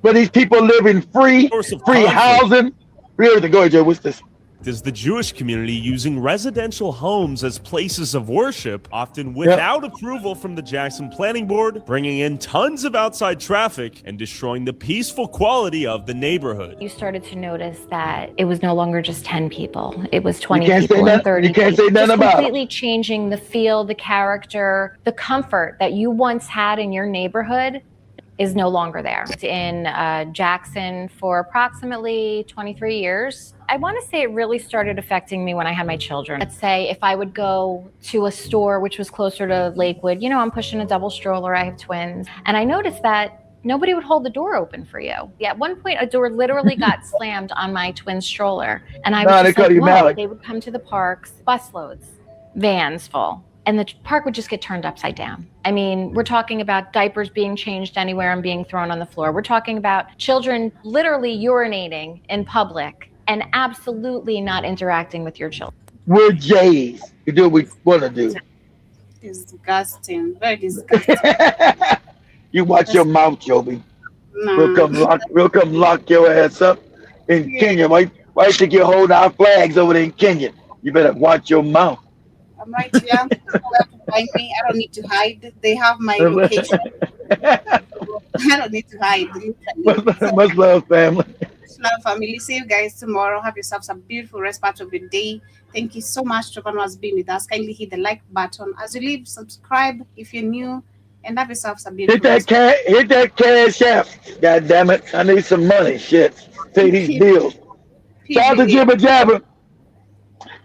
Where these people live in free housing. Free everything. Go ahead, Joe. What's this? Is the Jewish community using residential homes as places of worship, often without approval from the Jackson Planning Board, bringing in tons of outside traffic and destroying the peaceful quality of the neighborhood. You started to notice that it was no longer just 10 people. It was 20 people and 30 people. You can't say nothing about it. Completely changing the feel, the character, the comfort that you once had in your neighborhood is no longer there. In Jackson for approximately 23 years. I want to say it really started affecting me when I had my children. Let's say if I would go to a store which was closer to Lakewood, you know, I'm pushing a double stroller, I have twins, and I noticed that nobody would hold the door open for you. Yeah, at one point, a door literally got slammed on my twin stroller, and I was just like, whoa, they would come to the parks, busloads, vans full. And the park would just get turned upside down. I mean, we're talking about diapers being changed anywhere and being thrown on the floor. We're talking about children literally urinating in public and absolutely not interacting with your children. We're Jays. We do what we want to do. Disgusting. Very disgusting. You watch your mouth, Joby. No. We'll come lock your ass up in Kenya. Why you think you're holding our flags over there in Kenya? You better watch your mouth. I'm right here. People have to find me. I don't need to hide. They have my location. I don't need to hide. Much love, family. Much love, family. See you guys tomorrow. Have yourselves a beautiful rest part of your day. Thank you so much to everyone who has been with us. Kindly hit the like button. As you leave, subscribe if you're new, and have yourselves a beautiful hit that cash app. God damn it. I need some money. Shit. Pay these bills. Shout out to Jibba Jabba.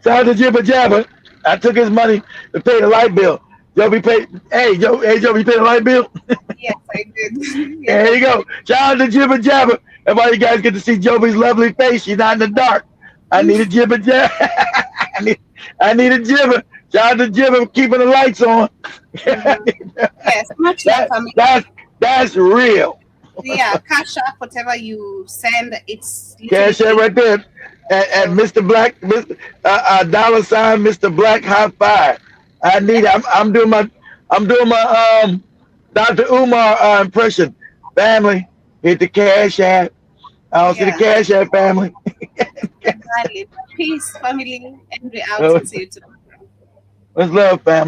Shout out to Jibba Jabba. I took his money to pay the light bill. Joby paid. Hey, Joby, you paid the light bill? Yes, I did. Yeah. There you go. Shout out to Jibba Jabba. That's why you guys get to see Joby's lovely face. She's not in the dark. I need a Jibba Jabba. I need a Jibba. Shout out to Jibba keeping the lights on. Yes, much love, family. That's real. Yeah, cash up, whatever you send, it's cash app right there. And Mr. Black, $, Mr. Black high five. I need it. I'm doing my Dr. Umar impression. Family, hit the cash app. I don't see the cash app, family. Exactly. Peace, family, and we out. See you tomorrow. Much love, family.